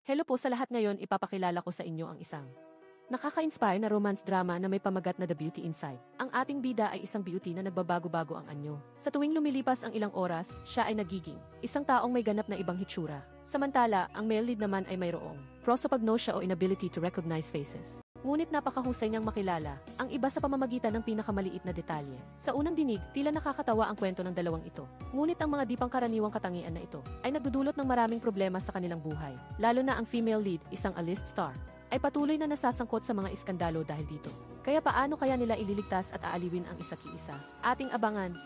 Hello po sa lahat, ngayon ipapakilala ko sa inyo ang isang nakaka-inspire na romance drama na may pamagat na The Beauty Inside. Ang ating bida ay isang beauty na nagbabago-bago ang anyo. Sa tuwing lumilipas ang ilang oras, siya ay nagiging isang taong may ganap na ibang hitsura. Samantala, ang male lead naman ay mayroong prosopagnosia o inability to recognize faces. Ngunit napakahusay niyang makilala ang iba sa pamamagitan ng pinakamaliit na detalye. Sa unang dinig, tila nakakatawa ang kwento ng dalawang ito. Ngunit ang mga di pangkaraniwang katangian na ito ay nagdudulot ng maraming problema sa kanilang buhay. Lalo na ang female lead, isang A-list star, ay patuloy na nasasangkot sa mga iskandalo dahil dito. Kaya paano kaya nila ililigtas at aaliwin ang isa't-isa? Ating abangan.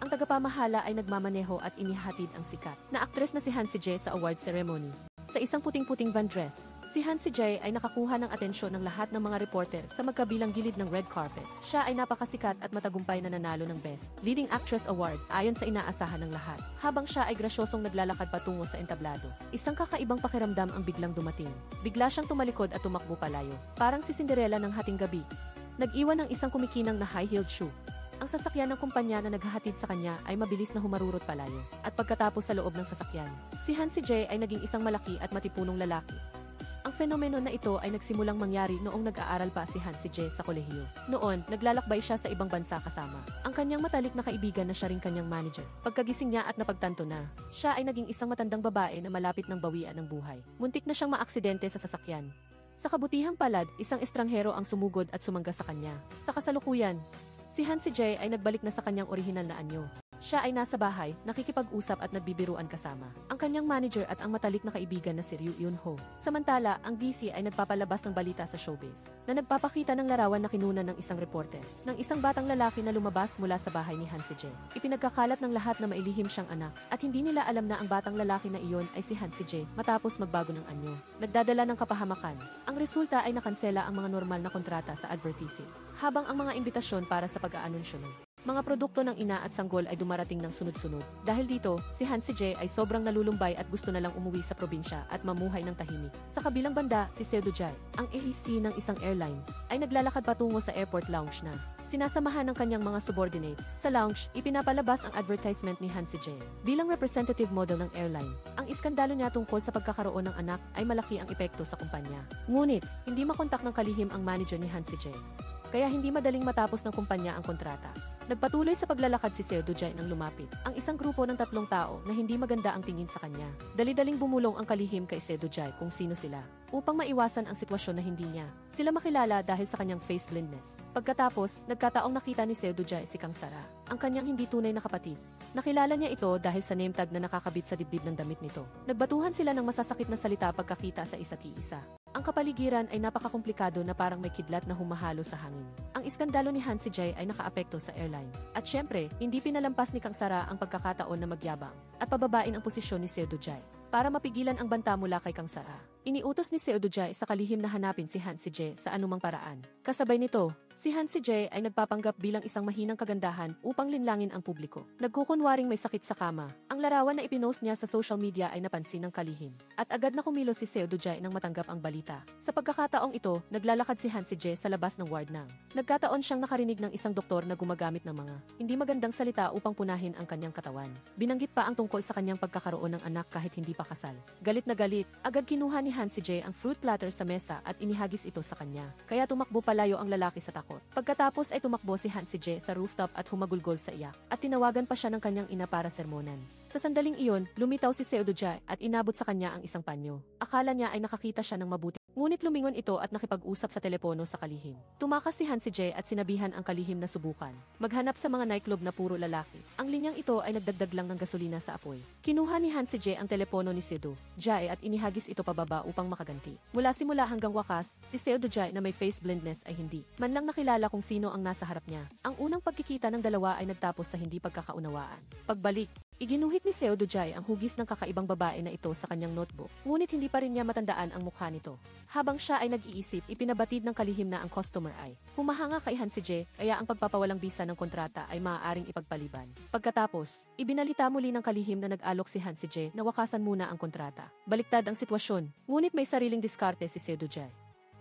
Ang tagapamahala ay nagmamaneho at inihatid ang sikat na aktres na si Han Si-jae sa award ceremony. Sa isang puting-puting van dress, si Han Si-jae ay nakakuha ng atensyon ng lahat ng mga reporter sa magkabilang gilid ng red carpet. Siya ay napakasikat at matagumpay na nanalo ng Best Leading Actress Award ayon sa inaasahan ng lahat. Habang siya ay grasyosong naglalakad patungo sa entablado, isang kakaibang pakiramdam ang biglang dumating. Bigla siyang tumalikod at tumakbo palayo, parang si Cinderella ng hating gabi. Nag-iwan ng isang kumikinang na high-heeled shoe. Ang sasakyan ng kumpanya na naghahatid sa kanya ay mabilis na humarurot palayo. At pagkatapos sa loob ng sasakyan, si Han Si-jae ay naging isang malaki at matipunong lalaki. Ang fenomeno na ito ay nagsimulang mangyari noong nag-aaral pa si Han Si-jae sa kolehiyo. Noon, naglalakbay siya sa ibang bansa kasama ang kanyang matalik na kaibigan na siya ring kanyang manager. Pagkagising niya at napagtanto na siya ay naging isang matandang babae na malapit ng bawian ng buhay. Muntik na siyang maaksidente sa sasakyan. Sa kabutihang palad, isang estranghero ang sumugod at sumangga sa kanya. Sa kasalukuyan, si Han Si-jae ay nagbalik na sa kanyang orihinal na anyo. Siya ay nasa bahay, nakikipag-usap at nagbibiruan kasama ang kanyang manager at ang matalik na kaibigan na si Ryu Eun-ho. Samantala, ang DC ay nagpapalabas ng balita sa showbiz na nagpapakita ng larawan na kinunan ng isang reporter ng isang batang lalaki na lumabas mula sa bahay ni Han Si-jae. Ipinagkakalat ng lahat na mailihim siyang anak at hindi nila alam na ang batang lalaki na iyon ay si Han Si-jae matapos magbago ng anyo. Nagdadala ng kapahamakan. Ang resulta ay nakansela ang mga normal na kontrata sa advertising, habang ang mga imbitasyon para sa pag-aanunsyo ng mga produkto ng ina at sanggol ay dumarating ng sunod-sunod. Dahil dito, si Han Si-jae ay sobrang nalulumbay at gusto na lang umuwi sa probinsya at mamuhay ng tahimik. Sa kabilang banda, si Seo Do-jae, ang AEC ng isang airline, ay naglalakad patungo sa airport lounge na sinasamahan ng kanyang mga subordinate. Sa lounge, ipinapalabas ang advertisement ni Han Si-jae bilang representative model ng airline. Ang iskandalo niya tungkol sa pagkakaroon ng anak ay malaki ang epekto sa kumpanya. Ngunit, hindi makontak ng kalihim ang manager ni Han Si-jae, kaya hindi madaling matapos ng kumpanya ang kontrata. Nagpatuloy sa paglalakad si Seo Do-jae nang lumapit ang isang grupo ng 3 tao na hindi maganda ang tingin sa kanya. Dali-daling bumulong ang kalihim kay Seo Do-jae kung sino sila, upang maiwasan ang sitwasyon na hindi niya sila makilala dahil sa kanyang face blindness. Pagkatapos, nagkataong nakita ni Seo Do-jae si Kang Sara, ang kanyang hindi tunay na kapatid. Nakilala niya ito dahil sa name tag na nakakabit sa dibdib ng damit nito. Nagbatuhan sila ng masasakit na salita pagkakita sa isa't isa. Ang kapaligiran ay napakakomplikado na parang may kidlat na humahalo sa hangin. Ang iskandalo ni Han Si-jae ay nakaapekto sa airline. At syempre, hindi pinalampas ni Kang Sara ang pagkakataon na magyabang at pababain ang posisyon ni Seo Do-jae para mapigilan ang banta mula kay Kang Sara. Iniutos ni Seo Do-jae sa kalihim na hanapin si Han Si-jae sa anumang paraan. Kasabay nito, si Han Si-jae ay nagpapanggap bilang isang mahinang kagandahan upang linlangin ang publiko. Nagkukunwaring may sakit sa kama. Ang larawan na ipinost niya sa social media ay napansin ng kalihim. At agad na kumilos si Seo Do-jae nang matanggap ang balita. Sa pagkakataong ito, naglalakad si Han Si-jae sa labas ng ward nang nagkataon siyang nakarinig ng isang doktor na gumagamit ng mga hindi magandang salita upang punahin ang kanyang katawan. Binanggit pa ang tungkol sa kanyang pagkakaroon ng anak kahit hindi pa kasal. Galit na galit, agad kinuha ni Han Si-jae ang fruit platter sa mesa at inihagis ito sa kanya. Kaya tumakbo palayo ang lalaki sa takot. Pagkatapos ay tumakbo si Han Si-jae sa rooftop at humagulgol sa iyak. At tinawagan pa siya ng kanyang ina para sermonan. Sa sandaling iyon, lumitaw si Seo Do-jae at inabot sa kanya ang isang panyo. Akala niya ay nakakita siya ng mabuti. Ngunit lumingon ito at nakipag-usap sa telepono sa kalihim. Tumakas si Han Si-jae at sinabihan ang kalihim na subukan maghanap sa mga nightclub na puro lalaki. Ang linyang ito ay nagdagdag lang ng gasolina sa apoy. Kinuha ni Han Si-jae ang telepono ni Seo Do-jae at inihagis ito pababa upang makaganti. Mula simula hanggang wakas, si Seo Do-jae na may face blindness ay hindi man lang nakilala kung sino ang nasa harap niya. Ang unang pagkikita ng dalawa ay nagtapos sa hindi pagkakaunawaan. Pagbalik, iginuhit ni Seo Do-jae ang hugis ng kakaibang babae na ito sa kanyang notebook. Ngunit hindi pa rin niya matandaan ang mukha nito. Habang siya ay nag-iisip, ipinabatid ng kalihim na ang customer ay humahanga kay Han Si-jae, kaya ang pagpapawalang bisa ng kontrata ay maaaring ipagpaliban. Pagkatapos, ibinalita muli ng kalihim na nag-alok si Han Si-jae na wakasan muna ang kontrata. Baliktad ang sitwasyon, ngunit may sariling diskarte si Seo Do-jae.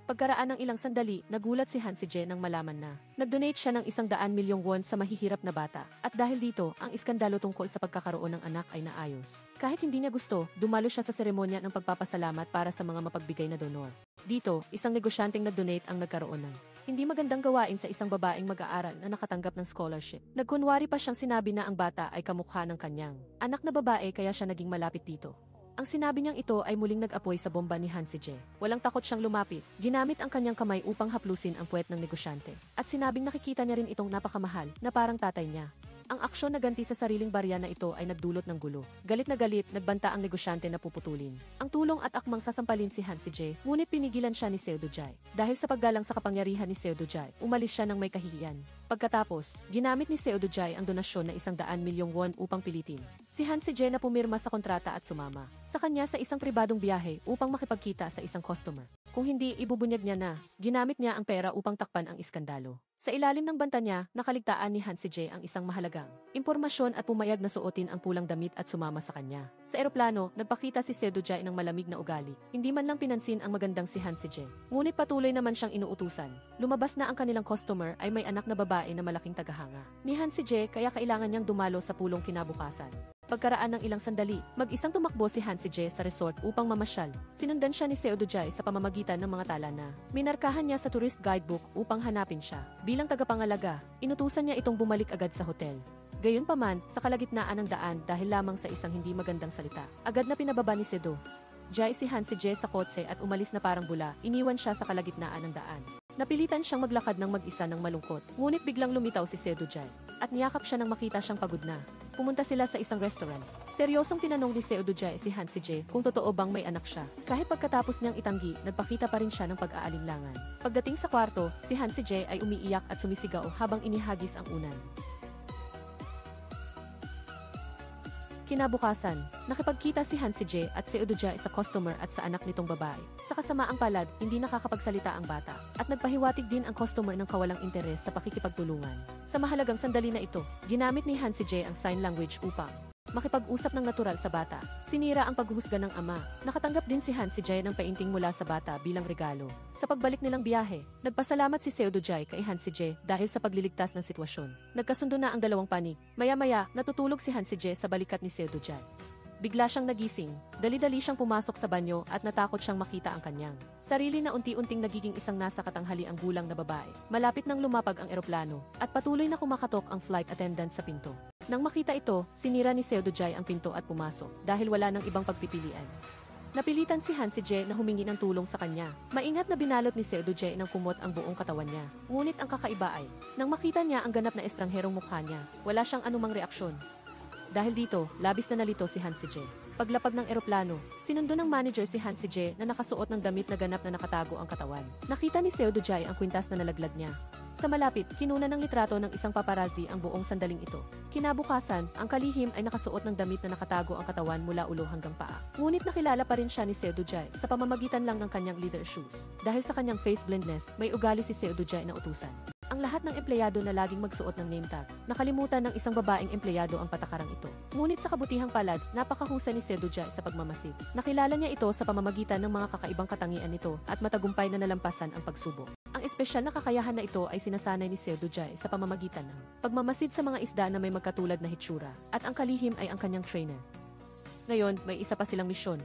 Pagkaraan ng ilang sandali, nagulat si Han si Jae nang malaman na nag-donate siya ng 100 milyong won sa mahihirap na bata. At dahil dito, ang iskandalo tungkol sa pagkakaroon ng anak ay naayos. Kahit hindi niya gusto, dumalo siya sa seremonya ng pagpapasalamat para sa mga mapagbigay na donor. Dito, isang negosyanteng nag-donate ang nagkaroon ng hindi magandang gawain sa isang babaeng mag-aaral na nakatanggap ng scholarship. Nagkunwari pa siyang sinabi na ang bata ay kamukha ng kanyang anak na babae kaya siya naging malapit dito. Ang sinabi niyang ito ay muling nag-apoy sa bomba ni Han si Jae. Walang takot siyang lumapit. Ginamit ang kanyang kamay upang haplusin ang puwet ng negosyante. At sinabing nakikita niya rin itong napakamahal na parang tatay niya. Ang aksyon na ganti sa sariling barya na ito ay nagdulot ng gulo. Galit na galit, nagbanta ang negosyante na puputulin ang tulong at akmang sasampalin si Han si Jae, ngunit pinigilan siya ni Seo Do-jae. Dahil sa paggalang sa kapangyarihan ni Seo Do-jae, umalis siya ng may kahihiyan. Pagkatapos, ginamit ni Seo Do-jae ang donasyon na 100 milyong won upang pilitin si Han si Jae na pumirma sa kontrata at sumama sa kanya sa isang pribadong biyahe upang makipagkita sa isang customer. Kung hindi, ibubunyag niya na. Ginamit niya ang pera upang takpan ang iskandalo. Sa ilalim ng banta niya, nakaligtaan ni Han si Jae ang isang mahalagang impormasyon at pumayag na suotin ang pulang damit at sumama sa kanya. Sa eroplano, nagpakita si Seo Do-jae ng malamig na ugali. Hindi man lang pinansin ang magandang si Han si Jae. Ngunit patuloy naman siyang inuutusan. Lumabas na ang kanilang customer ay may anak na babae na malaking tagahanga ni Han si Jae kaya kailangan niyang dumalo sa pulong kinabukasan. Pagkaraan ng ilang sandali, mag-isang tumakbo si Han si Jae sa resort upang mamasyal. Sinundan siya ni Seo Do-jae sa pamamagitan ng mga tala na minarkahan niya sa tourist guidebook upang hanapin siya. Bilang tagapangalaga, inutusan niya itong bumalik agad sa hotel. Gayunpaman, sa kalagitnaan ng daan dahil lamang sa isang hindi magandang salita, agad na pinababa ni Seo Do-jae si Han si Jae sa kotse at umalis na parang bula, iniwan siya sa kalagitnaan ng daan. Napilitan siyang maglakad ng mag-isa ng malungkot, ngunit biglang lumitaw si Seo Do-jae at niyakap siya nang makita siyang pagod na. Pumunta sila sa isang restaurant. Seryosong tinanong ni Seo Do-jae si Han si Jae kung totoo bang may anak siya. Kahit pagkatapos niyang itanggi, nagpakita pa rin siya ng pag-aalinlangan. Pagdating sa kwarto, si Han si Jae ay umiiyak at sumisigaw habang inihagis ang unan. Kinabukasan, nakipagkita si Han si Jae at Seo Do-jae sa customer at sa anak nitong babae. Sa kasamaang palad, hindi nakakapagsalita ang bata at nagpahiwatig din ang customer ng kawalang interes sa pakikipagtulungan. Sa mahalagang sandali na ito, ginamit ni Han si Jae ang sign language upang makipag-usap ng natural sa bata. Sinira ang paghuhusga ng ama. Nakatanggap din si Han si Jae ng painting mula sa bata bilang regalo. Sa pagbalik nilang biyahe, nagpasalamat si Seo Do-jae kay Han si Jae dahil sa pagliligtas ng sitwasyon. Nagkasundo na ang dalawang panig. Maya-maya, natutulog si Han si Jae sa balikat ni Seo Do-jae. Bigla siyang nagising, dali-dali siyang pumasok sa banyo at natakot siyang makita ang kanyang sarili na unti-unting nagiging isang nasa katanghali ang gulang na babae. Malapit nang lumapag ang eroplano at patuloy na kumakatok ang flight attendant sa pinto. Nang makita ito, sinira ni Seo Do-jae ang pinto at pumasok dahil wala nang ibang pagpipilian. Napilitan si Han si Jae na humingi ng tulong sa kanya. Maingat na binalot ni Seo Do-jae ng kumot ang buong katawan niya. Ngunit ang kakaiba ay, nang makita niya ang ganap na estrangherong mukha niya, wala siyang anumang reaksyon. Dahil dito, labis na nalito si Han si Jae. Paglapag ng eroplano, sinundo ng manager si Han si Jae na nakasuot ng damit na ganap na nakatago ang katawan. Nakita ni Seo Do-jae ang kwintas na nalaglag niya. Sa malapit, kinuna ng litrato ng isang paparazzi ang buong sandaling ito. Kinabukasan, ang kalihim ay nakasuot ng damit na nakatago ang katawan mula ulo hanggang paa. Ngunit nakilala pa rin siya ni Seo Do-jae sa pamamagitan lang ng kanyang leather shoes. Dahil sa kanyang face blindness, may ugali si Seo Do-jae na utusan ang lahat ng empleyado na laging magsuot ng name tag. Nakalimutan ng isang babaeng empleyado ang patakarang ito. Ngunit sa kabutihang palad, napakahusay ni Seo Do-jae sa pagmamasid. Nakilala niya ito sa pamamagitan ng mga kakaibang katangian nito at matagumpay na nalampasan ang pagsubok. Ang espesyal na kakayahan na ito ay sinasanay ni Seo Do-jae sa pamamagitan ng pagmamasid sa mga isda na may magkatulad na hitsura at ang kalihim ay ang kanyang trainer. Ngayon, may isa pa silang misyon.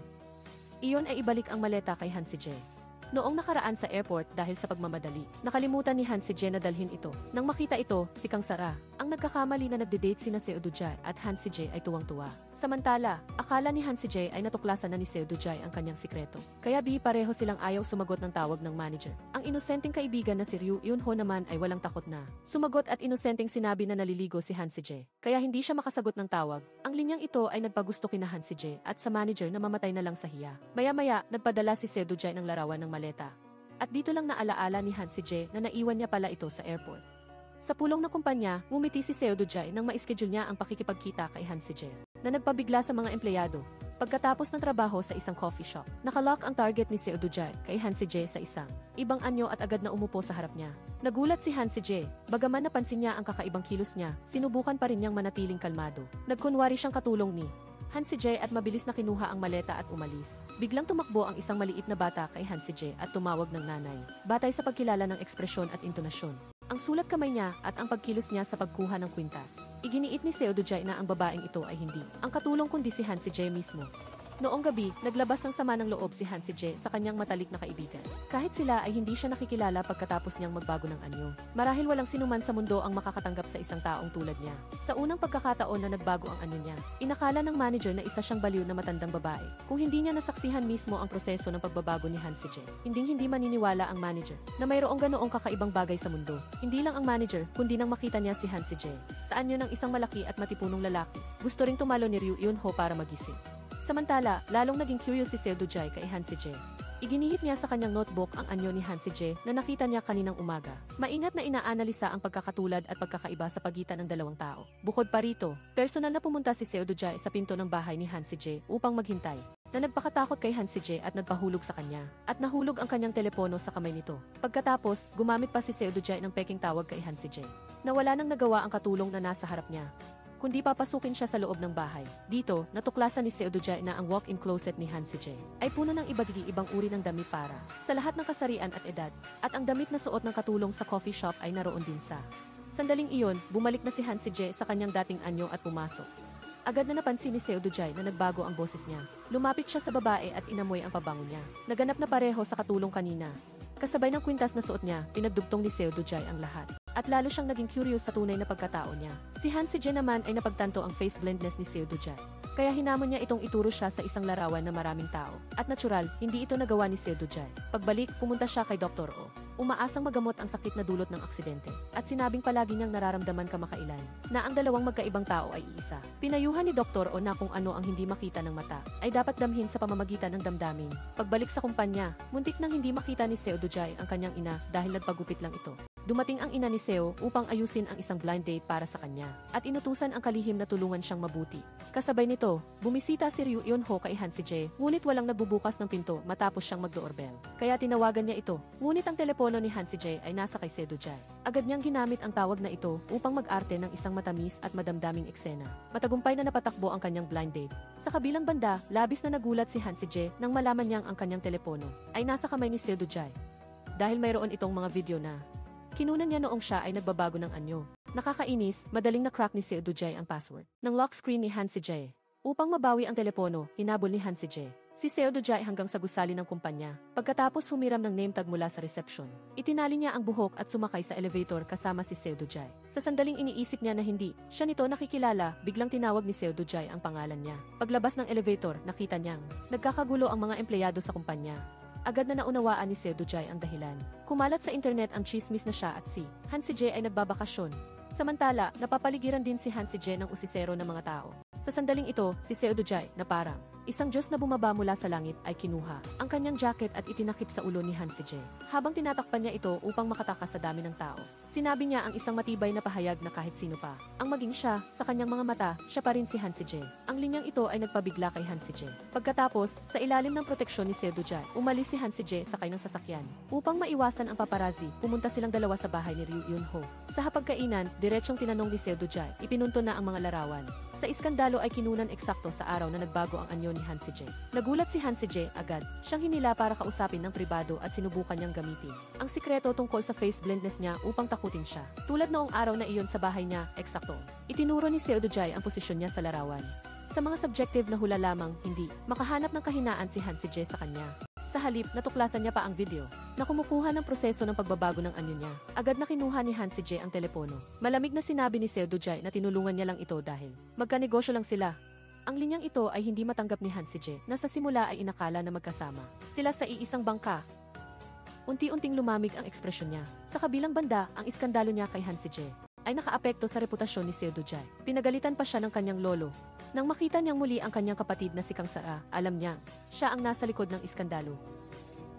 Iyon ay ibalik ang maleta kay Han si Jae. Noong nakaraan sa airport dahil sa pagmamadali, nakalimutan ni Han si Jae na dalhin ito. Nang makita ito, si Kang Sara, ang nagkakamali na nagde-date sina Seo Do-jae at Han si Jae ay tuwang-tuwa. Samantala, akala ni Han si Jae ay natuklasan na ni Seo Do-jae ang kanyang sikreto. Kaya pareho silang ayaw sumagot ng tawag ng manager. Ang inosenteng kaibigan na si Ryu Eun-ho naman ay walang takot na sumagot at inosenteng sinabi na naliligo si Han si Jae. Kaya hindi siya makasagot ng tawag. Ang linyang ito ay nagpagusto kina Han si Jae at sa manager na mamatay na lang sa hiya. Maya-maya, nagpadala si Seo Do-jae ng larawan ng maleta. At dito lang naalaala ni Han si Jae na naiwan niya pala ito sa airport. Sa pulong na kumpanya, ngumiti si Seo Do-jae nang ma-schedule niya ang pakikipagkita kay Han si Jae, na nagpabigla sa mga empleyado. Pagkatapos ng trabaho sa isang coffee shop, nakalock ang target ni Seo Do-jae kay Han si Jae sa isang ibang anyo at agad na umupo sa harap niya. Nagulat si Han si Jae, bagaman napansin niya ang kakaibang kilos niya, sinubukan pa rin niyang manatiling kalmado. Nagkunwari siyang katulong ni Han si Jae at mabilis na kinuha ang maleta at umalis. Biglang tumakbo ang isang maliit na bata kay Han si Jae at tumawag ng nanay. Batay sa pagkilala ng ekspresyon at intonasyon, ang sulat kamay niya at ang pagkilos niya sa pagkuha ng kwintas. Iginiit ni Seo Do-jae na ang babaeng ito ay hindi ang katulong kundi si Han si Jae mismo. Noong gabi, naglabas ng sama ng loob si Han si Jae sa kanyang matalik na kaibigan. Kahit sila ay hindi siya nakikilala pagkatapos niyang magbago ng anyo. Marahil walang sinuman sa mundo ang makakatanggap sa isang taong tulad niya. Sa unang pagkakataon na nagbago ang anyo niya, inakala ng manager na isa siyang baliw na matandang babae. Kung hindi niya nasaksihan mismo ang proseso ng pagbabago ni Han si Jae, hindi maniniwala ang manager na mayroong ganoong kakaibang bagay sa mundo. Hindi lang ang manager, kundi nang makita niya si Han si Jae sa anyo ng isang malaki at matipunong lalaki. Gusto ring tumalo ni Ryu Eun-ho para magising. Samantala, lalong naging curious si Seo Do-jae kay Han si Jae. Iginihit niya sa kanyang notebook ang anyo ni Han si Jae na nakita niya kaninang umaga. Maingat na inaanalisa ang pagkakatulad at pagkakaiba sa pagitan ng dalawang tao. Bukod pa rito, personal na pumunta si Seo Do-jae sa pinto ng bahay ni Han si Jae upang maghintay. Na nagpakatakot kay Han si Jae at nagpahulog sa kanya. At nahulog ang kanyang telepono sa kamay nito. Pagkatapos, gumamit pa si Seo Do-jae ng peking tawag kay Han si Jae. Na wala nang nagawa ang katulong na nasa harap niya, kundi papasukin siya sa loob ng bahay. Dito, natuklasan ni Seo Do-jae na ang walk-in closet ni Han si Jae ay puno ng iba't ibang uri ng damit para sa lahat ng kasarian at edad, at ang damit na suot ng katulong sa coffee shop ay naroon din sa. Sandaling iyon, bumalik na si Han si Jae sa kanyang dating anyo at pumasok. Agad na napansin ni Seo Do-jae na nagbago ang boses niya. Lumapit siya sa babae at inamoy ang pabango niya. Naganap na pareho sa katulong kanina. Kasabay ng kwintas na suot niya, pinagdugtong ni Seo Do-jae ang lahat. At lalo siyang naging curious sa tunay na pagkatao niya. Si Han si Jae naman ay napagtanto ang face blindness ni Seo Do-jae. Kaya hinamon niya itong ituro siya sa isang larawan na maraming tao. At natural, hindi ito nagawa ni Seo Do-jae. Pagbalik, pumunta siya kay Dr. Oh. Umaasang magamot ang sakit na dulot ng aksidente. At sinabing palagi niyang nararamdaman kamakailan na ang dalawang magkaibang tao ay iisa. Pinayuhan ni Dr. O na kung ano ang hindi makita ng mata ay dapat damhin sa pamamagitan ng damdamin. Pagbalik sa kumpanya, muntik nang hindi makita ni Seo Do-jae ang kanyang ina dahil nagpagupit lang ito. Dumating ang ina ni Seo upang ayusin ang isang blind date para sa kanya at inutusan ang kalihim na tulungan siyang mabuti. Kasabay nito, bumisita si Ryu Eun-ho kay Han si Jae, ngunit walang nagbubukas ng pinto matapos siyang mag-doorbell. Kaya tinawagan niya ito, ngunit ang telepono ni Han si Jae ay nasa kay Seo Do-jae. Agad niyang ginamit ang tawag na ito upang mag-arte ng isang matamis at madamdaming eksena. Matagumpay na napatakbo ang kanyang blind date. Sa kabilang banda, labis na nagulat si Han si Jae nang malaman niyang ang kanyang telepono ay nasa kamay ni Seo Do-jae. Dahil mayroon itong mga video na kinunan niya noong siya ay nagbabago ng anyo. Nakakainis, madaling na-crack ni Seo Do-jae ang password ng lock screen ni Han si Jae. Upang mabawi ang telepono, hinabol ni Han si Jae si Seo Do-jae hanggang sa gusali ng kumpanya. Pagkatapos humiram ng name tag mula sa reception, itinali niya ang buhok at sumakay sa elevator kasama si Seo Do-jae. Sa sandaling iniisip niya na hindi siya nito nakikilala, biglang tinawag ni Seo Do-jae ang pangalan niya. Paglabas ng elevator, nakita niyang nagkakagulo ang mga empleyado sa kumpanya. Agad na naunawaan ni Seo Do-jae ang dahilan. Kumalat sa internet ang chismis na siya at si Han si Jae ay nagbabakasyon. Samantala, napapaligiran din si Han si Jae ng usisero ng mga tao. Sa sandaling ito, si Seo Do-jae na parang isang Diyos na bumaba mula sa langit ay kinuha ang kanyang jacket at itinakip sa ulo ni Han si Jae. Habang tinatakpan niya ito upang makatakas sa dami ng tao, sinabi niya ang isang matibay na pahayag na kahit sino pa ang maging siya, sa kanyang mga mata, siya pa rin si Han si Jae. Ang linyang ito ay nagpabigla kay Han si Jae. Pagkatapos, sa ilalim ng proteksyon ni Seo Do-jae, umalis si Han si Jae sakay ng sasakyan. Upang maiwasan ang paparazzi, pumunta silang dalawa sa bahay ni Ryu Eun-ho. Sa hapagkainan, diretsong tinanong ni Seo Do-jae, ipinunto na ang mga larawan. Sa iskandalo ay kinunan eksakto sa araw na nagbago ang anyo ni Han si Jae. Nagulat si Han si Jae agad. Siyang hinila para kausapin ng pribado at sinubukan niyang gamitin ang sikreto tungkol sa face blindness niya upang takutin siya. Tulad noong araw na iyon sa bahay niya, eksakto. Itinuro ni Seo Do-jae ang posisyon niya sa larawan. Sa mga subjective na hula lamang, hindi makahanap ng kahinaan si Han si Jae sa kanya. Sa halip, natuklasan niya pa ang video na kumukuha ng proseso ng pagbabago ng anyo niya. Agad na kinuha ni Han si Jae ang telepono. Malamig na sinabi ni Seo Do-jae na tinulungan niya lang ito dahil magkanegosyo lang sila. Ang linyang ito ay hindi matanggap ni Han si Jae na sa simula ay inakala na magkasama sila sa iisang bangka. Unti-unting lumamig ang ekspresyon niya. Sa kabilang banda, ang iskandalo niya kay Han si Jae ay nakaapekto sa reputasyon ni Seo Do-jae. Pinagalitan pa siya ng kanyang lolo. Nang makita niyang muli ang kanyang kapatid na si Kang Sara, alam niya, siya ang nasa likod ng iskandalo.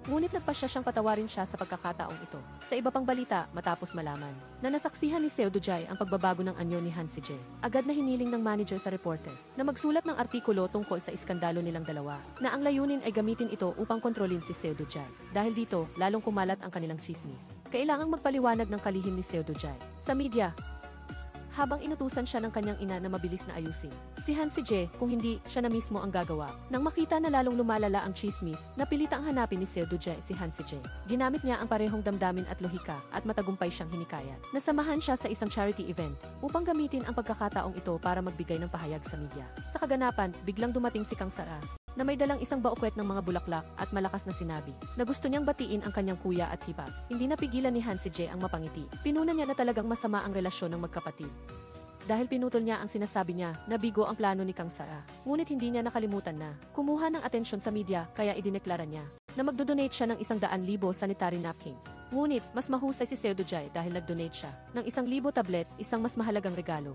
Ngunit nagpasya siyang patawarin siya sa pagkakataong ito. Sa iba pang balita, matapos malaman na nasaksihan ni Seo Do-jae ang pagbabago ng anyo ni Han si Jae, agad na hiniling ng manager sa reporter na magsulat ng artikulo tungkol sa iskandalo nilang dalawa, na ang layunin ay gamitin ito upang kontrolin si Seo Do-jae. Dahil dito, lalong kumalat ang kanilang chismis. Kailangang magpaliwanag ng kalihim ni Seo Do-jae sa media. habang inutusan siya ng kanyang ina na mabilis na ayusin. Si Han Si-jae, kung hindi, siya na mismo ang gagawa. Nang makita na lalong lumalala ang chismis, napilitang hanapin ni Seo Do-jae si Han Si-jae. Ginamit niya ang parehong damdamin at lohika at matagumpay siyang hinikayat. Nasamahan siya sa isang charity event upang gamitin ang pagkakataong ito para magbigay ng pahayag sa media. Sa kaganapan, biglang dumating si Kang Sara na may dalang isang baukwet ng mga bulaklak at malakas na sinabi na gusto niyang batiin ang kanyang kuya at hipag. Hindi napigilan ni Han Si-jae ang mapangiti. Pinuna niya na talagang masama ang relasyon ng magkapatid. Dahil pinutol niya ang sinasabi niya na bigo ang plano ni Kang Sara. Ngunit hindi niya nakalimutan na kumuha ng atensyon sa media kaya idineklara niya na magdodonate siya ng 100,000 sanitary napkins. Ngunit mas mahusay si Seo Do-jae dahil nagdonate siya ng 1,000 tablet, isang mas mahalagang regalo.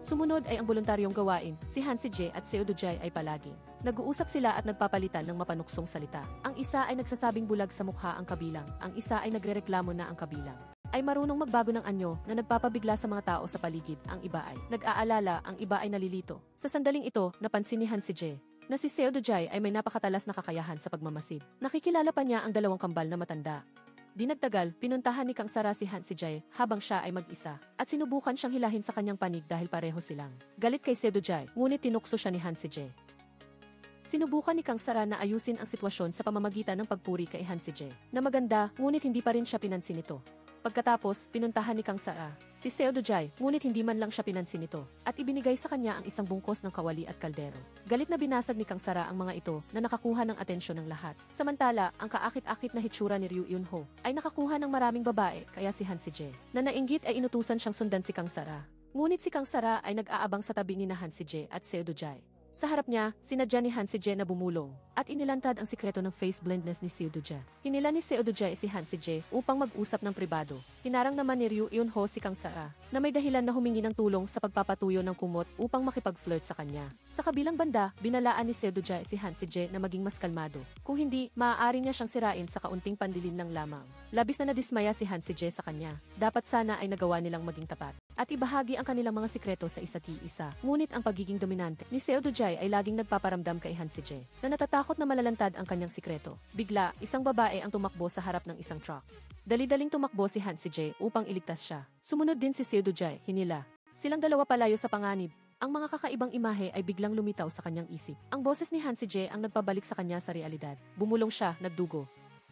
Sumunod ay ang voluntaryong gawain, si Han Si-jae at Seo Do-jae ay palaging nag-uusap sila at nagpapalitan ng mapanuksong salita. Ang isa ay nagsasabing bulag sa mukha ang kabilang, ang isa ay nagrereklamo na ang kabilang ay marunong magbago ng anyo na nagpapabigla sa mga tao sa paligid, ang iba ay nag-aalala, ang iba ay nalilito. Sa sandaling ito, napansin ni Han Si-jae na si Seo Do-jae ay may napakatalas na kakayahan sa pagmamasid. Nakikilala pa niya ang dalawang kambal na matanda. Di nagtagal, pinuntahan ni Kang Sara si Han Si-jae habang siya ay mag-isa at sinubukan siyang hilahin sa kanyang panig dahil pareho silang galit kay Seo Do-jae, ngunit tinukso siya ni Han Si-jae. Sinubukan ni Kang Sara na ayusin ang sitwasyon sa pamamagitan ng pagpuri kay Han Si-jae na maganda, ngunit hindi pa rin siya pinansin nito. Pagkatapos, pinuntahan ni Kang Sara si Seo Do-jae, ngunit hindi man lang siya pinansin nito at ibinigay sa kanya ang isang bungkos ng kawali at kaldero. Galit na binasag ni Kang Sara ang mga ito na nakakuha ng atensyon ng lahat. Samantala, ang kaakit-akit na hitsura ni Ryu Eun-ho ay nakakuha ng maraming babae, kaya si Han Si-jae na nainggit ay inutusan siyang sundan si Kang Sara. Ngunit si Kang Sara ay nag-aabang sa tabi ni na Han Si-jae at Seo Do-jae. Sa harap niya, sinadya ni Han Si-jae na bumulong at inilantad ang sikreto ng face blindness ni Seo Do-jae. Hinila ni Seo Do-jae si Han Si-jae upang mag-usap ng pribado. Hinarang naman ni Ryu Eun-ho si Kang Sara na may dahilan na humingi ng tulong sa pagpapatuyo ng kumot upang makipag-flirt sa kanya. Sa kabilang banda, binalaan ni Seo Do-jae si Han Si-jae na maging mas kalmado. Kung hindi, maaari niya siyang sirain sa kaunting pandilin lang lamang. Labis na nadismaya si Han Si-jae sa kanya. Dapat sana ay nagawa nilang maging tapat at ibahagi ang kanilang mga sikreto sa isa't isa. Ngunit ang pagiging dominante ni Seo Do-jae ay laging nagpaparamdam kay Han Si-jae na natatakot na malalantad ang kanyang sikreto. Bigla, isang babae ang tumakbo sa harap ng isang truck. Dali-daling tumakbo si Han Si-jae upang iligtas siya. Sumunod din si Seo Do-jae, hinila. Silang dalawa palayo sa panganib. Ang mga kakaibang imahe ay biglang lumitaw sa kanyang isip. Ang boses ni Han Si-jae ang nagpabalik sa kanya sa realidad. Bumulong siya, nagdugo.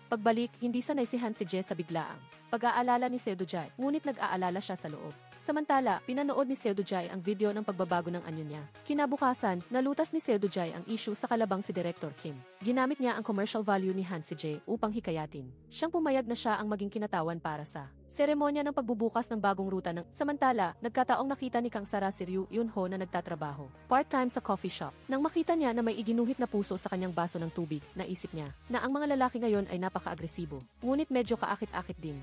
Pagbalik, hindi sanay si Han Si-jae sa biglaang pag-aalala ni Seo Do-jae, ngunit nag-aalala siya sa loob. Samantala, pinanood ni Seo Do-jae ang video ng pagbabago ng anyo niya. Kinabukasan, nalutas ni Seo Do-jae ang issue sa kalabang si Director Kim. Ginamit niya ang commercial value ni Han Si-jae upang hikayatin. Siyang pumayag na siya ang maging kinatawan para sa seremonya ng pagbubukas ng bagong ruta ng. Samantala, nagkataong nakita ni Kang Sara si Ryu Eun-ho na nagtatrabaho part-time sa coffee shop. Nang makita niya na may iginuhit na puso sa kanyang baso ng tubig, naisip niya na ang mga lalaki ngayon ay napaka-agresibo. Ngunit medyo kaakit-akit din.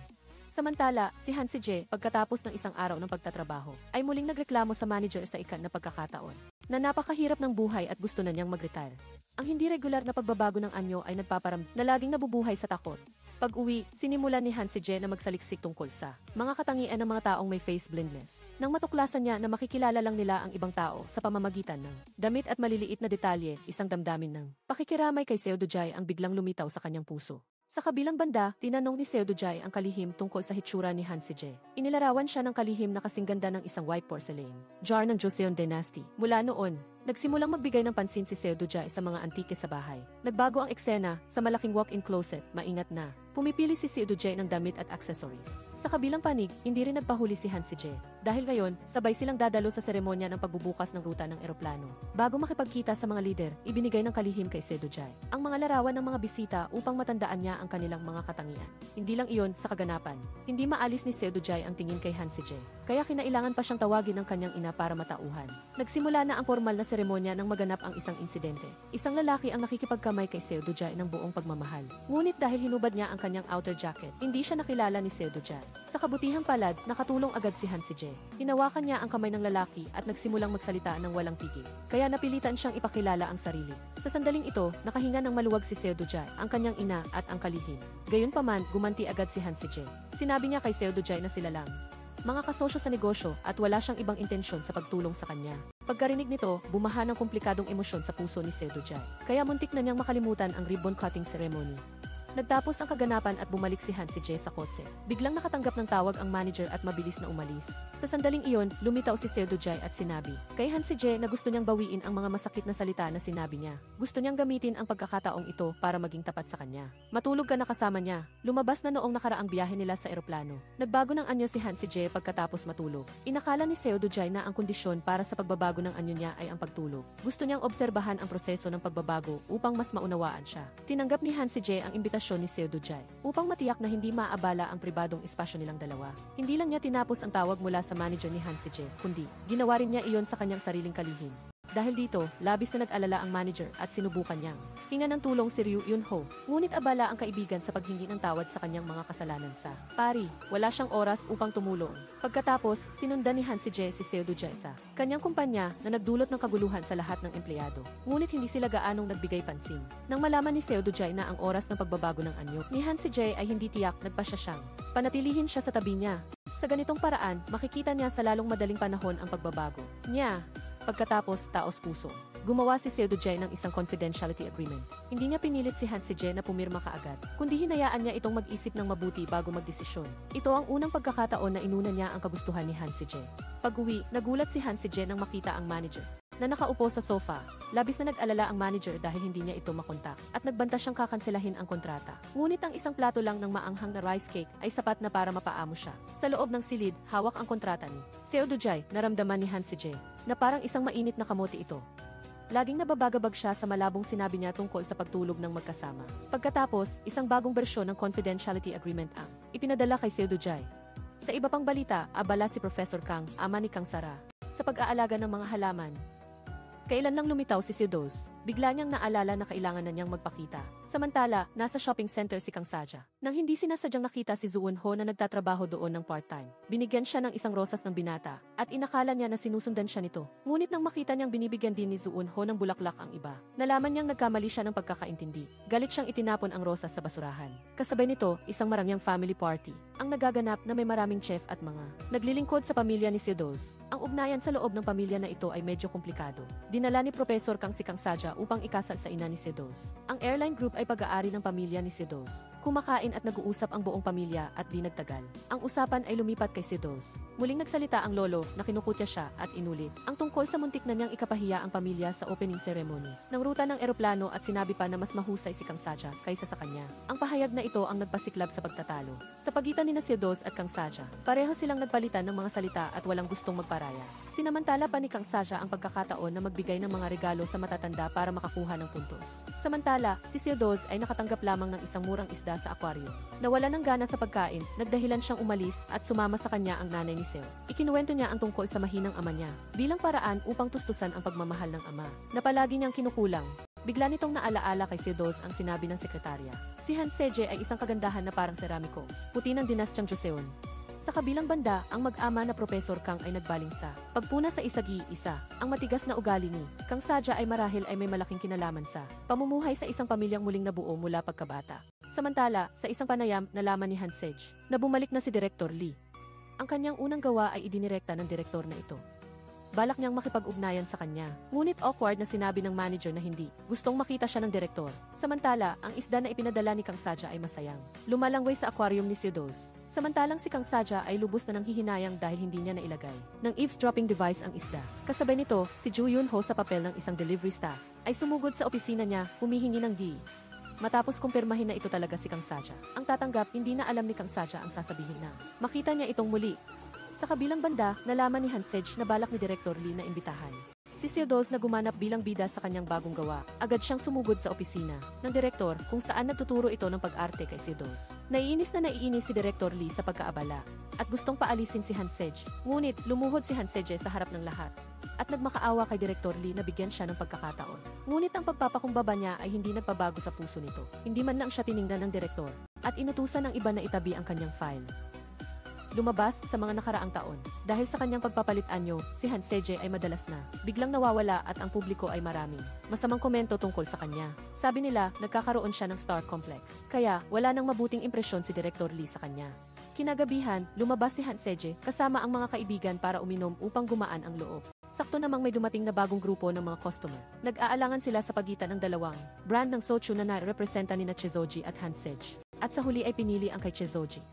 Samantala, si Han Si-jae, pagkatapos ng isang araw ng pagtatrabaho, ay muling nagreklamo sa manager sa na pagkakataon na napakahirap ng buhay at gusto na niyang mag-retire. Ang hindi regular na pagbabago ng anyo ay nagpaparamdam na laging nabubuhay sa takot. Pag-uwi, sinimulan ni Han Si-jae na magsaliksik tungkol sa mga katangian ng mga taong may face blindness. Nang matuklasan niya na makikilala lang nila ang ibang tao sa pamamagitan ng damit at maliliit na detalye, isang damdamin ng pakikiramay kay Seo Do-jae ang biglang lumitaw sa kanyang puso. Sa kabilang banda, tinanong ni Seo Do-jae ang kalihim tungkol sa hitsura ni Han Si-jae. Inilarawan siya ng kalihim na kasing ganda ng isang white porcelain jar ng Joseon Dynasty. Mula noon, nagsimulang magbigay ng pansin si Seo Do-jae sa mga antike sa bahay. Nagbago ang eksena sa malaking walk-in closet, maingat na. Pumipili si Seo Do-jae ng damit at accessories. Sa kabilang panig, hindi rin nagpahuli si Han Si-jae. Dahil ngayon, sabay silang dadalo sa seremonya ng pagbubukas ng ruta ng eroplano. Bago makipagkita sa mga leader, ibinigay ng kalihim kay Seo Do-jae ang mga larawan ng mga bisita upang matandaan niya ang kanilang mga katangian. Hindi lang iyon, sa kaganapan, hindi maalis ni Seo Do-jae ang tingin kay Han Si-jae. Kaya kinailangan pa siyang tawagin ng kanyang ina para matauhan. Nagsimula na ang formal na seremonya nang maganap ang isang insidente. Isang lalaki ang nakikipagkamay kay Seo Do-jae ng buong pagmamahal. Ngunit dahil hinubad niya ang kanyang outer jacket, hindi siya nakilala ni Seo Do-jae. Sa kabutihang palad, nakatulong agad si Han Si-jae. Hinawakan niya ang kamay ng lalaki at nagsimulang magsalita ng walang tigil. Kaya napilitan siyang ipakilala ang sarili. Sa sandaling ito, nakahinga ng maluwag si Seo Do-jae, ang kanyang ina at ang kalihim. Gayunpaman, gumanti agad si Han Si-jae. Sinabi niya kay Seo Do-jae na sila lang mga kasosyo sa negosyo at wala siyang ibang intensyon sa pagtulong sa kanya. Pagkarinig nito, bumaha ng komplikadong emosyon sa puso ni Seo Do-jae. Kaya muntik na niyang makalimutan ang ribbon cutting ceremony. Nagtapos ang kaganapan at bumalik si Han Si-jae sa kotse. Biglang nakatanggap ng tawag ang manager at mabilis na umalis. Sa sandaling iyon, lumitaw si Seo Do-jae at sinabi kay Han Si-jae na gusto niyang bawiin ang mga masakit na salita na sinabi niya. Gusto niyang gamitin ang pagkakataong ito para maging tapat sa kanya. Matulog ka na kasama niya. Lumabas na noong nakaraang biyahe nila sa eroplano. Nagbago ng anyo si Han Si-jae pagkatapos matulog. Inakala ni Seo Do-jae na ang kondisyon para sa pagbabago ng anyo niya ay ang pagtulog. Gusto niyang obserbahan ang proseso ng pagbabago upang mas maunawaan siya. Tinanggap ni Han Si-jae ang imbitasyon ni Seo Do-jae upang matiyak na hindi maaabala ang pribadong espasyo nilang dalawa. Hindi lang niya tinapos ang tawag mula sa manager ni Han Si-jae, kundi ginawa rin niya iyon sa kanyang sariling kalihim. Dahil dito, labis na nag-alala ang manager at sinubukan niyang hinga ng tulong si Ryu Yun-ho. Ngunit abala ang kaibigan sa paghingi ng tawad sa kanyang mga kasalanan sa pari. Wala siyang oras upang tumulong. Pagkatapos, sinundan ni Han Si-jae si Seo Do-jae sa kanyang kumpanya na nagdulot ng kaguluhan sa lahat ng empleyado. Ngunit hindi sila gaanong nagbigay pansin. Nang malaman ni Seo Do-jae na ang oras ng pagbabago ng anyo ni Han Si-jae ay hindi tiyak, nagpasya siyang panatilihin siya sa tabi niya. Sa ganitong paraan, makikita niya sa lalong madaling panahon ang pagbabago niya. Pagkatapos, taos puso, gumawa si Seo Do-jae ng isang confidentiality agreement. Hindi niya pinilit si Han Si-jae na pumirma kaagad, kundi hinayaan niya itong mag-isip ng mabuti bago magdesisyon. Ito ang unang pagkakataon na inuna niya ang kagustuhan ni Han Si-jae. Pag-uwi, nagulat si Han Si-jae nang makita ang manager na nakaupo sa sofa. Labis na nag-alala ang manager dahil hindi niya ito makontak at nagbanta siyang kakanselahin ang kontrata. Ngunit ang isang plato lang ng maanghang na rice cake ay sapat na para mapaamo siya. Sa loob ng silid, hawak ang kontrata ni Seo Do-jae. Naramdaman ni Han Si-jae na parang isang mainit na kamote ito. Laging nababagabag siya sa malabong sinabi niya tungkol sa pagtulog ng magkasama. Pagkatapos, isang bagong bersyon ng confidentiality agreement ang ipinadala kay Seo Do-jae. Sa iba pang balita, abala si Professor Kang, ama ni Kang Sara, sa pag-aalaga ng mga halaman. Kailan lang lumitaw si Seo-dos, bigla niyang naalala na kailangan na niyang magpakita. Samantala, nasa shopping center si Kang Saja. Nang hindi sinasadyang nakita si Zoo-eun-ho na nagtatrabaho doon ng part-time, binigyan siya ng isang rosas ng binata, at inakala niya na sinusundan siya nito. Ngunit nang makita niyang binibigyan din ni Zoo-eun-ho ng bulaklak ang iba, nalaman niyang nagkamali siya ng pagkakaintindi. Galit siyang itinapon ang rosas sa basurahan. Kasabay nito, isang marangyang family party ang nagaganap na may maraming chef at mga naglilingkod sa pamilya ni Seo-dos. Ang ugnayan sa loob ng pamilya na ito ay medyo komplikado. Dinala ni Professor Kang si Kang Saja upang ikasal sa ina ni Seo-dos. Ang airline group ay pag-aari ng pamilya ni Seo-dos. Kumakain at nag-uusap ang buong pamilya at di nagtagal. Ang usapan ay lumipat kay Seo-dos. Muling nagsalita ang lolo na kinukutya siya at inulit ang tungkol sa muntik na niyang ikapahiya ang pamilya sa opening ceremony ng ruta ng eroplano at sinabi pa na mas mahusay si Kang Saja kaysa sa kanya. Ang pahayag na ito ang nagpasiklab sa pagtatalo sa pagitan ni Seo-dos at Kang Saja. Pareho silang nagpalitan ng mga salita at walang gustong magparaya. Sinamantala pa ni Kang Saja ang pagkakataon na magbigay ng mga regalo sa matatanda para makakuha ng puntos. Samantala, si Seo-dos ay nakatanggap lamang ng isang murang isda sa aquarium. Nawala ng gana sa pagkain, nagdahilan siyang umalis at sumama sa kanya ang nanay ni Seo. Ikinuwento niya ang tungkol sa mahinang ama niya bilang paraan upang tustusan ang pagmamahal ng ama na palagi niyang kinukulang. Bigla nitong naalaala kay Seo-dos ang sinabi ng sekretarya. Si Han Si-jae ay isang kagandahan na parang seramiko, puti ng dinastyang Joseon. Sa kabilang banda, ang mag-ama na Professor Kang ay nagbaling sa pagpuna sa isagi-isa. Ang matigas na ugali ni Kang Saja ay marahil ay may malaking kinalaman sa pamumuhay sa isang pamilyang muling nabuo mula pagkabata. Samantala, sa isang panayam, nalaman ni Han Si-jae na bumalik na si Director Lee. Ang kanyang unang gawa ay idinirekta ng direktor na ito. Balak niyang makipag-ugnayan sa kanya. Ngunit awkward na sinabi ng manager na hindi. Gustong makita siya ng direktor. Samantala, ang isda na ipinadala ni Kang Saja ay masayang lumalangway sa aquarium ni Seo-dos. Samantalang si Kang Saja ay lubos na nanghihinayang dahil hindi niya nailagay ng eavesdropping device ang isda. Kasabay nito, si Joo Yun-ho sa papel ng isang delivery staff ay sumugod sa opisina niya, humihingi ng di. Matapos kumpirmahin na ito talaga si Kang Saja, ang tatanggap, hindi na alam ni Kang Saja ang sasabihin na makita niya itong muli. Sa kabilang banda, nalaman ni Han Si-jae na balak ni Director Lee na imbitahan si Seo-dos na gumanap bilang bida sa kanyang bagong gawa. Agad siyang sumugod sa opisina ng direktor kung saan nagtuturo ito ng pag-arte kay Seo-dos. Naiinis si Director Lee sa pagkaabala at gustong paalisin si Han Si-jae. Ngunit lumuhod si Han Si-jae sa harap ng lahat at nagmakaawa kay Director Lee na bigyan siya ng pagkakataon. Ngunit ang pagpapakumbaba niya ay hindi nagpabago sa puso nito. Hindi man lang siya tiningnan ng direktor at inutusan ng iba na itabi ang kanyang file. Lumabas sa mga nakaraang taon. Dahil sa kanyang pagpapalit anyo, si Han Si-jae ay madalas na biglang nawawala at ang publiko ay maraming masamang komento tungkol sa kanya. Sabi nila, nagkakaroon siya ng star complex. Kaya, wala nang mabuting impresyon si Director Lee sa kanya. Kinagabihan, lumabas si Han Si-jae kasama ang mga kaibigan para uminom upang gumaan ang loob. Sakto namang may dumating na bagong grupo ng mga customer. Nag-aalangan sila sa pagitan ng dalawang brand ng soju na nare-representa ni Chizoji at Hansej. At sa huli ay pinili ang kay Chizoji.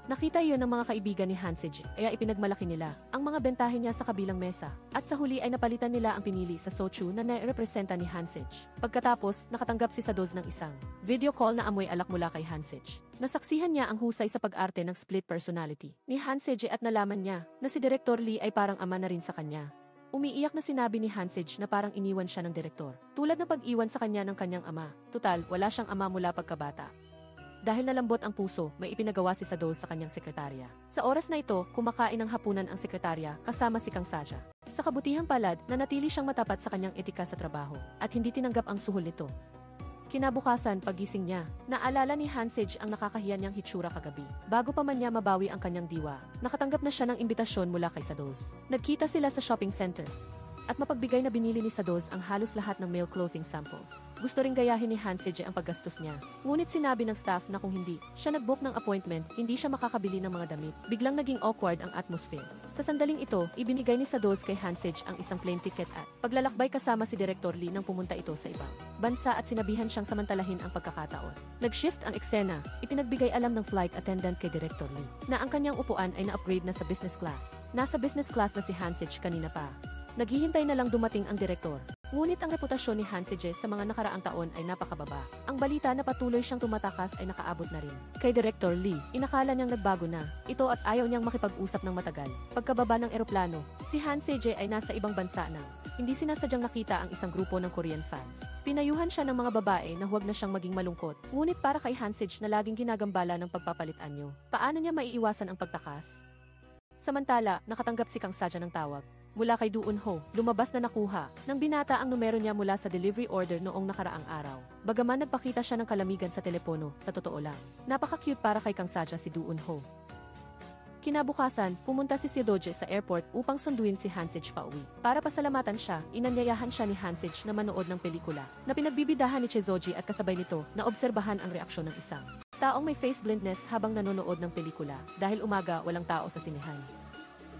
Nakita iyon ng mga kaibigan ni Hansej, kaya ipinagmalaki nila ang mga bentahe niya sa kabilang mesa. At sa huli ay napalitan nila ang pinili sa soju na nare-representa ni Hansej. Pagkatapos, nakatanggap si Sadoz ng isang video call na amoy alak mula kay Hansej. Nasaksihan niya ang husay sa pag-arte ng split personality ni Hansej at nalaman niya na si Direktor Lee ay parang ama na rin sa kanya. Umiiyak na sinabi ni Hansej na parang iniwan siya ng direktor. Tulad ng pag-iwan sa kanya ng kanyang ama. Tutal, wala siyang ama mula pagkabata. Dahil nalambot ang puso, may ipinagawa si Sadoz sa kanyang sekretarya. Sa oras na ito, kumakain ng hapunan ang sekretarya kasama si Kang Saja. Sa kabutihang palad, nanatili siyang matapat sa kanyang etika sa trabaho at hindi tinanggap ang suhol nito. Kinabukasan, pagising niya, naalala ni Hansej ang nakakahiya niyang hitsura kagabi. Bago pa man niya mabawi ang kanyang diwa, nakatanggap na siya ng imbitasyon mula kay Sadoz. Nagkita sila sa shopping center. At mapagbigay na binili ni Sadoz ang halos lahat ng male clothing samples. Gusto ring gayahin ni Hansej ang paggastos niya. Ngunit sinabi ng staff na kung hindi siya nag-book ng appointment, hindi siya makakabili ng mga damit. Biglang naging awkward ang atmosphere. Sa sandaling ito, ibinigay ni Sadoz kay Hansej ang isang plane ticket at paglalakbay kasama si Direktor Lee nang pumunta ito sa ibang bansa at sinabihan siyang samantalahin ang pagkakataon. Nag-shift ang eksena, ipinagbigay alam ng flight attendant kay Direktor Lee na ang kanyang upuan ay na-upgrade na sa business class. Nasa business class na si Hansej kanina pa. Naghihintay na lang dumating ang direktor. Ngunit ang reputasyon ni Hansej sa mga nakaraang taon ay napakababa. Ang balita na patuloy siyang tumatakas ay nakaabot na rin kay Director Lee. Inakala niyang nagbago na ito at ayaw niyang makipag-usap ng matagal. Pagkababa ng eroplano, si Hansej ay nasa ibang bansa na. Hindi sinasadyang nakita ang isang grupo ng Korean fans. Pinayuhan siya ng mga babae na huwag na siyang maging malungkot. Ngunit para kay Hansej na laging ginagambala ng pagpapalit anyo, paano niya maiiwasan ang pagtakas? Samantala, nakatanggap si Kang Saja ng tawag mula kay Do Eun-ho, lumabas na nakuha ng binata ang numero niya mula sa delivery order noong nakaraang araw. Bagaman nagpakita siya ng kalamigan sa telepono, sa totoo lang, napaka-cute para kay Kang Saja si Do Eun-ho. Kinabukasan, pumunta si Seodoje sa airport upang sunduin si Hansej pauwi. Para pasalamatan siya, inanyayahan siya ni Hansej na manood ng pelikula na pinagbibidahan ni Chizoji at kasabay nito na obserbahan ang reaksyon ng isang taong may face blindness habang nanonood ng pelikula dahil umaga walang tao sa sinehan.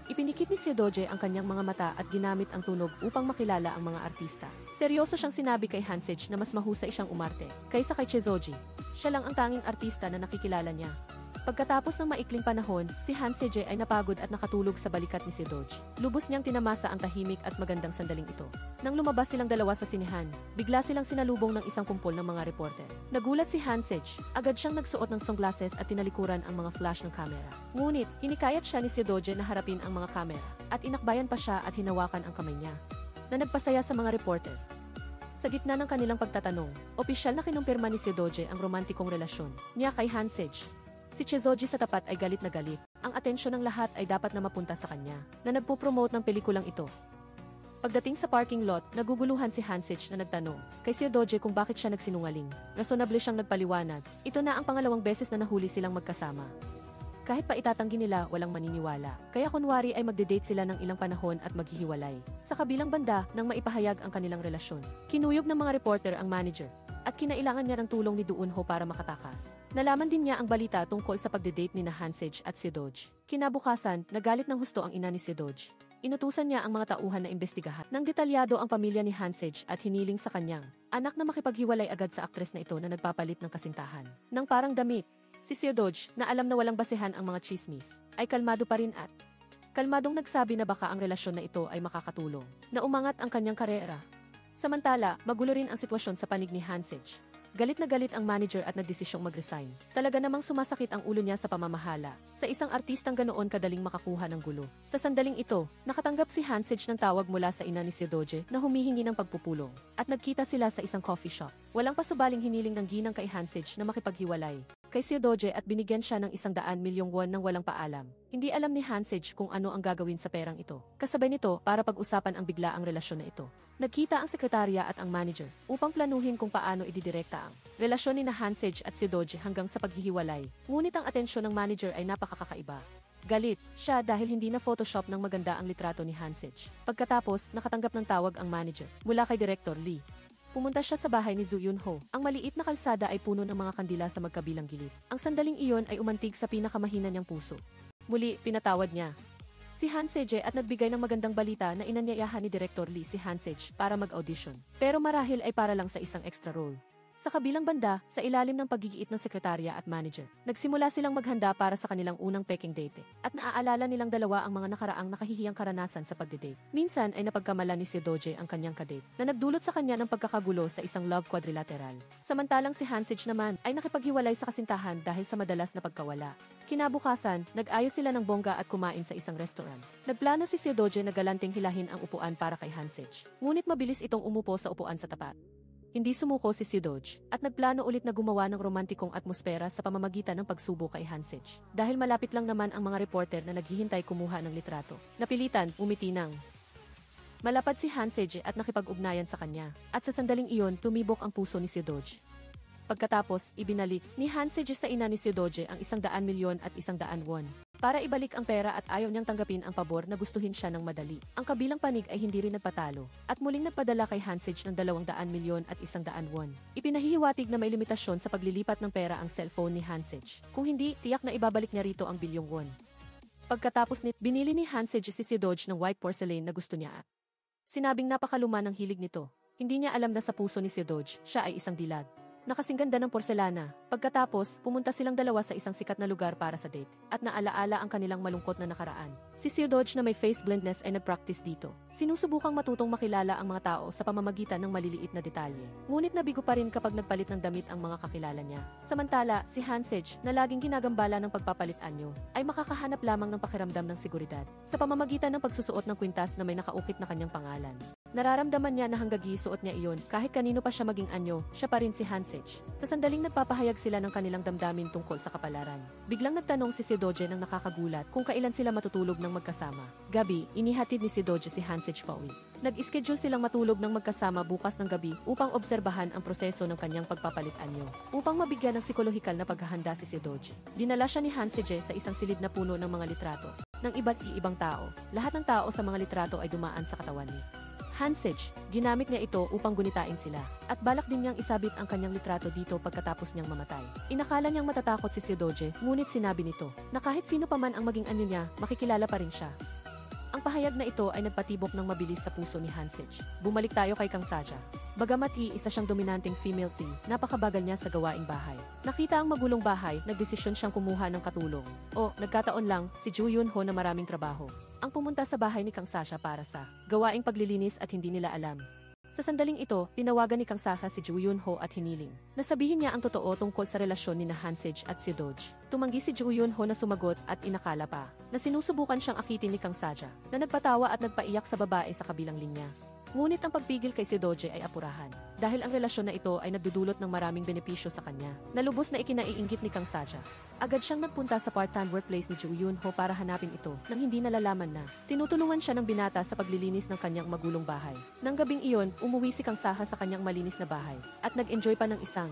Ipinikit ni Seodoje ang kanyang mga mata at ginamit ang tunog upang makilala ang mga artista. Seryoso siyang sinabi kay Hansej na mas mahusay siyang umarte kaysa kay Chizoji. Siya lang ang tanging artista na nakikilala niya. Pagkatapos ng maikling panahon, si Hansej ay napagod at nakatulog sa balikat ni Seodoje. Lubos niyang tinamasa ang tahimik at magandang sandaling ito. Nang lumabas silang dalawa sa sinehan, bigla silang sinalubong ng isang kumpol ng mga reporter. Nagulat si Hansej, agad siyang nagsuot ng sunglasses at tinalikuran ang mga flash ng kamera. Ngunit, hinikayat siya ni Seodoje na harapin ang mga kamera, at inakbayan pa siya at hinawakan ang kamay niya, na nagpasaya sa mga reporter. Sa gitna ng kanilang pagtatanong, opisyal na kinumpirma ni Seodoje ang romantikong relasyon niya kay Hansej. Si Chizoji sa tapat ay galit na galit. Ang atensyon ng lahat ay dapat na mapunta sa kanya, na nagpo-promote ng pelikulang ito. Pagdating sa parking lot, naguguluhan si Hansej na nagtanong kay Seodoje kung bakit siya nagsinungaling. Rasonable siyang nagpaliwanag. Ito na ang pangalawang beses na nahuli silang magkasama. Kahit pa itatanggi nila, walang maniniwala. Kaya kunwari ay magde-date sila ng ilang panahon at maghihiwalay. Sa kabilang banda, nang maipahayag ang kanilang relasyon, kinuyog ng mga reporter ang manager at kinailangan niya ng tulong ni Do Eun-ho para makatakas. Nalaman din niya ang balita tungkol sa pagde-date ni Hansej at Seodoje. Kinabukasan, nagalit ng husto ang ina ni Seodoje. Inutusan niya ang mga tauhan na imbestigahan ng detalyado ang pamilya ni Hansej at hiniling sa kanyang anak na makipaghiwalay agad sa aktres na ito na nagpapalit ng kasintahan nang parang damit. Si Seodoje, na alam na walang basehan ang mga chismis, ay kalmado pa rin at kalmadong nagsabi na baka ang relasyon na ito ay makakatulong na umangat ang kanyang karera. Samantala, magulo rin ang sitwasyon sa panig ni Hansej. Galit na galit ang manager at nagdesisyong mag-resign. Talaga namang sumasakit ang ulo niya sa pamamahala. Sa isang artistang ganoon kadaling makakuha ng gulo. Sa sandaling ito, nakatanggap si Hansej ng tawag mula sa ina ni Seodoje na humihingi ng pagpupulong. At nagkita sila sa isang coffee shop. Walang pasubaling hiniling ng ginang kay Hansej na makipaghiwalay kay Seodoje at binigyan siya ng 100 milyong won nang walang paalam. Hindi alam ni Hansej kung ano ang gagawin sa perang ito. Kasabay nito, para pag-usapan ang biglaang relasyon na ito, nagkita ang sekretarya at ang manager upang planuhin kung paano ididirekta ang relasyon ni Hansej at Seodoje hanggang sa paghihiwalay. Ngunit ang atensyon ng manager ay napakakaiba. Galit siya dahil hindi na Photoshop ng maganda ang litrato ni Hansej. Pagkatapos, nakatanggap ng tawag ang manager mula kay Director Lee. Pumunta siya sa bahay ni Do Eun-ho. Ang maliit na kalsada ay puno ng mga kandila sa magkabilang gilid. Ang sandaling iyon ay umantig sa pinakamahina niyang puso. Muli, pinatawad niya si Hanseje at nagbigay ng magandang balita na inanyayahan ni Director Lee si Hanseje para mag-audition. Pero marahil ay para lang sa isang extra role. Sa kabilang banda, sa ilalim ng paggigiit ng sekretarya at manager, nagsimula silang maghanda para sa kanilang unang peking date. At naaalala nilang dalawa ang mga nakaraang nakahihiyang karanasan sa pagdidate. Minsan ay napagkamala ni Seodoje ang kanyang kadate na nagdulot sa kanya ng pagkakagulo sa isang love quadrilateral. Samantalang si Hanseje naman ay nakipaghiwalay sa kasintahan dahil sa madalas na pagkawala. Kinabukasan, nag-ayos sila ng bongga at kumain sa isang restaurant. Nagplano si Seodoje na galanting hilahin ang upuan para kay Hanseje. Ngunit mabilis itong umupo sa upuan sa tapat. Hindi sumuko si Seodoje at nagplano ulit na gumawa ng romantikong atmosfera sa pamamagitan ng pagsubo kay Hanseje. Dahil malapit lang naman ang mga reporter na naghihintay kumuha ng litrato. Napilitan, umiti ng malapad si Hanseje at nakipag-ugnayan sa kanya. At sa sandaling iyon, tumibok ang puso ni Seodoje. Pagkatapos, ibinalik ni Hanseje sa ina ni Seodoje ang 100,000,000 at 100 won. Para ibalik ang pera at ayaw niyang tanggapin ang pabor na gustuhin siya ng madali. Ang kabilang panig ay hindi rin nagpatalo at muling nagpadala kay Hanseje ng 200,000,000 at 100 won. Ipinahihiwatig na may limitasyon sa paglilipat ng pera ang cellphone ni Hanseje. Kung hindi, tiyak na ibabalik niya rito ang bilyong won. Pagkatapos nito, binili ni Hanseje si Seodoje ng white porcelain na gusto niya at sinabing napakaluma ng hilig nito. Hindi niya alam na sa puso ni Seodoje, siya ay isang dilag. Nakasingganda ng porselana. Pagkatapos, pumunta silang dalawa sa isang sikat na lugar para sa date, at naalaala ang kanilang malungkot na nakaraan. Si Seodoje na may face blindness ay nag-practice dito. Sinusubukang matutong makilala ang mga tao sa pamamagitan ng maliliit na detalye. Ngunit nabigo pa rin kapag nagpalit ng damit ang mga kakilala niya. Samantala, si Hanseje, na laging ginagambala ng pagpapalit anyo, ay makakahanap lamang ng pakiramdam ng seguridad sa pamamagitan ng pagsusuot ng kwintas na may nakaukit na kanyang pangalan. Nararamdaman niya na hanggang suot niya iyon, kahit kanino pa siya maging anyo, siya pa rin si Hanseje. Sa sandaling nagpapahayag sila ng kanilang damdamin tungkol sa kapalaran. Biglang nagtanong si Seodoje ng nakakagulat kung kailan sila matutulog ng magkasama. Gabi, inihatid ni Seodoje si Hanseje pauwi. Nag-schedule silang matulog ng magkasama bukas ng gabi upang obserbahan ang proseso ng kanyang pagpapalit anyo. Upang mabigyan ng psikolohikal na paghahanda si Seodoje, dinala siya ni Hanseje sa isang silid na puno ng mga litrato ng iba't ibang tao. Lahat ng tao sa mga litrato ay dumaan sa katawan niya. Hanseje, ginamit niya ito upang gunitain sila, at balak din niyang isabit ang kanyang litrato dito pagkatapos niyang mamatay. Inakala niyang matatakot si Seodoje, ngunit sinabi nito na kahit sino pa man ang maging anyo niya, makikilala pa rin siya. Ang pahayag na ito ay nagpatibok ng mabilis sa puso ni Hanseje. Bumalik tayo kay Kang Saja. Bagamat isa siyang dominanteng female si, napakabagal niya sa gawaing bahay. Nakita ang magulong bahay, nagdesisyon siyang kumuha ng katulong. O, nagkataon lang, si Joo Yun-ho na maraming trabaho ang pumunta sa bahay ni Kang Sasha para sa gawaing paglilinis at hindi nila alam. Sa sandaling ito, tinawagan ni Kang Sasha si Joo Yun-ho at hiniling na sabihin niya ang totoo tungkol sa relasyon ni Hanseje at Seodoje. Tumanggi si Joo Yun-ho na sumagot at inakala pa na sinusubukan siyang akitin ni Kang Sasha na nagpatawa at nagpaiyak sa babae sa kabilang linya. Ngunit ang pagpigil kay Seodoje ay apurahan dahil ang relasyon na ito ay nagdudulot ng maraming benepisyo sa kanya na lubos na ikinaiinggit ni Kang Sasha. Agad siyang nagpunta sa part-time workplace ni Joo Yun-ho para hanapin ito nang hindi nalalaman na tinutulungan siya ng binata sa paglilinis ng kanyang magulong bahay. Nang gabing iyon, umuwi si Kang Sasha sa kanyang malinis na bahay at nag-enjoy pa ng isang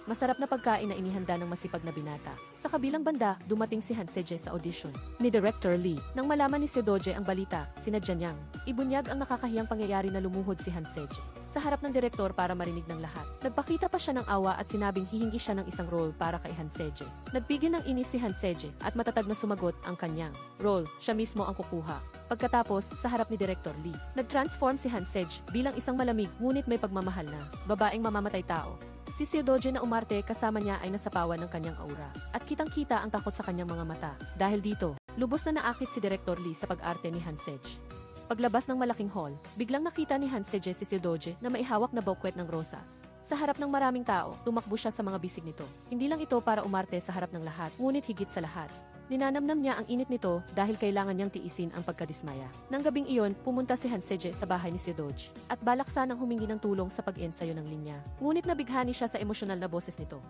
masarap na pagkain na inihanda ng masipag na binata. Sa kabilang banda, dumating si Hanseje sa audition ni Director Lee. Nang malaman ni Seodoje ang balita, sinadya niyang ibunyag ang nakakahiyang pangyayari na lumuhod si Hanseje sa harap ng direktor para marinig ng lahat. Nagpakita pa siya ng awa at sinabing hihingi siya ng isang role para kay Hanseje. Nagpigil ng inis si Hanseje at matatag na sumagot ang kanyang role, siya mismo ang kukuha. Pagkatapos, sa harap ni Director Lee, nag-transform si Hanseje bilang isang malamig ngunit may pagmamahal na babaeng mamamatay tao. Si Seodoje na umarte kasama niya ay nasapawan ng kanyang aura at kitang-kita ang takot sa kanyang mga mata. Dahil dito, lubos na naakit si Director Lee sa pag-arte ni Hanseje. Paglabas ng malaking hall, biglang nakita ni Hanseje si Seodoje na may hawak na bouquet ng rosas. Sa harap ng maraming tao, tumakbo siya sa mga bisig nito. Hindi lang ito para umarte sa harap ng lahat, ngunit higit sa lahat, ninanamnam niya ang init nito dahil kailangan niyang tiisin ang pagkadismaya. Nang gabing iyon, pumunta si Hanseje sa bahay ni Seodoje at balak sanang humingi ng tulong sa pag-ensayo ng linya. Ngunit nabighani siya sa emosyonal na boses nito.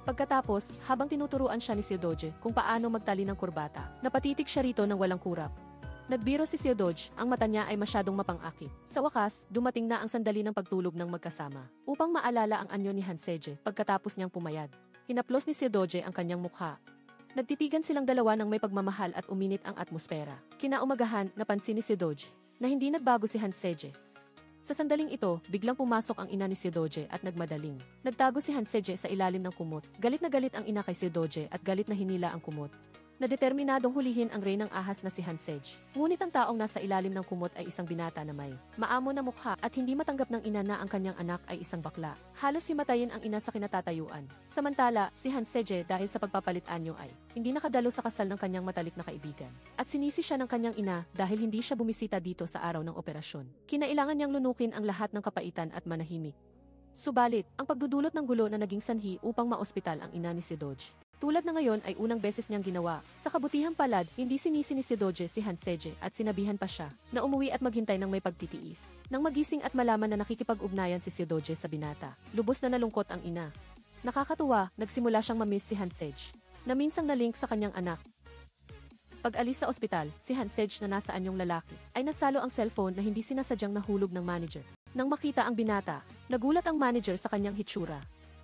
Pagkatapos, habang tinuturuan siya ni Seodoje kung paano magtali ng kurbata, napatitig siya rito ng walang kurap. Nagbiro si Seodoje, ang mata niya ay masyadong mapang-akit. Sa wakas, dumating na ang sandali ng pagtulog ng magkasama upang maalala ang anyo ni Hanseje pagkatapos niyang pumayag. Hinaplos ni Seodoje ang kanyang mukha. Nagtitigan silang dalawa ng may pagmamahal at uminit ang atmosfera. Kinaumagahan, napansin ni Seodoje na hindi nagbago si Hanseje. Sa sandaling ito, biglang pumasok ang ina ni Seodoje at nagmadaling nagtago si Hanseje sa ilalim ng kumot. Galit na galit ang ina kay Seodoje at galit na hinila ang kumot. na determinadong hulihin ang reynang ahas na si Hansej. Ngunit ang taong nasa ilalim ng kumot ay isang binata na may maamo na mukha at hindi matanggap ng ina na ang kanyang anak ay isang bakla. Halos himatayin ang ina sa kinatatayuan. Samantala, si Hansej dahil sa pagpapalit anyo ay hindi nakadalo sa kasal ng kanyang matalik na kaibigan. At sinisi siya ng kanyang ina dahil hindi siya bumisita dito sa araw ng operasyon. Kinailangan niyang lunukin ang lahat ng kapaitan at manahimik. Subalit, ang pagdudulot ng gulo na naging sanhi upang maospital ang ina ni si Dodge. Tulad na ngayon ay unang beses niyang ginawa. Sa kabutihang palad, hindi sinisi ni si Dodge si Hansej at sinabihan pa siya na umuwi at maghintay ng may pagtitiis. Nang magising at malaman na nakikipag-ugnayan si Dodge sa binata, lubos na nalungkot ang ina. Nakakatuwa, nagsimula siyang mamiss si Hansej, na minsang nalink sa kanyang anak. Pag-alis sa ospital, si Hansej na nasa anyong lalaki, ay nasalo ang cellphone na hindi sinasadyang nahulog ng manager. Nang makita ang binata, nagulat ang manager sa kanyang hitsura.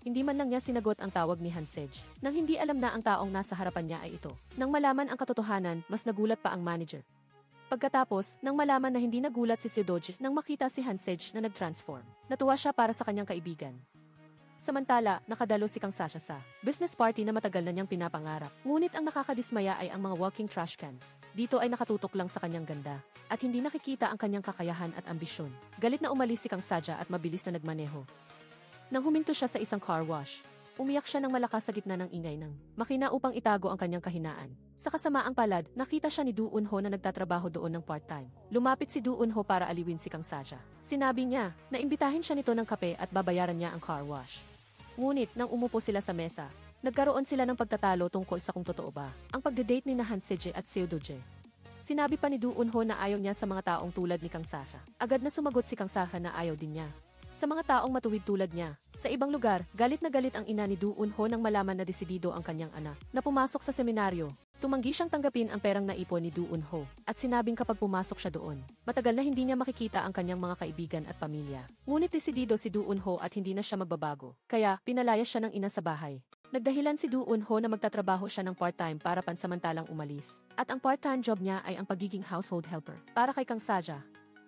Hindi man lang niya sinagot ang tawag ni Hansej. Nang hindi alam na ang taong nasa harapan niya ay ito. Nang malaman ang katotohanan, mas nagulat pa ang manager. Pagkatapos, nang malaman na hindi nagulat si Dodge nang makita si Hansej na nag-transform, natuwa siya para sa kanyang kaibigan. Samantala, nakadalo si Kang Sasha sa business party na matagal na niyang pinapangarap. Ngunit ang nakakadismaya ay ang mga walking trash cans. Dito ay nakatutok lang sa kanyang ganda at hindi nakikita ang kanyang kakayahan at ambisyon. Galit na umalis si Kang Sasha at mabilis na nagmaneho. Nang huminto siya sa isang car wash, umiyak siya ng malakas sa gitna ng ingay ng makina upang itago ang kanyang kahinaan. Sa kasamaang palad, nakita siya ni Do Eun-ho na nagtatrabaho doon ng part-time. Lumapit si Do Eun-ho para aliwin si Kang Sasha. Sinabi niya na imbitahin siya nito ng kape at babayaran niya ang car wash. Ngunit nang umupo sila sa mesa, nagkaroon sila ng pagtatalo tungkol sa kung totoo ba ang pagde-date ni na Hansej at Seo Dodge. Sinabi pa ni Do Eun-ho na ayaw niya sa mga taong tulad ni Kang Sasha. Agad na sumagot si Kang Sasha na ayaw din niya sa mga taong matuwid tulad niya. Sa ibang lugar, galit na galit ang ina ni Do Eun-ho nang malaman na desidido ang kanyang anak na pumasok sa seminaryo. Tumanggi siyang tanggapin ang perang naipon ni Do Eun-ho at sinabing kapag pumasok siya doon, matagal na hindi niya makikita ang kanyang mga kaibigan at pamilya. Ngunit desidido si Do Eun-ho at hindi na siya magbabago. Kaya, pinalayas siya ng ina sa bahay. Nagdahilan si Do Eun-ho na magtatrabaho siya ng part-time para pansamantalang umalis. At ang part-time job niya ay ang pagiging household helper para kay Kang Sasha.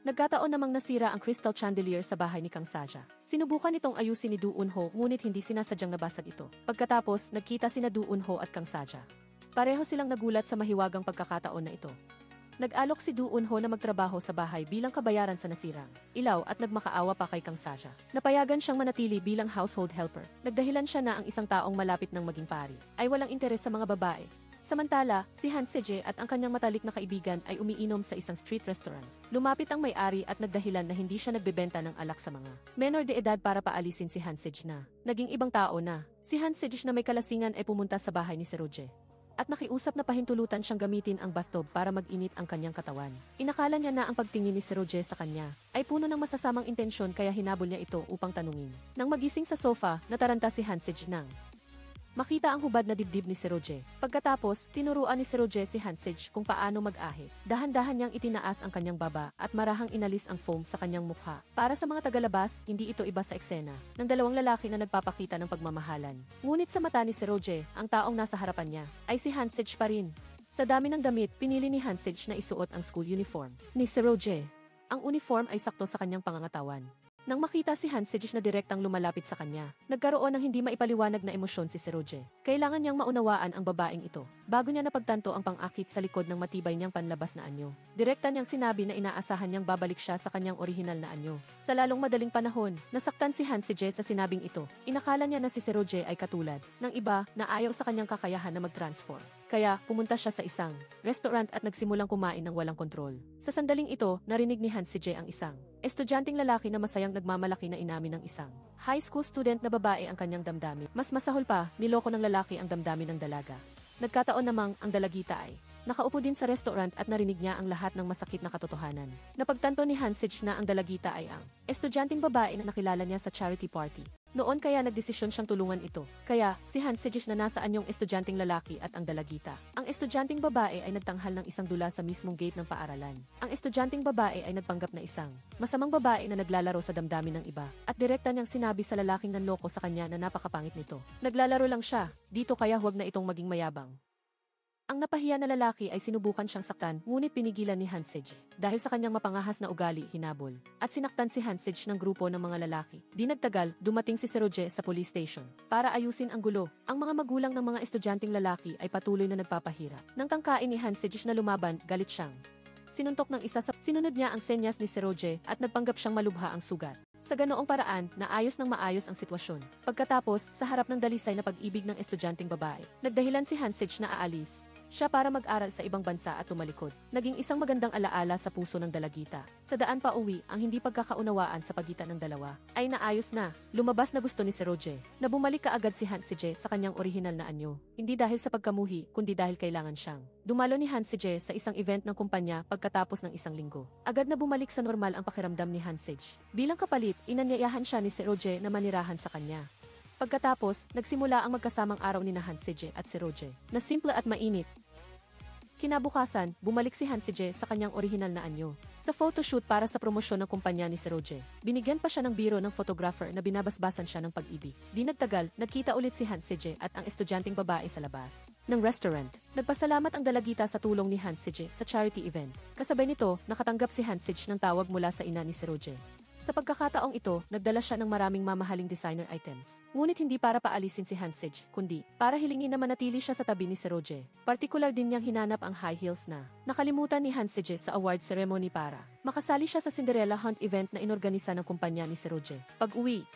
Nagkataon namang nasira ang crystal chandelier sa bahay ni Kang Sasha. Sinubukan itong ayusin ni Do Eun-ho ngunit hindi sinasadyang nabasag ito. Pagkatapos, nagkita sina Do Eun-ho at Kang Sasha. Pareho silang nagulat sa mahiwagang pagkakataon na ito. Nag-alok si Do Eun-ho na magtrabaho sa bahay bilang kabayaran sa nasirang ilaw at nagmakaawa pa kay Kang Sasha. Napayagan siyang manatili bilang household helper. Nagdahilan siya na ang isang taong malapit ng maging pari ay walang interes sa mga babae. Samantala, si Hansej at ang kanyang matalik na kaibigan ay umiinom sa isang street restaurant. Lumapit ang may-ari at nagdahilan na hindi siya nagbebenta ng alak sa mga menor de edad para paalisin si Hansej na naging ibang tao na. Si Hansej na may kalasingan ay pumunta sa bahay ni si Roje at nakiusap na pahintulutan siyang gamitin ang bathtub para mag-init ang kanyang katawan. Inakala niya na ang pagtingin ni si Roje sa kanya ay puno ng masasamang intensyon kaya hinabol niya ito upang tanungin. Nang magising sa sofa, nataranta si Hansej nang makita ang hubad na dibdib ni si Roje. Pagkatapos, tinuruan ni si Roje si Hansej kung paano mag-ahit. Dahan-dahan niyang itinaas ang kanyang baba at marahang inalis ang foam sa kanyang mukha. Para sa mga tagalabas, hindi ito iba sa eksena ng dalawang lalaki na nagpapakita ng pagmamahalan. Ngunit sa mata ni si Roje, ang taong nasa harapan niya ay si Hansej pa rin. Sa dami ng damit, pinili ni Hansej na isuot ang school uniform ni si Roje. Ang uniform ay sakto sa kanyang pangangatawan. Nang makita si Hansej na direktang lumalapit sa kanya, nagkaroon ng hindi maipaliwanag na emosyon si Roje. Kailangan niyang maunawaan ang babaeng ito, bago niya napagtanto ang pang-akit sa likod ng matibay niyang panlabas na anyo. Direkta niyang sinabi na inaasahan niyang babalik siya sa kanyang orihinal na anyo. Sa lalong madaling panahon, nasaktan si Hansej sa sinabing ito. Inakala niya na si Roje ay katulad ng iba na ayaw sa kanyang kakayahan na mag-transform. Kaya, pumunta siya sa isang restaurant at nagsimulang kumain ng walang kontrol. Sa sandaling ito, narinig ni Hansej ang isang estudyanteng lalaki na masayang nagmamalaki na inamin ng isang high school student na babae ang kanyang damdamin. Mas masahol pa, niloko ng lalaki ang damdamin ng dalaga. Nagkataon namang ang dalagita ay nakaupo din sa restaurant at narinig niya ang lahat ng masakit na katotohanan. Napagtanto ni Hansej na ang dalagita ay ang estudyanteng babae na nakilala niya sa charity party. Noon kaya nagdesisyon siyang tulungan ito. Kaya, si Hansej na nasa anyong estudyanteng lalaki at ang dalagita. Ang estudyanteng babae ay nagtanghal ng isang dula sa mismong gate ng paaralan. Ang estudyanteng babae ay nagpanggap na isang masamang babae na naglalaro sa damdamin ng iba. At direkta niyang sinabi sa lalaking nanloko sa kanya na napakapangit nito. Naglalaro lang siya, dito kaya huwag na itong maging mayabang. Ang napahiya na lalaki ay sinubukan siyang saktan, ngunit pinigilan ni Hansej. Dahil sa kanyang mapangahas na ugali, hinabol. At sinaktan si Hansej ng grupo ng mga lalaki. Di nagtagal, dumating si Seroje sa police station. Para ayusin ang gulo, ang mga magulang ng mga estudyanteng lalaki ay patuloy na nagpapahirap. Nang tangkain ni Hansej na lumaban, galit siyang sinuntok ng isa sa sinunod niya ang senyas ni Seroje at nagpanggap siyang malubha ang sugat. Sa ganoong paraan, naayos ng maayos ang sitwasyon. Pagkatapos, sa harap ng dalisay na pag-ibig ng estudyanteng babae, nagdahilan si Hansej na aalis siya para mag-aral sa ibang bansa at tumalikod. Naging isang magandang alaala sa puso ng dalagita. Sa daan pa uwi, ang hindi pagkakaunawaan sa pagitan ng dalawa ay naayos na. Lumabas na gusto ni Seroje na bumalik kaagad si Hansej sa kanyang orihinal na anyo. Hindi dahil sa pagkamuhi, kundi dahil kailangan siyang dumalo ni Hansej sa isang event ng kumpanya pagkatapos ng isang linggo. Agad na bumalik sa normal ang pakiramdam ni Hansej. Bilang kapalit, inanyayahan siya ni Seroje na manirahan sa kanya. Pagkatapos, nagsimula ang magkasamang araw ni Hansej at Seroje na simple at mainit. Kinabukasan, bumalik si Hansej sa kanyang orihinal na anyo. Sa photoshoot para sa promosyon ng kumpanya ni Seroje, binigyan pa siya ng biro ng photographer na binabasbasan siya ng pag-ibig. Di nagtagal, nagkita ulit si Hansej at ang estudyanteng babae sa labas ng restaurant. Nagpasalamat ang dalagita sa tulong ni Hansej sa charity event. Kasabay nito, nakatanggap si Hansej ng tawag mula sa ina ni Seroje. Sa pagkakataong ito, nagdala siya ng maraming mamahaling designer items. Ngunit hindi para paalisin si Hansej, kundi para hilingin na manatili siya sa tabi ni Seroje. Partikular din niyang hinanap ang high heels na nakalimutan ni Hansej sa award ceremony para makasali siya sa Cinderella Hunt event na inorganisa ng kumpanya ni Seroje. Pag-uwi,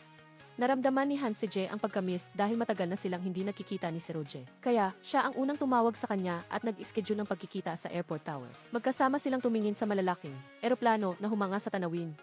naramdaman ni Hansej ang pagkamiss dahil matagal na silang hindi nakikita ni Seroje. Kaya, siya ang unang tumawag sa kanya at nag-schedule ng pagkikita sa airport tower. Magkasama silang tumingin sa malalaking eroplano na humanga sa tanawin.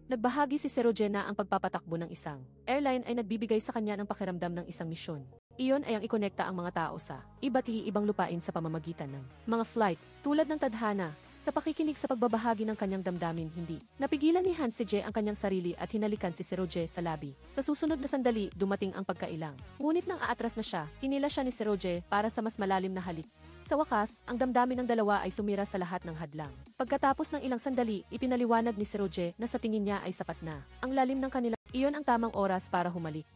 Nagbahagi si Seroje na ang pagpapatakbo ng isang airline ay nagbibigay sa kanya ng pakiramdam ng isang misyon. Iyon ay ang ikonekta ang mga tao sa iba't ibang lupain sa pamamagitan ng mga flight, tulad ng tadhana. Sa pakikinig sa pagbabahagi ng kanyang damdamin, hindi napigilan ni Hansej ang kanyang sarili at hinalikan si Seroje sa labi. Sa susunod na sandali, dumating ang pagkailang. Ngunit nang aatras na siya, hinila siya ni Seroje para sa mas malalim na halik. Sa wakas, ang damdamin ng dalawa ay sumira sa lahat ng hadlang. Pagkatapos ng ilang sandali, ipinaliwanag ni Seroje na sa tingin niya ay sapat na ang lalim ng kanila. Iyon ang tamang oras para humalik.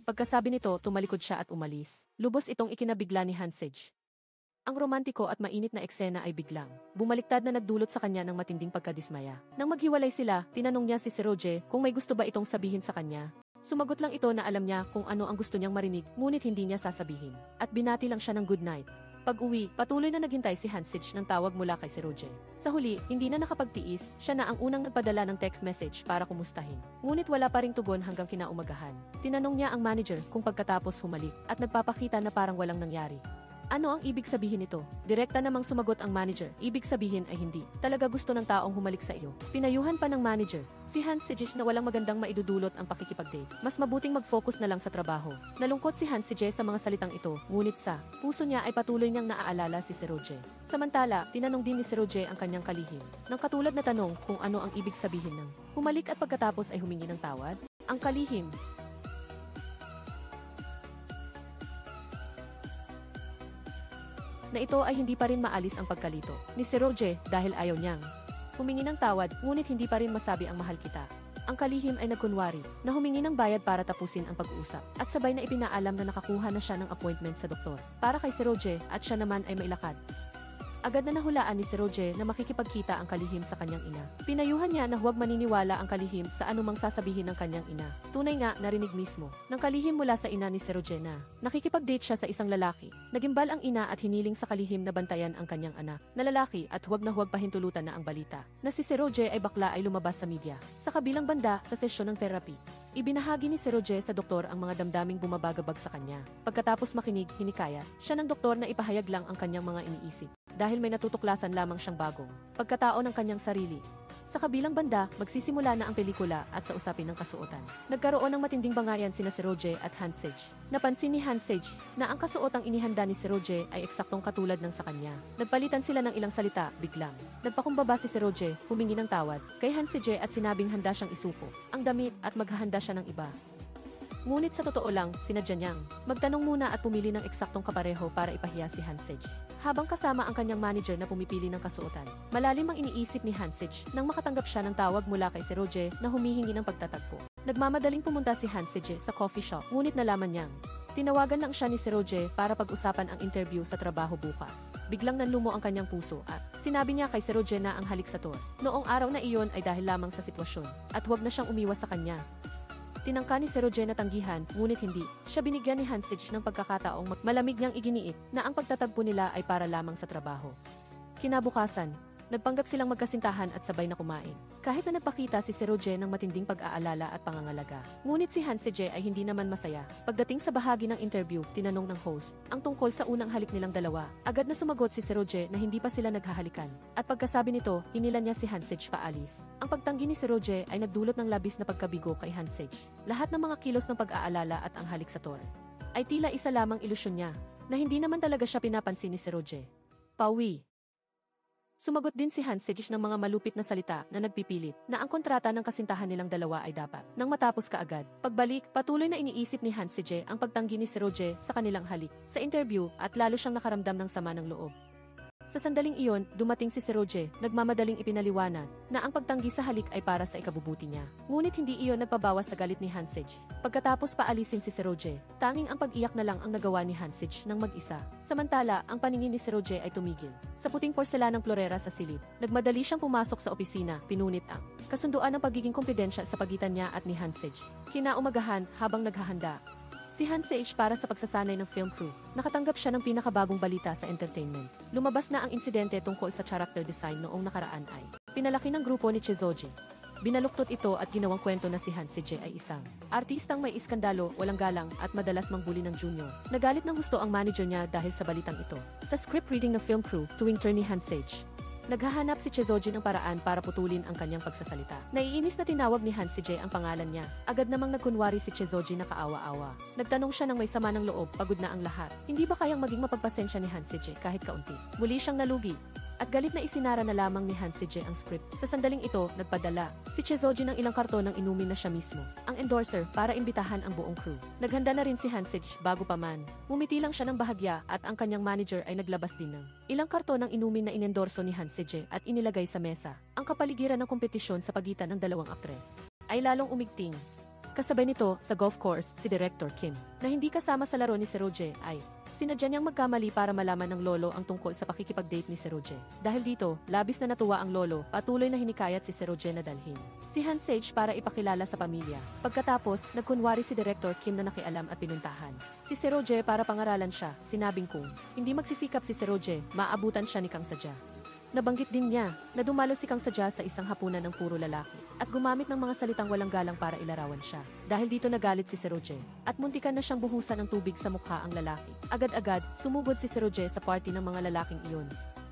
Pagkasabi nito, tumalikod siya at umalis. Lubos itong ikinabigla ni Hansej. Ang romantiko at mainit na eksena ay biglang bumaliktad na nagdulot sa kanya ng matinding pagkadismaya. Nang maghiwalay sila, tinanong niya si Seroje kung may gusto ba itong sabihin sa kanya. Sumagot lang ito na alam niya kung ano ang gusto niyang marinig, ngunit hindi niya sasabihin. At binati lang siya ng good night. Pag-uwi, patuloy na naghintay si Hansej ng tawag mula kay Seroje. Sa huli, hindi na nakapagtiis, siya na ang unang nagpadala ng text message para kumustahin. Ngunit wala pa ring tugon hanggang kinaumagahan. Tinanong niya ang manager kung pagkatapos humalik at nagpapakita na parang walang nangyari. Ano ang ibig sabihin nito? Direkta namang sumagot ang manager. Ibig sabihin ay hindi talaga gusto ng taong humalik sa iyo. Pinayuhan pa ng manager si Hansej na walang magandang maidudulot ang pakikipag-date. Mas mabuting mag-focus na lang sa trabaho. Nalungkot si Hansej sa mga salitang ito, ngunit sa puso niya ay patuloy niyang naaalala si Seroje. Samantala, tinanong din ni Seroje ang kanyang kalihim. Nang katulad na tanong kung ano ang ibig sabihin ng humalik at pagkatapos ay humingi ng tawad. Ang kalihim na ito ay hindi pa rin maalis ang pagkalito ni Seroje dahil ayaw niyang humingi ng tawad, ngunit hindi pa rin masabi ang mahal kita. Ang kalihim ay nagkunwari na humingi ng bayad para tapusin ang pag-uusap at sabay na ipinaalam na nakakuha na siya ng appointment sa doktor para kay Seroje at siya naman ay mailakad. Agad na nahulaan ni Seroje na makikipagkita ang kalihim sa kanyang ina. Pinayuhan niya na huwag maniniwala ang kalihim sa anumang sasabihin ng kanyang ina. Tunay nga, narinig mismo ng kalihim mula sa ina ni Seroje na nakikipag-date siya sa isang lalaki. Nagimbal ang ina at hiniling sa kalihim na bantayan ang kanyang anak na lalaki at huwag na huwag pahintulutan na ang balita na si Seroje ay bakla ay lumabas sa media. Sa kabilang banda, sa sesyon ng therapy, ibinahagi ni Seroje sa doktor ang mga damdaming bumabagabag sa kanya. Pagkatapos makinig, hinikayat siya ng doktor na ipahayag lang ang kanyang mga iniisip dahil may natutuklasan lamang siyang bagong pagkatao ng kanyang sarili. Sa kabilang banda, magsisimula na ang pelikula at sa usapin ng kasuotan. Nagkaroon ng matinding bangayan sina Seroje at Hansej. Napansin ni Hansej na ang kasuotang inihanda ni Seroje ay eksaktong katulad ng sa kanya. Nagpalitan sila ng ilang salita, biglang nagpakumbaba si Seroje, humingi ng tawad kay Hansej at sinabing handa siyang isuko ang damit at maghahanda siya ng iba. Ngunit sa totoo lang, sinadya niyang magtanong muna at pumili ng eksaktong kapareho para ipahiya si Hansej. Habang kasama ang kanyang manager na pumipili ng kasuotan, malalim ang iniisip ni Hansej nang makatanggap siya ng tawag mula kay Seroje na humihingi ng pagtatagpo. Nagmamadaling pumunta si Hansije sa coffee shop, ngunit nalaman niyang tinawagan lang siya ni Seroje para pag-usapan ang interview sa trabaho bukas. Biglang nanlumo ang kanyang puso at sinabi niya kay Seroje na ang halik sa tour noong araw na iyon ay dahil lamang sa sitwasyon at huwag na siyang umiwas sa kanya. Tinangka ni Seroje na tanggihan, ngunit hindi siya binigyan ni Hansije ng pagkakataong malamig niyang iginiit na ang pagtatagpo nila ay para lamang sa trabaho. Kinabukasan, nagpanggap silang magkasintahan at sabay na kumain. Kahit na nagpakita si Seroje ng matinding pag-aalala at pangangalaga. Ngunit si Hansije ay hindi naman masaya. Pagdating sa bahagi ng interview, tinanong ng host ang tungkol sa unang halik nilang dalawa. Agad na sumagot si Seroje na hindi pa sila naghahalikan. At pagkasabi nito, hinilan niya si Hansije paalis. Ang pagtanggi ni Seroje ay nagdulot ng labis na pagkabigo kay Hansije. Lahat ng mga kilos ng pag-aalala at ang halik sa tour ay tila isa lamang ilusyon niya na hindi naman talaga siya pinapansin ni Seroje. Pauwi. Sumagot din si Hansije ng mga malupit na salita na nagpipilit na ang kontrata ng kasintahan nilang dalawa ay dapat nang matapos kaagad. Pagbalik, patuloy na iniisip ni Hansije ang pagtanggi ni Seroje sa kanilang halik sa interview at lalo siyang nakaramdam ng sama ng loob. Sa sandaling iyon, dumating si Seroje, nagmamadaling ipinaliwanag na ang pagtanggi sa halik ay para sa ikabubuti niya. Ngunit hindi iyon nagpabawas sa galit ni Hansije. Pagkatapos paalisin si Seroje, tanging ang pag-iyak na lang ang nagawa ni Hansije ng mag-isa. Samantala, ang paningin ni Seroje ay tumigil. Sa puting porselanang florera sa silid, nagmadali siyang pumasok sa opisina, pinunit ang kasunduan ng pagiging kompidensya sa pagitan niya at ni Hansije. Kinaumagahan, habang naghahanda si Hansije para sa pagsasanay ng film crew, nakatanggap siya ng pinakabagong balita sa entertainment. Lumabas na ang insidente tungkol sa character design noong nakaraan ay pinalaki ng grupo ni Chezoji. Binaluktot ito at ginawang kwento na si Hansije ay isang artistang may iskandalo, walang galang at madalas mangbuli ng junior. Nagalit ng husto ang manager niya dahil sa balitang ito. Sa script reading ng film crew tuwing turn ni Hansije, naghahanap si Chezoji ng paraan para putulin ang kanyang pagsasalita. Naiinis na tinawag ni Hansije ang pangalan niya. Agad namang nagkunwari si Chezoji na kaawa-awa. Nagtanong siya ng may sama ng loob, pagod na ang lahat. Hindi ba kayang maging mapagpasensya ni Hansije kahit kaunti? Muli siyang nalugi. At galit na isinara na lamang ni Hansije ang script. Sa sandaling ito, nagpadala si Chezoji ng ilang karton ng inumin na siya mismo ang endorser para imbitahan ang buong crew. Naghanda na rin si Hansije bago pa man. Ngumiti lang siya ng bahagya at ang kanyang manager ay naglabas din ng ilang karton ng inumin na inendorso ni Hansije at inilagay sa mesa. Ang kapaligiran ng kompetisyon sa pagitan ng dalawang aktres ay lalong umigting. Kasabay nito, sa golf course, si Director Kim, na hindi kasama sa laro ni Seroje, ay sinadya niyang magkamali para malaman ng lolo ang tungkol sa pakikipag-date ni Seroje. Dahil dito, labis na natuwa ang lolo, patuloy na hinikayat si Seroje na dalhin si Hansije para ipakilala sa pamilya. Pagkatapos, nagkunwari si Director Kim na nakialam at pinuntahan si Seroje para pangaralan siya, sinabing kung hindi magsisikap si Seroje, maabutan siya ni Kang Sadya. Nabanggit din niya na dumalo si Kang Sadya sa isang hapunan ng puro lalaki at gumamit ng mga salitang walang galang para ilarawan siya. Dahil dito nagalit si Seroje at muntikan na siyang buhusan ng tubig sa mukha ang lalaki. Agad-agad, sumugod si Seroje sa party ng mga lalaking iyon.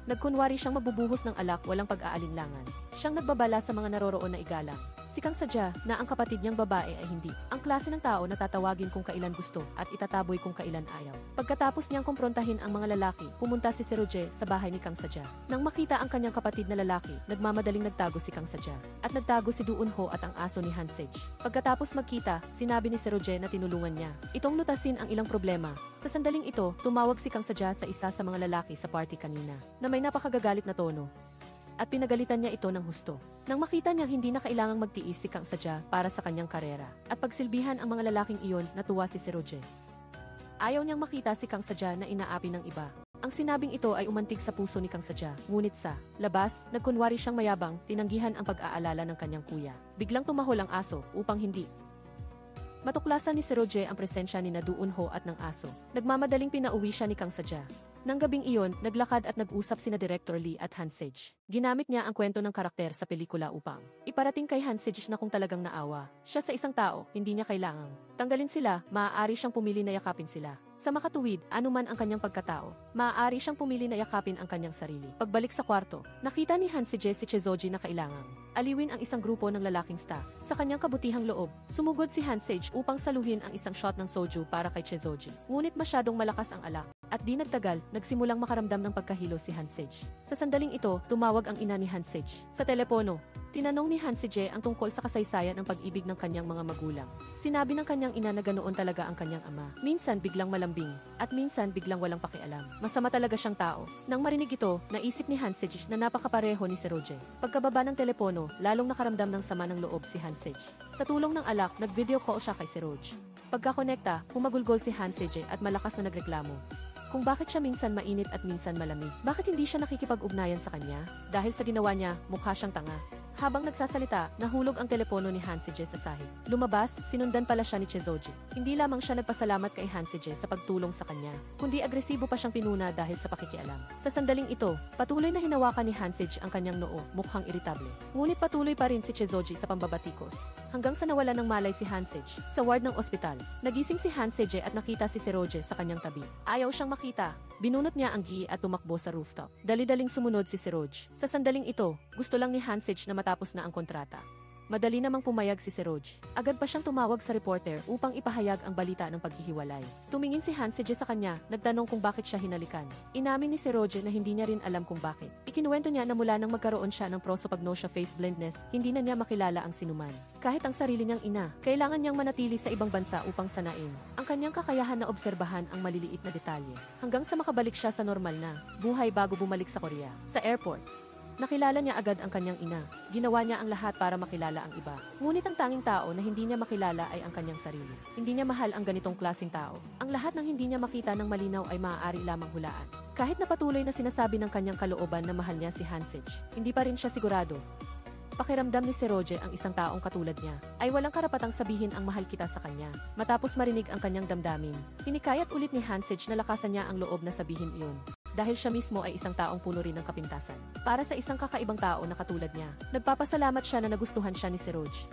Nagkunwari siyang mabubuhos ng alak walang pag-aalinlangan. Siyang nagbabala sa mga naroroon na igalang si Kang Sadya na ang kapatid niyang babae ay hindi ang klase ng tao na tatawagin kung kailan gusto at itataboy kung kailan ayaw. Pagkatapos niyang kumprontahin ang mga lalaki, pumunta si Seroje sa bahay ni Kang Sadya. Nang makita ang kanyang kapatid na lalaki, nagmamadaling nagtago si Kang Sadya at nagtago si Doonho at ang aso ni Hansije. Pagkatapos magkita, sinabi ni Seroje na tinulungan niya itong lutasin ang ilang problema. Sa sandaling ito, tumawag si Kang Sadya sa isa sa mga lalaki sa party kanina na may napakagagalit na tono at pinagalitan niya ito ng husto. Nang makita niyang hindi na kailangang magtiis si Kang Sadya para sa kanyang karera at pagsilbihan ang mga lalaking iyon, natuwa si Seroje. Ayaw niyang makita si Kang Sadya na inaapi ng iba. Ang sinabing ito ay umantig sa puso ni Kang Sadya, ngunit sa labas, nagkunwari siyang mayabang, tinanggihan ang pag-aalala ng kanyang kuya. Biglang tumahol ang aso upang hindi matuklasan ni Seroje ang presensya ni Doonho at ng aso. Nagmamadaling pinauwi siya ni Kang Sadya. Nang gabing iyon, naglakad at nag-usap sina Director Lee at Hansije. Ginamit niya ang kwento ng karakter sa pelikula upang iparating kay Hansije na kung talagang naawa siya sa isang tao, hindi niya kailangang tanggalin sila, maaari siyang pumili na yakapin sila. Sa makatuwid, anuman ang kanyang pagkatao, maaari siyang pumili na yakapin ang kanyang sarili. Pagbalik sa kwarto, nakita ni Hansije si Chezoji na kailangang aliwin ang isang grupo ng lalaking staff. Sa kanyang kabutihang loob, sumugod si Hansije upang saluhin ang isang shot ng soju para kay Chezoji. Ngunit masyadong malakas ang alak At di nagtagal, nagsimulang makaramdam ng pagkahilo si Hansej. Sa sandaling ito, tumawag ang ina ni Hansej. Sa telepono, tinanong ni Hansej ang tungkol sa kasaysayan ng pag-ibig ng kanyang mga magulang. Sinabi ng kanyang ina na ganoon talaga ang kanyang ama. Minsan biglang malambing, at minsan biglang walang pakialam. Masama talaga siyang tao. Nang marinig ito, naisip ni Hansej na napakapareho ni Seroje. Pagkababa ng telepono, lalong nakaramdam ng sama ng loob si Hansej. Sa tulong ng alak, nag-video call siya kay Seroje. Pagkakonekta, humagulgol si Hansej at malakas na nagreklamo. Kung bakit siya minsan mainit at minsan malamig. Bakit hindi siya nakikipag-ugnayan sa kanya? Dahil sa ginawa niya, mukha siyang tanga. Habang nagsasalita, nahulog ang telepono ni Hansej sa sahig. Lumabas, sinundan pala siya ni Chezoji. Hindi lamang siya nagpasalamat kay Hansej sa pagtulong sa kanya, kundi agresibo pa siyang pinuna dahil sa pakikialam. Sa sandaling ito, patuloy na hinawakan ni Hansej ang kanyang noo, mukhang iritable. Ngunit patuloy pa rin si Chezoji sa pambabatikos. Hanggang sa nawala ng malay si Hansej sa ward ng ospital. Nagising si Hansej at nakita si Seroje sa kanyang tabi. Ayaw siyang makita. Binunot niya ang gi at tumakbo sa rooftop. Dali-daling sumunod si Seroje. Sa sandaling ito, gusto lang ni Hansej na matapos na ang kontrata. Madali namang pumayag si Seroje. Agad pa siyang tumawag sa reporter upang ipahayag ang balita ng paghihiwalay. Tumingin si Hansej sa kanya, nagtanong kung bakit siya hinalikan. Inamin ni Seroje na hindi niya rin alam kung bakit. Ikinuwento niya na mula nang magkaroon siya ng prosopagnosia face blindness, hindi na niya makilala ang sinuman. Kahit ang sarili niyang ina, kailangan niyang manatili sa ibang bansa upang sanain ang kanyang kakayahan na obserbahan ang maliliit na detalye. Hanggang sa makabalik siya sa normal na buhay bago bumalik sa Korea. Sa airport, nakilala niya agad ang kanyang ina. Ginawa niya ang lahat para makilala ang iba. Ngunit ang tanging tao na hindi niya makilala ay ang kanyang sarili. Hindi niya mahal ang ganitong klaseng tao. Ang lahat ng hindi niya makita ng malinaw ay maaari lamang hulaan. Kahit na patuloy na sinasabi ng kanyang kalooban na mahal niya si Hansej, hindi pa rin siya sigurado. Pakiramdam ni Seroje ang isang taong katulad niya ay walang karapatang sabihin ang mahal kita sa kanya. Matapos marinig ang kanyang damdamin, hinikayat ulit ni Hansej na lakasan niya ang loob na sabihin iyon. Dahil siya mismo ay isang taong puno rin ng kapintasan. Para sa isang kakaibang tao na katulad niya, nagpapasalamat siya na nagustuhan siya ni Seroje.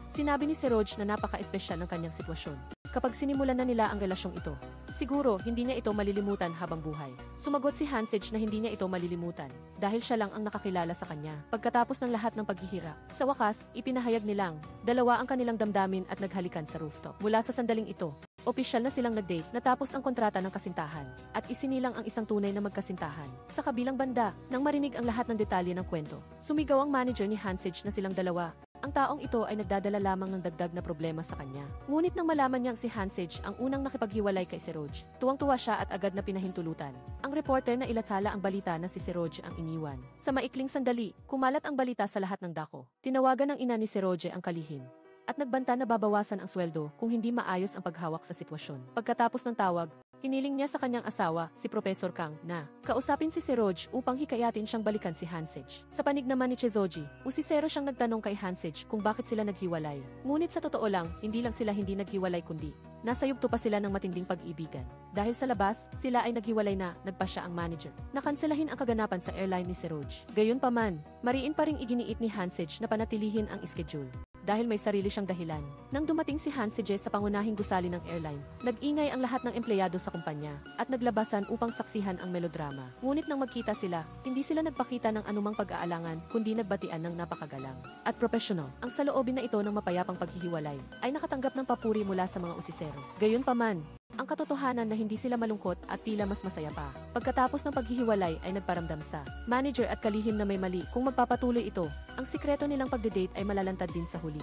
Sinabi ni Seroje na napaka-espesyal ng kanyang sitwasyon. Kapag sinimulan na nila ang relasyong ito, siguro hindi niya ito malilimutan habang buhay. Sumagot si Hansej na hindi niya ito malilimutan dahil siya lang ang nakakilala sa kanya. Pagkatapos ng lahat ng paghihirap, sa wakas, ipinahayag nilang dalawa ang kanilang damdamin at naghalikan sa rooftop. Mula sa sandaling ito, opisyal na silang nag-date, natapos ang kontrata ng kasintahan, at isinilang ang isang tunay na magkasintahan. Sa kabilang banda, nang marinig ang lahat ng detalye ng kwento, sumigaw ang manager ni Hansej na silang dalawa. Ang taong ito ay nagdadala lamang ng dagdag na problema sa kanya. Ngunit nang malaman niyang si Hansej ang unang nakipaghiwalay kay Seroje, tuwang-tuwa siya at agad na pinahintulutan. Ang reporter na ilathala ang balita na si Seroje ang iniwan. Sa maikling sandali, kumalat ang balita sa lahat ng dako. Tinawagan ng ina ni Seroje ang kalihim at nagbanta na babawasan ang sweldo kung hindi maayos ang paghawak sa sitwasyon. Pagkatapos ng tawag, hiniling niya sa kanyang asawa, si Professor Kang, na kausapin si Seroje upang hikayatin siyang balikan si Hansej. Sa panig naman ni Chezoji, usisero siyang nagtanong kay Hansej kung bakit sila naghiwalay. Ngunit sa totoo lang, hindi lang sila hindi naghiwalay kundi nasa yugto pa sila ng matinding pag-ibigan. Dahil sa labas, sila ay naghiwalay na, nagpa siya ang manager. Nakanselahin ang kaganapan sa airline ni Seroje. Gayunpaman, mariin pa ring iginiit ni Hansej na panatilihin ang schedule. Dahil may sarili siyang dahilan. Nang dumating si Hansej sa pangunahing gusali ng airline, nag-ingay ang lahat ng empleyado sa kumpanya at naglabasan upang saksihan ang melodrama. Ngunit nang magkita sila, hindi sila nagpakita ng anumang pag-aalangan kundi nagbatian ng napakagalang at professional. Ang saloobin na ito ng mapayapang paghihiwalay ay nakatanggap ng papuri mula sa mga usisero. Gayunpaman, ang katotohanan na hindi sila malungkot at tila mas masaya pa. Pagkatapos ng paghihiwalay ay nagparamdam sa manager at kalihim na may mali. Kung magpapatuloy ito, ang sikreto nilang pagde-date ay malalantad din sa huli.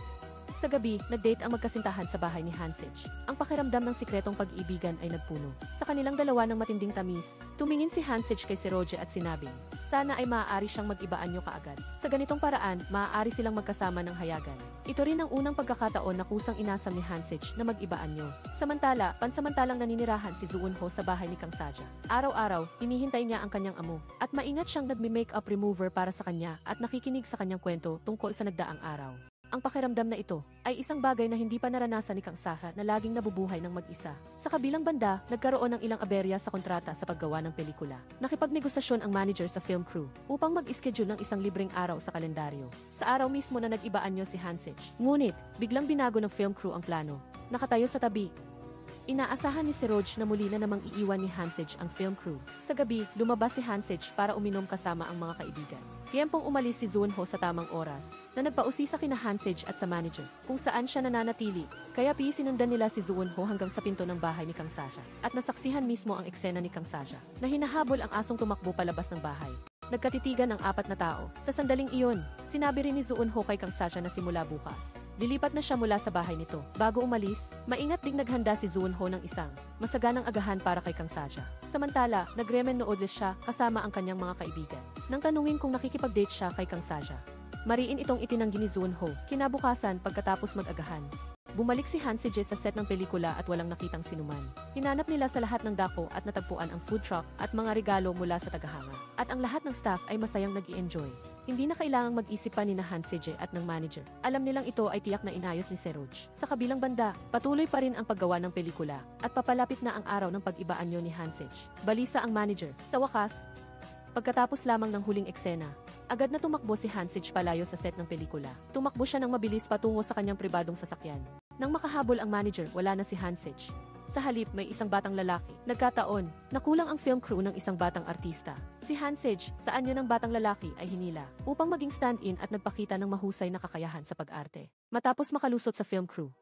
Sa gabi, nag-date ang magkasintahan sa bahay ni Hansej. Ang pakiramdam ng sikretong pag-ibigan ay nagpuno. Sa kanilang dalawa ng matinding tamis, tumingin si Hansej kay Seroje at sinabing, sana ay maaari siyang mag-ibaan niyo kaagad. Sa ganitong paraan, maaari silang magkasama ng hayagan. Ito rin ang unang pagkakataon na kusang inasam ni Hansej na mag-ibaan niyo. Samantala, pansamantalang naninirahan si Zoonho sa bahay ni Kang Saja. Araw-araw, hinihintay niya ang kanyang amo at maingat siyang nagme-makeup remover para sa kanya at nakikinig sa kanyang kwento tungkol sa nagdaang araw. Ang pakiramdam na ito ay isang bagay na hindi pa naranasan ni Kang Saha na laging nabubuhay ng mag-isa. Sa kabilang banda, nagkaroon ng ilang aberya sa kontrata sa paggawa ng pelikula. Nakipagnegosasyon ang manager sa film crew upang mag-schedule ng isang libreng araw sa kalendaryo. Sa araw mismo na nag-ibaan niyo si Hansej. Ngunit, biglang binago ng film crew ang plano. Nakatayo sa tabi Inaasahan ni Seroj na muli na namang iiwan ni Hansej ang film crew. Sa gabi, lumabas si Hansej para uminom kasama ang mga kaibigan. Tiyempong umalis si Junho sa tamang oras, na nagpausi sa kina Hansej at sa manager, kung saan siya nananatili. Kaya sinundan nila si Junho hanggang sa pinto ng bahay ni Kang Sasha. At nasaksihan mismo ang eksena ni Kang Sasha, na hinahabol ang asong tumakbo palabas ng bahay. Nagkatitigan ang 4 na tao. Sa sandaling iyon, sinabi rin ni Junho kay Kang Sasha na simula bukas, lilipat na siya mula sa bahay nito. Bago umalis, maingat ding naghanda si Junho ng isang masaganang agahan para kay Kang Sasha. Samantala, nagre-menood siya kasama ang kanyang mga kaibigan. Nang tanungin kung nakikipag-date siya kay Kang Sasha, mariin itong itinanggi ni Junho. Kinabukasan, pagkatapos mag-agahan, bumalik si Hansej sa set ng pelikula at walang nakitang sinuman. Hinanap nila sa lahat ng dako at natagpuan ang food truck at mga regalo mula sa tagahanga. At ang lahat ng staff ay masayang nag-i-enjoy. Hindi na kailangang mag-isip pa ni Hansej at ng manager. Alam nilang ito ay tiyak na inayos ni Seroj. Sa kabilang banda, patuloy pa rin ang paggawa ng pelikula at papalapit na ang araw ng pag-ibaanyo ni Hansej. Balisa ang manager. Sa wakas, pagkatapos lamang ng huling eksena, agad na tumakbo si Hansej palayo sa set ng pelikula. Tumakbo siya ng mabilis patungo sa kanyang pribadong sasakyan. Nang makahabol ang manager, wala na si Hansej. Sa halip, may isang batang lalaki. Nagkataon, nakulang ang film crew ng isang batang artista. Si Hansej, sa anyo ng batang lalaki ay hinila upang maging stand-in at nagpakita ng mahusay na kakayahan sa pag-arte. Matapos makalusot sa film crew,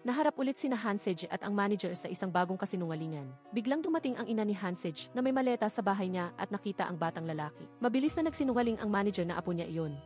naharap ulit sina Hansej at ang manager sa isang bagong kasinungalingan. Biglang dumating ang ina ni Hansej na may maleta sa bahay niya at nakita ang batang lalaki. Mabilis na nagsinungaling ang manager na apo niya iyon.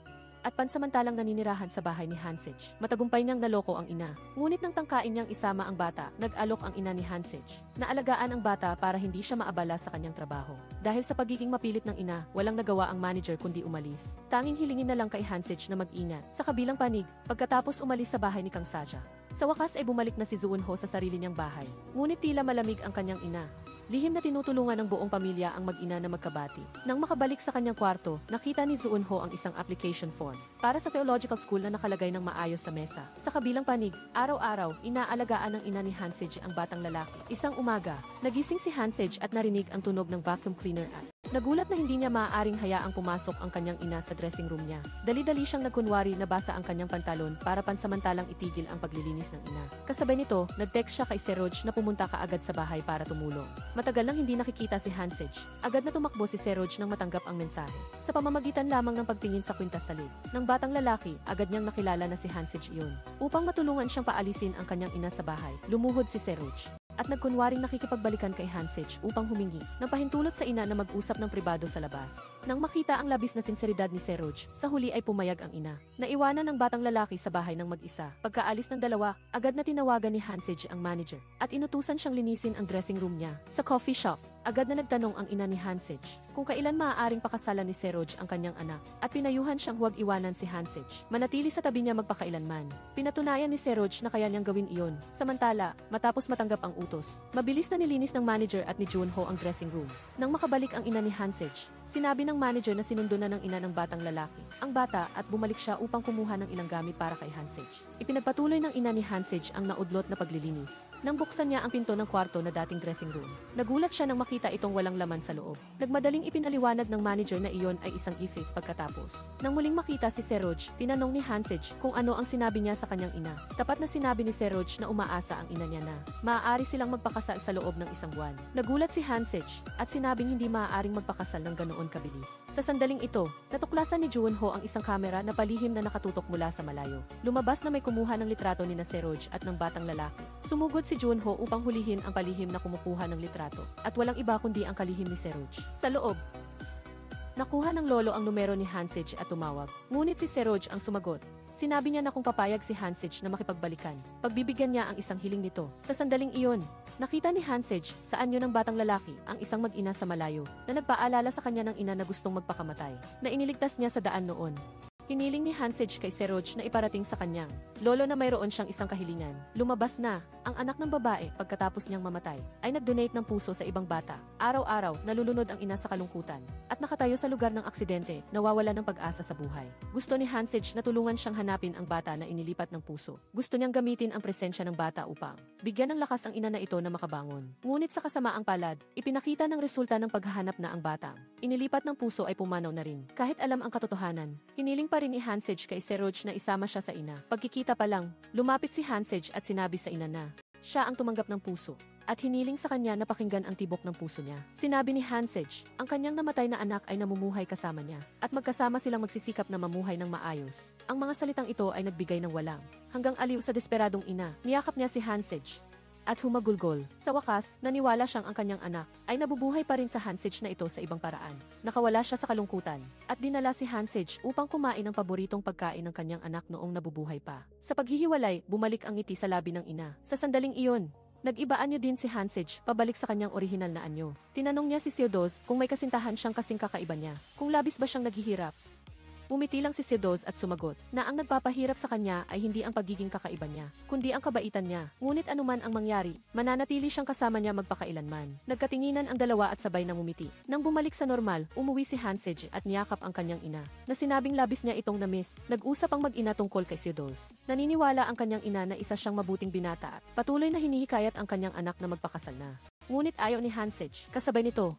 At pansamantalang naninirahan sa bahay ni Hansej. Matagumpay niyang naloko ang ina. Ngunit nang tangkain niyang isama ang bata, nag-alok ang ina ni Hansej. Naalagaan ang bata para hindi siya maabala sa kanyang trabaho. Dahil sa pagiging mapilit ng ina, walang nagawa ang manager kundi umalis. Tanging hilingin na lang kay Hansej na mag-ingat. Sa kabilang panig, pagkatapos umalis sa bahay ni Kang Sasha, sa wakas ay bumalik na si Junho sa sarili niyang bahay. Ngunit tila malamig ang kanyang ina. Lihim na tinutulungan ng buong pamilya ang mag-ina na magkabati. Nang makabalik sa kanyang kwarto, nakita ni Junho ang isang application form para sa theological school na nakalagay ng maayos sa mesa. Sa kabilang panig, araw-araw, inaalagaan ng ina ni Hansej ang batang lalaki. Isang umaga, nagising si Hansej at narinig ang tunog ng vacuum cleaner at nagulat na hindi niya maaaring hayaang pumasok ang kanyang ina sa dressing room niya. Dali-dali siyang nagkunwari na basa ang kanyang pantalon para pansamantalang itigil ang paglilinis ng ina. Kasabay nito, nag-text siya kay Seroj na pumunta kaagad sa bahay para tumulong. Matagal nang hindi nakikita si Hansej. Agad na tumakbo si Seroj nang matanggap ang mensahe. Sa pamamagitan lamang ng pagtingin sa kwintas sa lid ng batang lalaki, agad niyang nakilala na si Hansej iyon. Upang matulungan siyang paalisin ang kanyang ina sa bahay, lumuhod si Seroj at nagkunwaring nakikipagbalikan kay Hansej upang humingi ng pahintulot sa ina na mag-usap ng pribado sa labas. Nang makita ang labis na sinseridad ni Seroj, sa huli ay pumayag ang ina. Naiwanan ng batang lalaki sa bahay ng mag-isa. Pagkaalis ng dalawa, agad na tinawagan ni Hansej ang manager at inutusan siyang linisin ang dressing room niya. Sa coffee shop, agad na nagtanong ang ina ni Hansej kung kailan maaaring pakasalan ni Seroj ang kanyang anak at pinayuhan siyang huwag iwanan si Hansej. Manatili sa tabi niya magpakailanman. Pinatunayan ni Seroj na kaya niyang gawin iyon. Samantala, matapos matanggap ang utos, mabilis na nilinis ng manager at ni Junho ang dressing room. Nang makabalik ang ina ni Hansej, sinabi ng manager na sinundo na ng ina ng batang lalaki ang bata at bumalik siya upang kumuha ng ilang gamit para kay Hansej. Ipinagpatuloy ng ina ni Hansej ang naudlot na paglilinis. Nang buksan niya ang pinto ng kwarto na dating dressing room, nagulat siya nang makita itong walang laman sa loob. Nagmadaling ipinaliwanag ng manager na iyon ay isang e-face pagkatapos. Nang muling makita si Seroj, tinanong ni Hansej kung ano ang sinabi niya sa kanyang ina. Tapat na sinabi ni Seroj na umaasa ang ina niya na maaari silang magpakasal sa loob ng isang buwan. Nagulat si Hansej at sinabing hindi maaaring magpakasal ng ganoon kabilis. Sa sandaling ito, natuklasan ni Junho ang isang kamera na palihim na nakatutok mula sa malayo. Lumabas na may kumuha ng litrato ni Seroj at ng batang lalaki. Sumugod si Junho upang hulihin ang palihim na kumukuha ng litrato at walang iba kundi ang kalihim ni Seroj. Sa loob, nakuha ng lolo ang numero ni Hansej at tumawag. Ngunit si Seroj ang sumagot. Sinabi niya na kung papayag si Hansej na makipagbalikan, pagbibigyan niya ang isang hiling nito. Sa sandaling iyon, nakita ni Hansej sa anyo ng batang lalaki ang isang mag-ina sa malayo na nagpaalala sa kanya ng ina na gustong magpakamatay, na iniligtas niya sa daan noon. Hiniling ni Hansej kay Seroj na iparating sa kanyang lolo na mayroon siyang isang kahilingan. Lumabas na ang anak ng babae pagkatapos niyang mamatay ay nag-donate ng puso sa ibang bata. Araw-araw nalulunod ang ina sa kalungkutan at nakatayo sa lugar ng aksidente, nawawala ng pag-asa sa buhay. Gusto ni Hansej na tulungan siyang hanapin ang bata na inilipat ng puso. Gusto niyang gamitin ang presensya ng bata upang bigyan ng lakas ang ina na ito na makabangon. Ngunit sa kasamaang palad, ipinakita ng resulta ng paghahanap na ang batang inilipat ng puso ay pumanaw na rin. Kahit alam ang katotohanan, hiniling pa rin ni Hansej kay Seroj na isama siya sa ina. Pagkikita pa lang, lumapit si Hansej at sinabi sa ina na siya ang tumanggap ng puso at hiniling sa kanya na pakinggan ang tibok ng puso niya. Sinabi ni Hansej, ang kanyang namatay na anak ay namumuhay kasama niya at magkasama silang magsisikap na mamuhay ng maayos. Ang mga salitang ito ay nagbigay ng walang hanggang aliw sa desperadong ina. Niyakap niya si Hansej at humagulgol. Sa wakas, naniwala siyang ang kanyang anak ay nabubuhay pa rin sa Hansej na ito sa ibang paraan. Nakawala siya sa kalungkutan at dinala si Hansej upang kumain ng paboritong pagkain ng kanyang anak noong nabubuhay pa. Sa paghihiwalay, bumalik ang ngiti sa labi ng ina. Sa sandaling iyon, nag-iba anyo din si Hansej pabalik sa kanyang orihinal na anyo. Tinanong niya si Theodos kung may kasintahan siyang kasing kakaiba niya, kung labis ba siyang naghihirap. Umiti lang si Theodos at sumagot na ang nagpapahirap sa kanya ay hindi ang pagiging kakaiba niya, kundi ang kabaitan niya. Ngunit anuman ang mangyari, mananatili siyang kasama niya magpakailanman. Nagkatinginan ang dalawa at sabay nang umiti. Nang bumalik sa normal, umuwi si Hansej at niyakap ang kanyang ina, na sinabing labis niya itong namiss. Nag-usap ang mag-ina tungkol kay Theodos. Naniniwala ang kanyang ina na isa siyang mabuting binata at patuloy na hinihikayat ang kanyang anak na magpakasal na. Ngunit ayaw ni Hansej. Kasabay nito,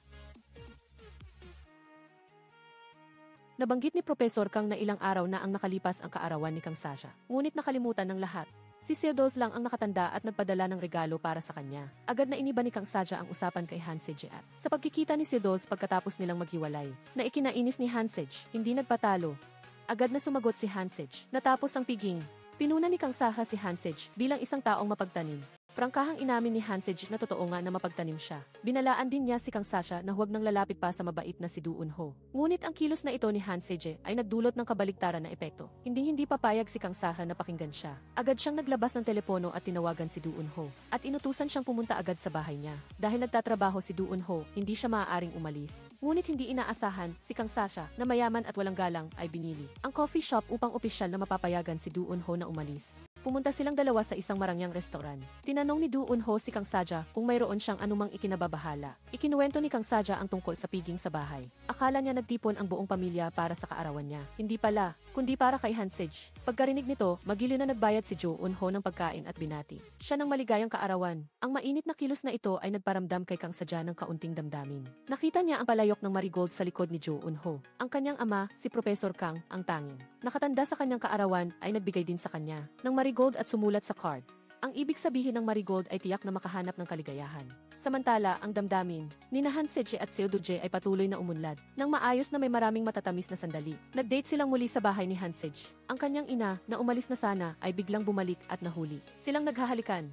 nabanggit ni Professor Kang na ilang araw na ang nakalipas ang kaarawan ni Kang Sasha. Ngunit nakalimutan ng lahat. Si Theodos lang ang nakatanda at nagpadala ng regalo para sa kanya. Agad na iniba ni Kang Sasha ang usapan kay Hansej at sa pagkikita ni Theodos pagkatapos nilang maghiwalay, na ikinainis ni Hansej, hindi nagpatalo. Agad na sumagot si Hansej. Natapos ang piging, pinuna ni Kang Sasha si Hansej bilang isang taong mapagtanim. Prangkahang inamin ni Hansej na totoo nga na mapagtanim siya. Binalaan din niya si Kang Sasha na huwag nang lalapit pa sa mabait na si Do-eun-ho. Ngunit ang kilos na ito ni Hansej ay nagdulot ng kabaligtaran na epekto. Hindi papayag si Kang Sasha na pakinggan siya. Agad siyang naglabas ng telepono at tinawagan si Do-eun-ho. At inutusan siyang pumunta agad sa bahay niya. Dahil nagtatrabaho si Do-eun-ho, hindi siya maaaring umalis. Ngunit hindi inaasahan, si Kang Sasha, na mayaman at walang galang, ay binili ang coffee shop upang opisyal na mapapayagan si Do-eun-ho na umalis. Pumunta silang dalawa sa isang marangyang restoran. Tinanong ni Do-eun-ho si Kang Sasha kung mayroon siyang anumang ikinababahala. Ikinuwento ni Kang Sasha ang tungkol sa piging sa bahay. Akala niya nagtipon ang buong pamilya para sa kaarawan niya. Hindi pala, kundi para kay Hansej. Pagkarinig nito, magiliw na nagbayad si Jo-eun-ho ng pagkain at binati siya ng maligayang kaarawan. Ang mainit na kilos na ito ay nagparamdam kay Kang Sasha ng kaunting damdamin. Nakita niya ang palayok ng marigold sa likod ni Jo-eun-ho. Ang kanyang ama, si Professor Kang, ang tanging nakatanda sa kanyang kaarawan, ay nagbigay din sa kanya ng marigold at sumulat sa card. Ang ibig sabihin ng marigold ay tiyak na makahanap ng kaligayahan. Samantala, ang damdamin ni Hansej at Theodoje ay patuloy na umunlad nang maayos na may maraming matatamis na sandali. Nag-date silang muli sa bahay ni Hansej. Ang kanyang ina, na umalis na sana, ay biglang bumalik at nahuli. Silang naghahalikan.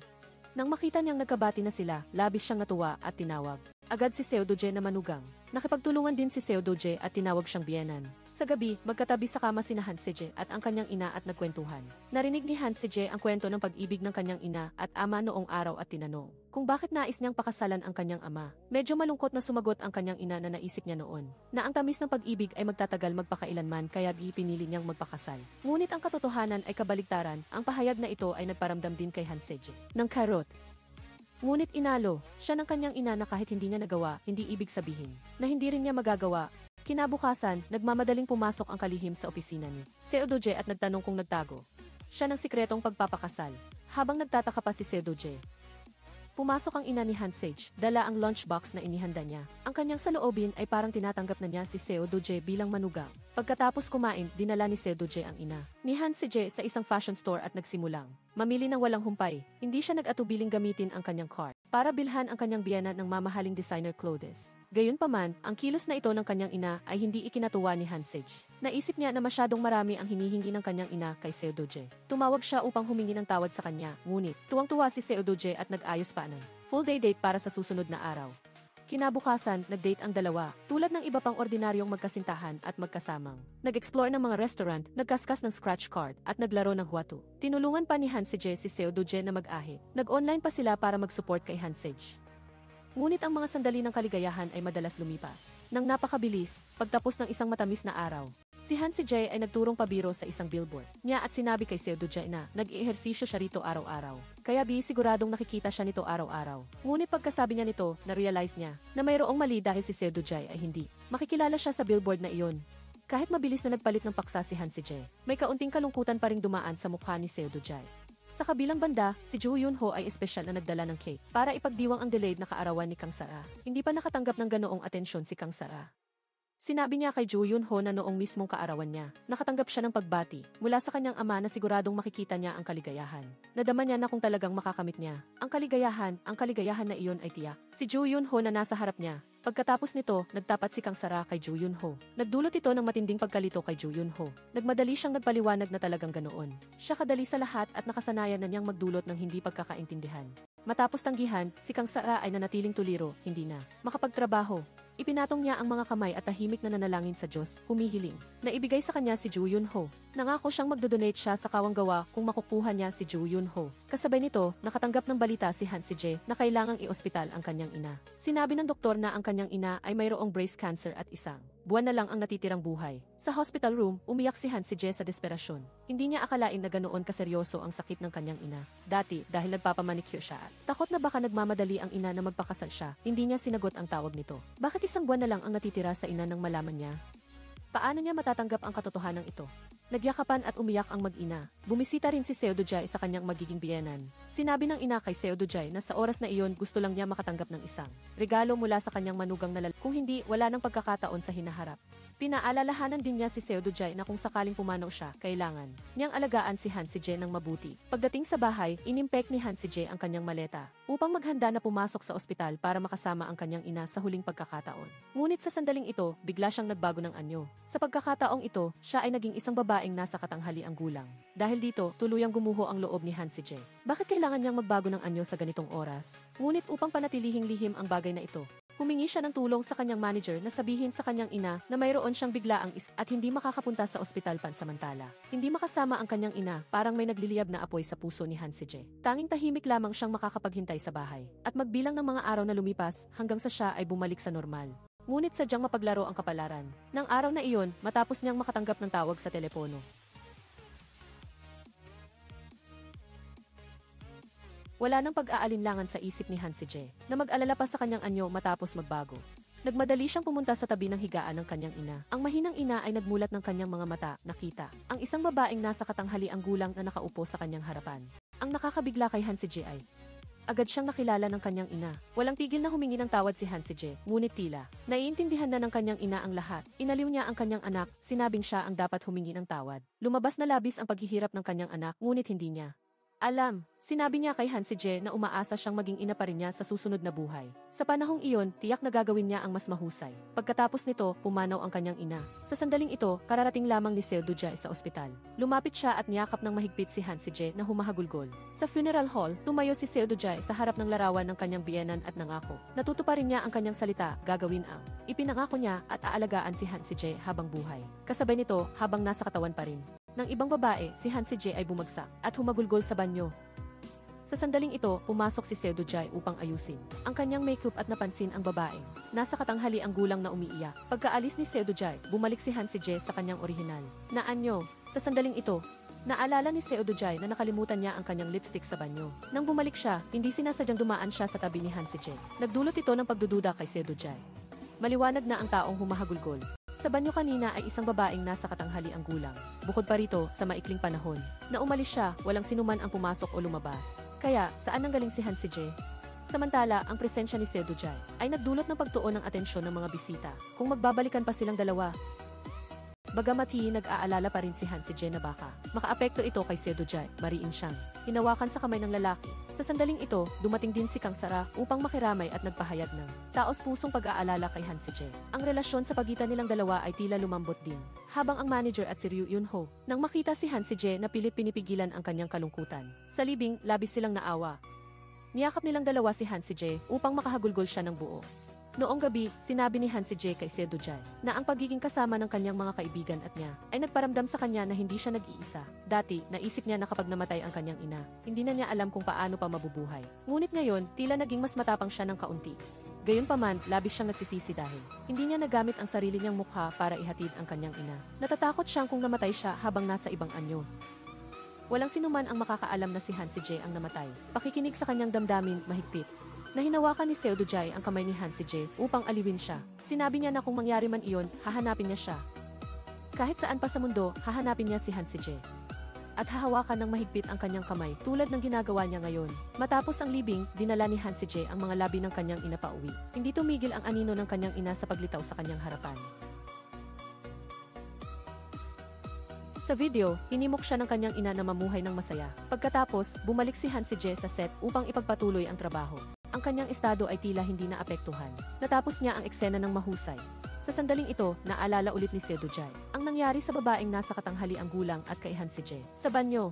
Nang makita niyang nagkabati na sila, labis siyang natuwa at tinawag agad si Theodoje na manugang. Nakipagtulungan din si Theodoje at tinawag siyang biyenan. Sa gabi, magkatabi sa kama sina Hansej at ang kanyang ina at nagkwentuhan. Narinig ni Hansej ang kwento ng pag-ibig ng kanyang ina at ama noong araw at tinanong kung bakit nais niyang pakasalan ang kanyang ama. Medyo malungkot na sumagot ang kanyang ina na naisip niya noon na ang tamis ng pag-ibig ay magtatagal magpakailanman kaya pinili niyang magpakasal. Ngunit ang katotohanan ay kabaligtaran, ang pahayag na ito ay nagparamdam din kay Hansej ng karot. Ngunit inalo siya ng kanyang ina na kahit hindi niya nagawa, hindi ibig sabihin na hindi rin niya magagawa. Kinabukasan, nagmamadaling pumasok ang kalihim sa opisina ni Theodoje at nagtanong kung nagtago siya ng sikretong pagpapakasal. Habang nagtataka pa si Theodoje, pumasok ang ina ni Hansej, dala ang lunchbox na inihanda niya. Ang kanyang saloobin ay parang tinatanggap na niya si Theodoje bilang manugang. Pagkatapos kumain, dinala ni Theodoje ang ina ni Hansej sa isang fashion store at nagsimulang mamili ng walang humpay. Hindi siya nag-atubiling gamitin ang kanyang cart para bilhan ang kanyang biyana ng mamahaling designer clothes. Gayunpaman, ang kilos na ito ng kanyang ina ay hindi ikinatuwa ni Hansej. Naisip niya na masyadong marami ang hinihingi ng kanyang ina kay Theodoje. Tumawag siya upang humingi ng tawad sa kanya, ngunit tuwang-tuwa si Theodoje at nag-ayos pa ng full-day date para sa susunod na araw. Kinabukasan, nag-date ang dalawa, tulad ng iba pang ordinaryong magkasintahan at magkasamang. Nag-explore ng mga restaurant, nagkaskas ng scratch card, at naglaro ng huwatu. Tinulungan pa ni Hansej si Theodoje na mag-ahit. Nag-online pa sila para mag-support kay Hansej. Ngunit ang mga sandali ng kaligayahan ay madalas lumipas. Nang napakabilis, pagtapos ng isang matamis na araw, si Hansej ay nagturong pabiro sa isang billboard niya at sinabi kay Theodoje na nag-eehersisyo siya rito araw-araw. Kaya siguradong nakikita siya nito araw-araw. Ngunit pagkasabi niya nito, na-realize niya na mayroong mali dahil si Theodoje ay hindi makikilala siya sa billboard na iyon. Kahit mabilis na nagpalit ng paksa si Hansej, may kaunting kalungkutan pa ring dumaan sa mukha ni Theodoje. Sa kabilang banda, si Jo-eun-ho ay espesyal na nagdala ng cake para ipagdiwang ang delayed na kaarawan ni Kang Sara. Hindi pa nakatanggap ng ganoong atensyon si Kang Sara. Sinabi niya kay Joo Yun-ho na noong mismong kaarawan niya, nakatanggap siya ng pagbati mula sa kanyang ama na siguradong makikita niya ang kaligayahan. Nadama niya na kung talagang makakamit niya ang kaligayahan na iyon ay tiyak. Si Joo Yun-ho na nasa harap niya. Pagkatapos nito, nagtapat si Kang Sara kay Joo Yun-ho. Nagdulot ito ng matinding pagkalito kay Joo Yun-ho. Nagmadali siyang nagpaliwanag na talagang ganoon. Siya kadali sa lahat at nakasanayan na niyang magdulot ng hindi pagkakaintindihan. Matapos tanggihan, si Kang Sara ay nanatiling tuliro, hindi na makapagtrabaho. Ipinatong niya ang mga kamay at tahimik na nanalangin sa Diyos, humihiling na ibigay sa kanya si Joo Yun-ho. Nangako siyang magdodonate siya sa kawanggawa kung makukuha niya si Joo Yun-ho. Kasabay nito, nakatanggap ng balita si Han Si-jae na kailangang i-ospital ang kanyang ina. Sinabi ng doktor na ang kanyang ina ay mayroong breast cancer at isang buwan na lang ang natitirang buhay. Sa hospital room, umiyak si Han Si-jae sa desperasyon. Hindi niya akalain na ganoon kaseryoso ang sakit ng kanyang ina. Dati, dahil nagpapamanicure siya at takot na baka nagmamadali ang ina na magpakasal siya, hindi niya sinagot ang tawag nito. Bakit isang buwan na lang ang natitira sa ina nang malaman niya? Paano niya matatanggap ang katotohanan ito? Nagyakapan at umiyak ang mag-ina. Bumisita rin si Seo Do-jae sa kanyang magiging biyenan. Sinabi ng ina kay Seo Do-jae na sa oras na iyon gusto lang niya makatanggap ng isang regalo mula sa kanyang manugang na lalaki. Kung hindi, wala nang pagkakataon sa hinaharap. Pinaalalahanan din niya si Seo Do-jae na kung sakaling pumanaw siya, kailangan niyang alagaan si Han Si-jae ng mabuti. Pagdating sa bahay, inimpek ni Han Si-jae ang kanyang maleta upang maghanda na pumasok sa ospital para makasama ang kanyang ina sa huling pagkakataon. Ngunit sa sandaling ito, bigla siyang nagbago ng anyo. Sa pagkakataong ito, siya ay naging isang babaeng nasa katanghali ang gulang. Dahil dito, tuluyang gumuho ang loob ni Han Si-jae. Bakit kailangan niyang magbago ng anyo sa ganitong oras? Ngunit upang panatilihing lihim ang bagay na ito, humingi siya ng tulong sa kanyang manager na sabihin sa kanyang ina na mayroon siyang biglaang at hindi makakapunta sa ospital pansamantala. Hindi makasama ang kanyang ina, parang may nagliliyab na apoy sa puso ni Han Si-jae. Tanging tahimik lamang siyang makakapaghintay sa bahay at magbilang ng mga araw na lumipas hanggang sa siya ay bumalik sa normal. Ngunit sadyang mapaglaro ang kapalaran. Nang araw na iyon, matapos niyang makatanggap ng tawag sa telepono, wala nang pag-aalinlangan sa isip ni Han Si-jae na mag-alala pa sa kanyang anyo matapos magbago. Nagmadali siyang pumunta sa tabi ng higaan ng kanyang ina. Ang mahinang ina ay nagmulat ng kanyang mga mata, nakita ang isang babaeng nasa katanghali ang gulang na nakaupo sa kanyang harapan. Ang nakakabigla kay Han Si-jae ay agad siyang nakilala ng kanyang ina. Walang tigil na humingi ng tawad si Han Si-jae, ngunit tila naiintindihan na ng kanyang ina ang lahat. Inaliw niya ang kanyang anak, sinabing siya ang dapat humingi ng tawad. Lumabas na labis ang paghihirap ng kanyang anak, ngunit hindi niya alam. Sinabi niya kay Han Si-jae na umaasa siyang maging ina pa rin niya sa susunod na buhay. Sa panahong iyon, tiyak na gagawin niya ang mas mahusay. Pagkatapos nito, pumanaw ang kanyang ina. Sa sandaling ito, kararating lamang ni Seo Do-jae sa ospital. Lumapit siya at niyakap ng mahigpit si Han Si-jae na humahagulgol. Sa funeral hall, tumayo si Seo Do-jae sa harap ng larawan ng kanyang biyenan at nangako. Natutuparin niya ang kanyang salita, gagawin ang ipinangako niya at aalagaan si Han Si-jae habang buhay. Kasabay nito, habang nasa katawan pa rin ng ibang babae, si Han Si-jae ay bumagsak at humagulgol sa banyo. Sa sandaling ito, pumasok si Seo Do-jae upang ayusin ang kanyang makeup at napansin ang babaeng nasa katanghali ang gulang na umiiyak. Pagkaalis ni Seo Do-jae, bumalik si Han Si-jae sa kanyang orihinal na anyo. Sa sandaling ito, naalala ni Seo Do-jae na nakalimutan niya ang kanyang lipstick sa banyo. Nang bumalik siya, hindi sinasadyang dumaan siya sa tabi ni Han Si-jae. Nagdulot ito ng pagdududa kay Seo Do-jae. Maliwanag na ang taong humahagulgol sa banyo kanina ay isang babaeng nasa katanghali ang gulang. Bukod pa rito, sa maikling panahon na umalis siya, walang sinuman ang pumasok o lumabas. Kaya, saan nanggaling si Han Si-jae? Samantala, ang presensya ni Seo Do-jae ay nagdulot ng pagtuon ng atensyon ng mga bisita. Kung magbabalikan pa silang dalawa, bagamat nag-aalala pa rin si Han Si-jae na baka makaapekto ito kay Seo Do-jae, mariin siyang hinawakan sa kamay ng lalaki. Sa sandaling ito, dumating din si Kang Sara upang makiramay at nagpahayag ng taos-pusong pag-aalala kay Han Si-jae. Ang relasyon sa pagitan nilang dalawa ay tila lumambot din. Habang ang manager at si Ryu Yun-ho, nang makita si Han Si-jae na pilit pinipigilan ang kanyang kalungkutan. Sa libing, labis silang naawa. Niyakap nilang dalawa si Han Si-jae upang makahagulgol siya ng buo. Noong gabi, sinabi ni Han Si-jae kay Seo Do-jae na ang pagiging kasama ng kanyang mga kaibigan at niya ay nagparamdam sa kanya na hindi siya nag-iisa. Dati, naisip niya na kapag namatay ang kanyang ina, hindi na niya alam kung paano pa mabubuhay. Ngunit ngayon, tila naging mas matapang siya ng kaunti. Gayunpaman, labis siyang nagsisisi dahil hindi niya nagamit ang sarili niyang mukha para ihatid ang kanyang ina. Natatakot siyang kung namatay siya habang nasa ibang anyo. Walang sinuman ang makakaalam na si Han Si-jae ang namatay. Pakikinig sa kanyang damdamin, mahigpit na hinawakan ni Seo Do-jae ang kamay ni Han Si-jae upang aliwin siya. Sinabi niya na kung mangyari man iyon, hahanapin niya siya. Kahit saan pa sa mundo, hahanapin niya si Han Si-jae. At hahawakan ng mahigpit ang kanyang kamay tulad ng ginagawa niya ngayon. Matapos ang libing, dinala ni Han Si-jae ang mga labi ng kanyang ina pauwi. Hindi tumigil ang anino ng kanyang ina sa paglitaw sa kanyang harapan. Sa video, hinimok siya ng kanyang ina na mamuhay ng masaya. Pagkatapos, bumalik si Han Si-jae sa set upang ipagpatuloy ang trabaho. Ang kanyang estado ay tila hindi naapektuhan. Natapos niya ang eksena ng mahusay. Sa sandaling ito, naalala ulit ni Seo Do-jae ang nangyari sa babaeng nasa katanghaliang gulang at kay Han Si-jae. Sa banyo,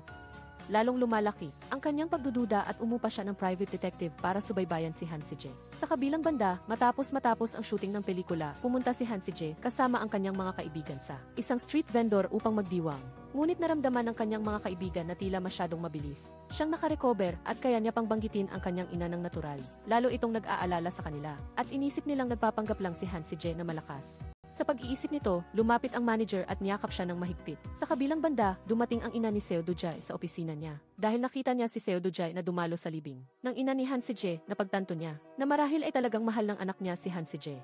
lalong lumalaki ang kanyang pagdududa at umupa siya ng private detective para subaybayan si Han Si-jae. Sa kabilang banda, matapos ang shooting ng pelikula, pumunta si Han Si-jae kasama ang kanyang mga kaibigan sa isang street vendor upang magdiwang. Ngunit naramdaman ng kanyang mga kaibigan na tila masyadong mabilis siyang nakarecover at kaya niya pang banggitin ang kanyang ina ng natural. Lalo itong nag-aalala sa kanila at inisip nilang nagpapanggap lang si Han Si-jae na malakas. Sa pag-iisip nito, lumapit ang manager at niyakap siya ng mahigpit. Sa kabilang banda, dumating ang ina ni Seo Do-jae sa opisina niya. Dahil nakita niya si Seo Do-jae na dumalo sa libing ng ina ni Han Si-jae, napagtanto niya na marahil ay talagang mahal ng anak niya si Han Si-jae.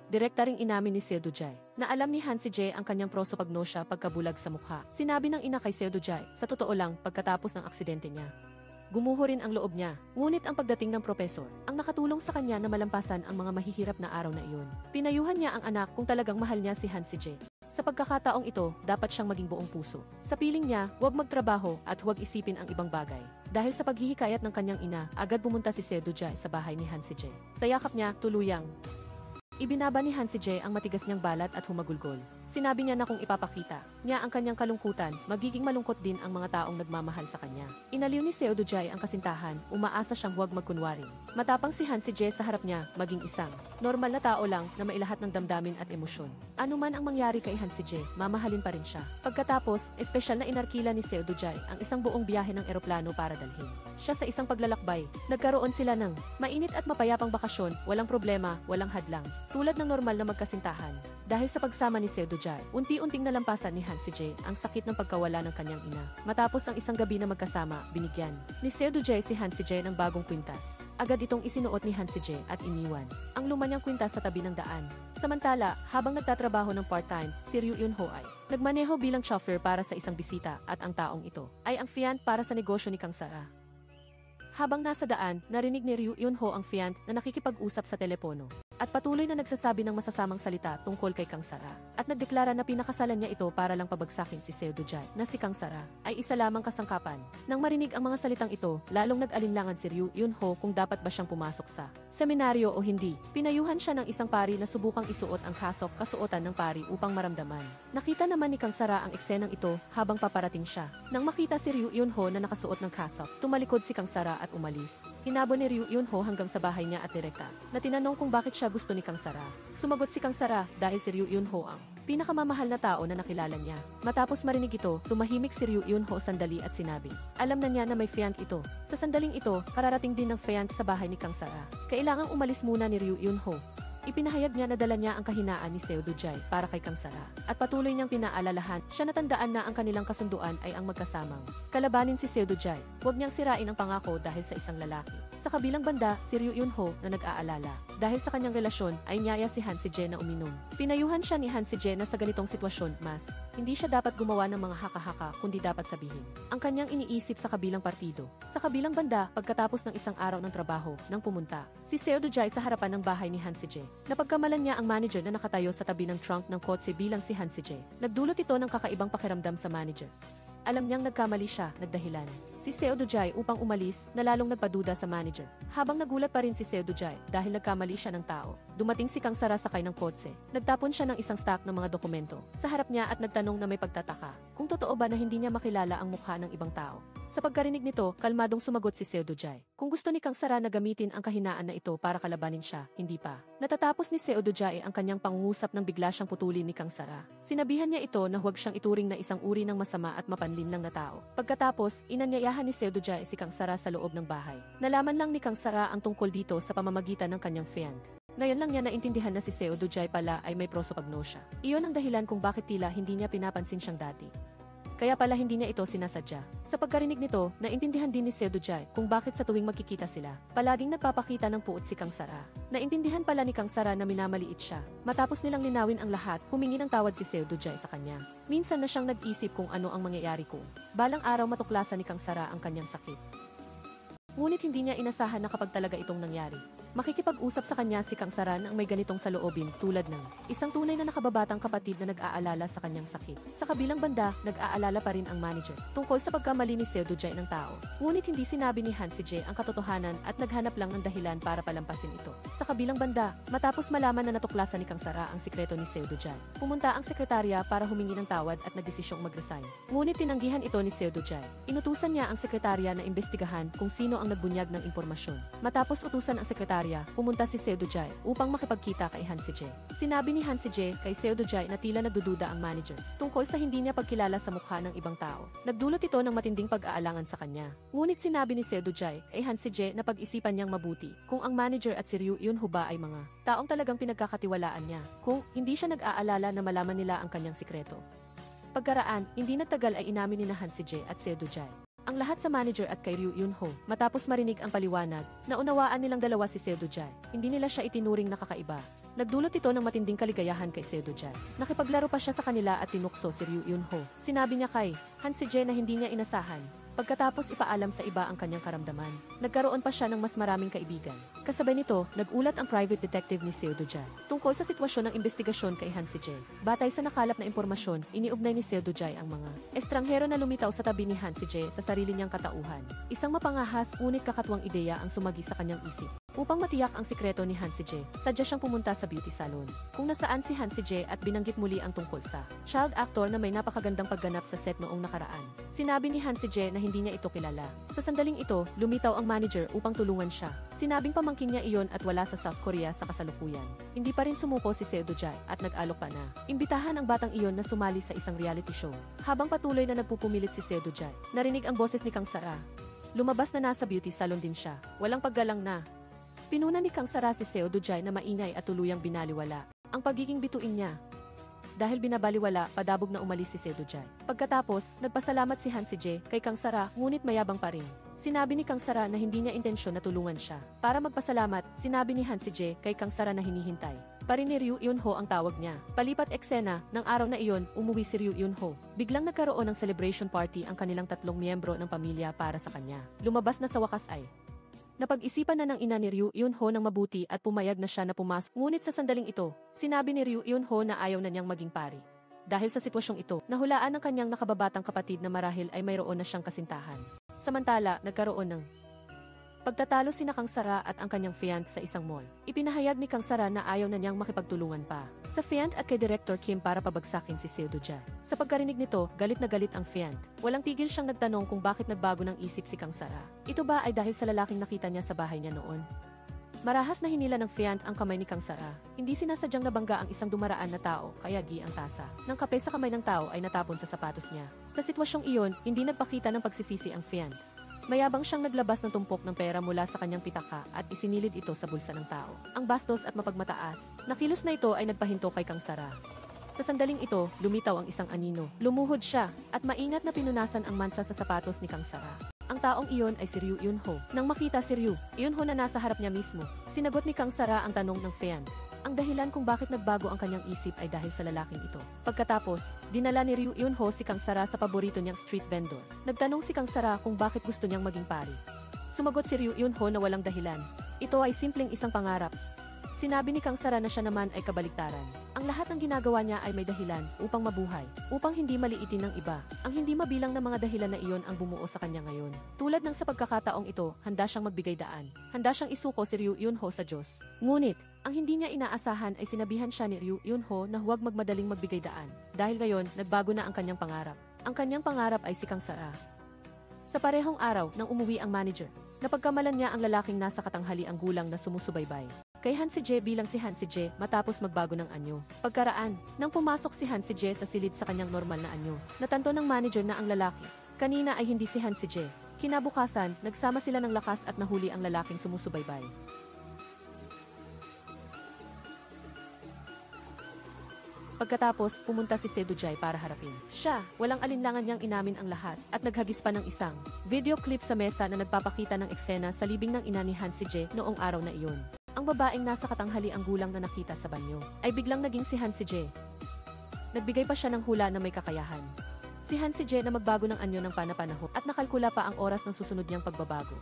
Direkta ring inamin ni Seo Do-jae na alam ni Han Si-jae ang kanyang prosopagnosya pagkabulag sa mukha. Sinabi ng ina kay Seo Do-jae, sa totoo lang, pagkatapos ng aksidente niya, gumuho rin ang loob niya. Ngunit ang pagdating ng propesor, ang nakatulong sa kanya na malampasan ang mga mahihirap na araw na iyon. Pinayuhan niya ang anak kung talagang mahal niya si Han Si-jae. Sa pagkakataong ito, dapat siyang maging buong puso. Sa piling niya, huwag magtrabaho at huwag isipin ang ibang bagay. Dahil sa paghihikayat ng kanyang ina, agad pumunta si Seo Do-jae sa bahay ni Han Si-jae. Sa yakap niya, tuluyang ibinaba ni Han Si-jae ang matigas niyang balat at humagulgol. Sinabi niya na kung ipapakita niya ang kanyang kalungkutan, magiging malungkot din ang mga taong nagmamahal sa kanya. Inaliw ni Seo Do-jae ang kasintahan, umaasa siyang huwag magkunwari. Matapang si Han Si-jae sa harap niya, maging isang normal na tao lang na mailahat ng damdamin at emosyon. Ano man ang mangyari kay Han Si-jae, mamahalin pa rin siya. Pagkatapos, espesyal na inarkila ni Seo Do-jae ang isang buong biyahe ng eroplano para dalhin siya sa isang paglalakbay. Nagkaroon sila ng mainit at mapayapang bakasyon, walang problema, walang hadlang. Tulad ng normal na magkasintahan. Dahil sa pagsama ni Seo Do-jae, unti-unting nalampasan ni Han Si-jae ang sakit ng pagkawala ng kanyang ina. Matapos ang isang gabi na magkasama, binigyan ni Seo Do-jae si Han Si-jae ng bagong kwintas. Agad itong isinuot ni Han Si-jae at iniwan ang luma niyang kwintas sa tabi ng daan. Samantala, habang nagtatrabaho ng part-time, si Ryu Eun-ho ay nagmaneho bilang chauffeur para sa isang bisita at ang taong ito ay ang fiant para sa negosyo ni Kang Sara. Habang nasa daan, narinig ni Ryu Eun-ho ang fiant na nakikipag-usap sa telepono at patuloy na nagsasabi ng masasamang salita tungkol kay Kang Sara at nagdeklara na pinakasalan niya ito para lang pabagsakin si Seo Do-jae na si Kang Sara ay isa lamang kasangkapan. Nang marinig ang mga salitang ito, lalong nag-alinlangan si Ryu Eun-ho kung dapat ba siyang pumasok sa seminaryo o hindi. Pinayuhan siya ng isang pari na subukang isuot ang kasuotan ng pari upang maramdaman. Nakita naman ni Kang Sara ang eksenang ito habang paparating siya. Nang makita si Ryu Eun-ho na nakasuot ng kasok, tumalikod si Kang Sara at umalis. Hinabol ni Ryu Eun-ho hanggang sa bahay niya at direkta na tinanong kung bakit siya gusto ni Kang Sara. Sumagot si Kang Sara dahil si Ryu Eun-ho ang pinakamamahal na tao na nakilala niya. Matapos marinig ito, tumahimik si Ryu Eun-ho sandali at sinabi, alam na niya na may fiant ito. Sa sandaling ito, kararating din ng fiant sa bahay ni Kang Sara. Kailangang umalis muna ni Ryu Eun-ho. Ipinahayag niya na dala niya ang kahinaan ni Seo Do-jae para kay Kang Sara at patuloy niyang pinaalalahan siya na tandaan na ang kanilang kasunduan ay ang magkasamang kalabanin si Seo Do-jae. Huwag niyang sirain ang pangako dahil sa isang lalaki. Sa kabilang banda, si Ryu Eun-ho na nag-aalala dahil sa kanyang relasyon ay niyaya si Han Si-jae na uminom. Pinayuhan siya ni Han Si-jae na sa ganitong sitwasyon mas hindi siya dapat gumawa ng mga haka-haka kundi dapat sabihin ang kanyang iniisip sa kabilang partido. Sa kabilang banda, pagkatapos ng isang araw ng trabaho nang pumunta si Seo Do-jae sa harapan ng bahay ni Han Si-jae. Napagkamalan niya ang manager na nakatayo sa tabi ng trunk ng kotse bilang si Han Si-jae. Nagdulot ito ng kakaibang pakiramdam sa manager. Alam niyang nagkamali siya, nagdahilan si Seo Do-jae upang umalis na lalong nagpaduda sa manager. Habang nagulat pa rin si Seo Do-jae dahil nagkamali siya ng tao, dumating si Kang Sara sakay ng kotse. Nagtapon siya ng isang stack ng mga dokumento sa harap niya at nagtanong na may pagtataka kung totoo ba na hindi niya makilala ang mukha ng ibang tao. Sa pagkarinig nito, kalmadong sumagot si Seo Do-jae. Kung gusto ni Kang Sara na gamitin ang kahinaan na ito para kalabanin siya, hindi pa. Natatapos ni Seo Do-jae ang kanyang pangungusap nang bigla siyang putulin ni Kang Sara. Sinabihan niya ito na huwag siyang ituring na isang uri ng masama at mapanlinlang na tao. Pagkatapos, inanyayahan ni Seo Do-jae si Kang Sara sa loob ng bahay. Nalaman lang ni Kang Sara ang tungkol dito sa pamamagitan ng kanyang fiant. Ngayon lang niya naintindihan na si Seo Do-jae pala ay may prosopagnosya. Iyon ang dahilan kung bakit tila hindi niya pinapansin siyang dati. Kaya pala hindi niya ito sinasadya. Sa pagkarinig nito, naintindihan din ni Seo Do-jae kung bakit sa tuwing magkikita sila, palaging nagpapakita ng puot si Kang Sara. Naintindihan pala ni Kang Sara na minamaliit siya. Matapos nilang linawin ang lahat, humingi ng tawad si Seo Do-jae sa kanya. Minsan na siyang nag-isip kung ano ang mangyayari kung balang araw matuklasan ni Kang Sara ang kanyang sakit. Ngunit hindi niya inasahan na kapag talaga itong nangyari, makikipag-usap sa kanya si Kang Sara ng may ganitong saloobin tulad ng isang tunay na nakababatang kapatid na nag-aalala sa kanyang sakit. Sa kabilang banda, nag-aalala pa rin ang manager tungkol sa pagkamali ni Seo Do-jae ng tao. Ngunit hindi sinabi ni Han Si-jae ang katotohanan at naghanap lang ng dahilan para palampasin ito. Sa kabilang banda, matapos malaman na natuklasan ni Kang Sara ang sikreto ni Seo Do-jae, pumunta ang sekretarya para humingi ng tawad at nagdesisyong mag-resign. Ngunit tinanggihan ito ni Seo Do-jae. Inutusan niya ang sekretarya na imbestigahan kung sino ang nagbunyag ng impormasyon. Matapos utusan ang sekretarya, pumunta si Seo Do-jae upang makipagkita kay Han Si-jae. Sinabi ni Han Si-jae kay Seo Do-jae na tila nagdududa ang manager tungkol sa hindi niya pagkilala sa mukha ng ibang tao. Nagdulot ito ng matinding pag-aalangan sa kanya. Ngunit sinabi ni Seo Do-jae kay Han Si-jae na pag-isipan niyang mabuti kung ang manager at si Ryu Eun-ho ba ay mga taong talagang pinagkakatiwalaan niya, kung hindi siya nag-aalala na malaman nila ang kanyang sikreto. Pagkaraan, hindi nagtagal ay inamin ni na Han Si-jae at Seo Do-jae ang lahat sa manager at kay Ryu Eun-ho. Matapos marinig ang paliwanag, naunawaan nilang dalawa si Seo Do-jae. Hindi nila siya itinuring na kakaiba. Nagdulot ito ng matinding kaligayahan kay Seo Do-jae. Nakipaglaro pa siya sa kanila at tinukso si Ryu Eun-ho. Sinabi niya kay Han Si-jae na hindi niya inasahan. Pagkatapos ipaalam sa iba ang kanyang karamdaman, nagkaroon pa siya ng mas maraming kaibigan. Kasabay nito, nagulat ang private detective ni Seo Do-jae tungkol sa sitwasyon ng investigasyon kay Han Si-jae. Batay sa nakalap na impormasyon, iniugnay ni Seo Do-jae ang mga estranghero na lumitaw sa tabi ni Han Si-jae sa sarili niyang katauhan. Isang mapangahas ngunit kakatwang ideya ang sumagi sa kanyang isip. Upang matiyak ang sikreto ni Han Si-jae, sadya siyang pumunta sa beauty salon, kung nasaan si Han Si-jae at binanggit muli ang tungkol sa child actor na may napakagandang pagganap sa set noong nakaraan. Sinabi ni Han Si-jae na hindi niya ito kilala. Sa sandaling ito, lumitaw ang manager upang tulungan siya. Sinabing pamangkin niya iyon at wala sa South Korea sa kasalukuyan. Hindi pa rin sumuko si Seo Do-jae at nag-alok pa na imbitahan ang batang iyon na sumali sa isang reality show. Habang patuloy na nagpupumilit si Seo Do-jae, narinig ang boses ni Kang Sara. Lumabas na nasa beauty salon din siya. Walang paggalang na pinuna ni Kang Sara si Seo Do-jae na maingay at tuluyang binaliwala ang pagiging bituin niya. Dahil binabaliwala, padabog na umalis si Seo Do-jae. Pagkatapos, nagpasalamat si Han Si-jae kay Kang Sara, ngunit mayabang pa rin. Sinabi ni Kang Sara na hindi niya intensyon na tulungan siya. Para magpasalamat, sinabi ni Han Si-jae kay Kang Sara na hinihintay pa rin ni Ryu Eun-ho ang tawag niya. Palipat eksena, ng araw na iyon, umuwi si Ryu Eun-ho. Biglang nagkaroon ng celebration party ang kanilang tatlong miyembro ng pamilya para sa kanya. Lumabas na sa wakas ay napag-isipan na ng ina ni Ryu Eun-ho ng mabuti at pumayag na siya na pumasok. Ngunit sa sandaling ito, sinabi ni Ryu Eun-ho na ayaw na niyang maging pari. Dahil sa sitwasyong ito, nahulaan ng kanyang nakababatang kapatid na marahil ay mayroon na siyang kasintahan. Samantala, nagkaroon ng pagtatalo sina Kang Sara at ang kanyang fiancé sa isang mall. Ipinahayag ni Kang Sara na ayaw na niyang makipagtulungan pa sa fiancé at kay Director Kim para pabagsakin si Seo Do-jae. Sa pagkarinig nito, galit na galit ang fiancé. Walang tigil siyang nagtanong kung bakit nagbago ng isip si Kang Sara. Ito ba ay dahil sa lalaking nakita niya sa bahay niya noon? Marahas na hinila ng fiancé ang kamay ni Kang Sara. Hindi sinasadyang nabangga ang isang dumaraan na tao, kaya gi ang tasa ng kape sa kamay ng tao ay natapon sa sapatos niya. Sa sitwasyong iyon, hindi nagpakita ng pagsisisi ang fiancé. Mayabang siyang naglabas ng tumpok ng pera mula sa kanyang pitaka at isinilid ito sa bulsa ng tao. Ang bastos at mapagmataas na kilos na ito ay nagpahinto kay Kang Sara. Sa sandaling ito, lumitaw ang isang anino. Lumuhod siya at maingat na pinunasan ang mansa sa sapatos ni Kang Sara. Ang taong iyon ay si Ryu Eun-ho. Nang makita si Ryu Eun-ho na nasa harap niya mismo, sinagot ni Kang Sara ang tanong ng fiancé. Ang dahilan kung bakit nagbago ang kanyang isip ay dahil sa lalaking ito. Pagkatapos, dinala ni Ryu Eun-ho si Kang Sara sa paborito niyang street vendor. Nagtanong si Kang Sara kung bakit gusto niyang maging pari. Sumagot si Ryu Eun-ho na walang dahilan. Ito ay simpleng isang pangarap. Sinabi ni Kang Sara na siya naman ay kabaliktaran. Ang lahat ng ginagawa niya ay may dahilan upang mabuhay, upang hindi maliitin ng iba. Ang hindi mabilang na mga dahilan na iyon ang bumuo sa kanya ngayon. Tulad ng sa pagkakataong ito, handa siyang magbigay daan. Handa siyang isuko si Ryu Eun-ho sa Diyos. Ngunit, ang hindi niya inaasahan ay sinabihan siya ni Ryu Eun-ho na huwag magmadaling magbigay daan. Dahil ngayon, nagbago na ang kanyang pangarap. Ang kanyang pangarap ay si Kang Sara. Sa parehong araw, nang umuwi ang manager, napagkamalan niya ang lalaking nasa katanghaliang gulang na sumusubaybay kay Han Si-jae bilang si Han Si-jae matapos magbago ng anyo. Pagkaraan, nang pumasok si Han Si-jae sa silid sa kanyang normal na anyo, natanto ng manager na ang lalaki kanina ay hindi si Han Si-jae. Kinabukasan, nagsama sila ng lakas at nahuli ang lalaking sumusubaybay. Pagkatapos, pumunta si Seo Do-jae para harapin siya. Walang alinlangan niyang inamin ang lahat at naghagis pa ng isang video clip sa mesa na nagpapakita ng eksena sa libing ng ina ni Han Si-jae noong araw na iyon. Ang babaeng nasa katanghaliang gulang na nakita sa banyo ay biglang naging si Han Si-jae. Nagbigay pa siya ng hula na may kakayahan. Si Han Si-jae na magbago ng anyo ng panapanahon at nakalkula pa ang oras ng susunod niyang pagbabago.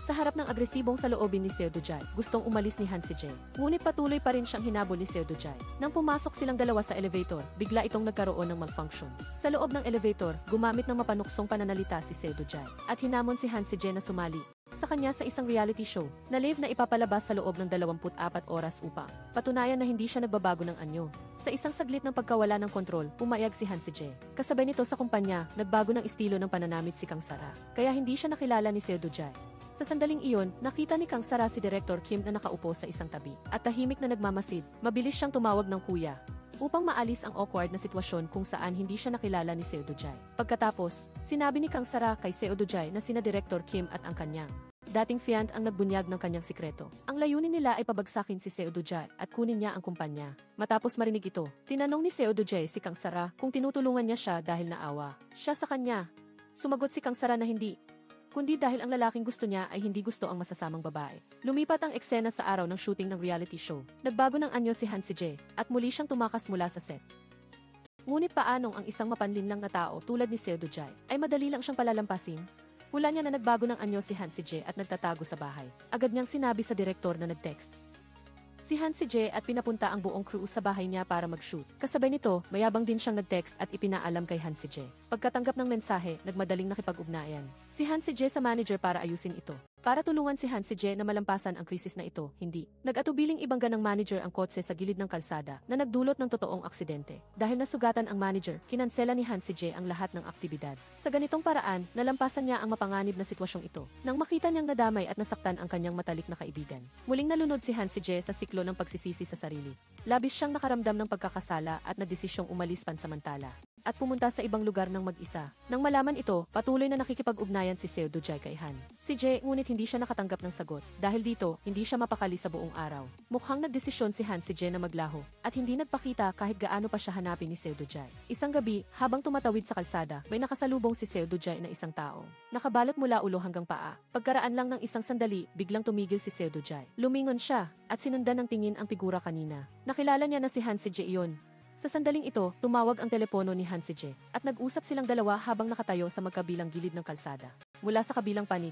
Sa harap ng agresibong saloobin ni Seo Dojai, gustong umalis ni Han Si-jae. Ngunit patuloy pa rin siyang hinabol ni Seo Dojai. Nang pumasok silang dalawa sa elevator, bigla itong nagkaroon ng malfunction. Sa loob ng elevator, gumamit ng mapanuksong pananalita si Seo Dojai at hinamon si Han Si-jae na sumali sa kanya sa isang reality show na live na ipapalabas sa loob ng 24 oras upang patunayan na hindi siya nagbabago ng anyo. Sa isang saglit ng pagkawala ng kontrol, pumayag si Han Si-jae. Kasabay nito sa kumpanya, nagbago ng estilo ng pananamit si Kang Sara, kaya hindi siya nakilala ni Seo Dojai. Sa sandaling iyon, nakita ni Kang Sara si Director Kim na nakaupo sa isang tabi at tahimik na nagmamasid. Mabilis siyang tumawag ng kuya upang maalis ang awkward na sitwasyon kung saan hindi siya nakilala ni Seo Dojai. Pagkatapos, sinabi ni Kang Sara kay Seo Dojai na sina Director Kim at ang kanyang dating fiant ang nagbunyag ng kanyang sikreto. Ang layunin nila ay pabagsakin si Seo Dojai at kunin niya ang kumpanya. Matapos marinig ito, tinanong ni Seo Dojai si Kang Sara kung tinutulungan niya siya dahil naawa siya sa kanya. Sumagot si Kang Sara na hindi, kundi dahil ang lalaking gusto niya ay hindi gusto ang masasamang babae. Lumipat ang eksena sa araw ng shooting ng reality show. Nagbago ng anyo si Han Si-jae at muli siyang tumakas mula sa set. Ngunit paanong ang isang mapanlinlang na tao tulad ni Seo Dojai ay madali lang siyang palalampasin? Hula niya na nagbago ng anyo si Han Si-jae at nagtatago sa bahay. Agad niyang sinabi sa direktor na nag-text si Han Si-jae at pinapunta ang buong crew sa bahay niya para mag-shoot. Kasabay nito, mayabang din siyang nag-text at ipinaalam kay Han Si-jae. Pagkatanggap ng mensahe, nagmadaling nakipag-ugnayan si Han Si-jae sa manager para ayusin ito. Para tulungan si Han Si-jae na malampasan ang krisis na ito, hindi nag-atubiling ibangga ng manager ang kotse sa gilid ng kalsada na nagdulot ng totoong aksidente. Dahil nasugatan ang manager, kinansela ni Han Si-jae ang lahat ng aktibidad. Sa ganitong paraan, nalampasan niya ang mapanganib na sitwasyong ito. Nang makita niyang nadamay at nasaktan ang kanyang matalik na kaibigan, muling nalunod si Han Si-jae sa siklo ng pagsisisi sa sarili. Labis siyang nakaramdam ng pagkakasala at nagdesisyong umalis pansamantala at pumunta sa ibang lugar ng mag-isa. Nang malaman ito, patuloy na nakikipag-ugnayan si Seo Dojai kay Han Si-jae, ngunit hindi siya nakatanggap ng sagot. Dahil dito, hindi siya mapakali sa buong araw. Mukhang nagdesisyon si Han Si-jae na maglaho at hindi nagpakita kahit gaano pa siya hanapin ni Seo Dojai. Isang gabi, habang tumatawid sa kalsada, may nakasalubong si Seo Dojai na isang tao. Nakabalot mula ulo hanggang paa. Pagkaraan lang ng isang sandali, biglang tumigil si Seo Dojai. Lumingon siya at sinundan ng tingin ang figura kanina. Nakilala niya na si Han Si-jae iyon. Sa sandaling ito, tumawag ang telepono ni Han Si-jae at nag-usap silang dalawa habang nakatayo sa magkabilang gilid ng kalsada. Mula sa kabilang panig,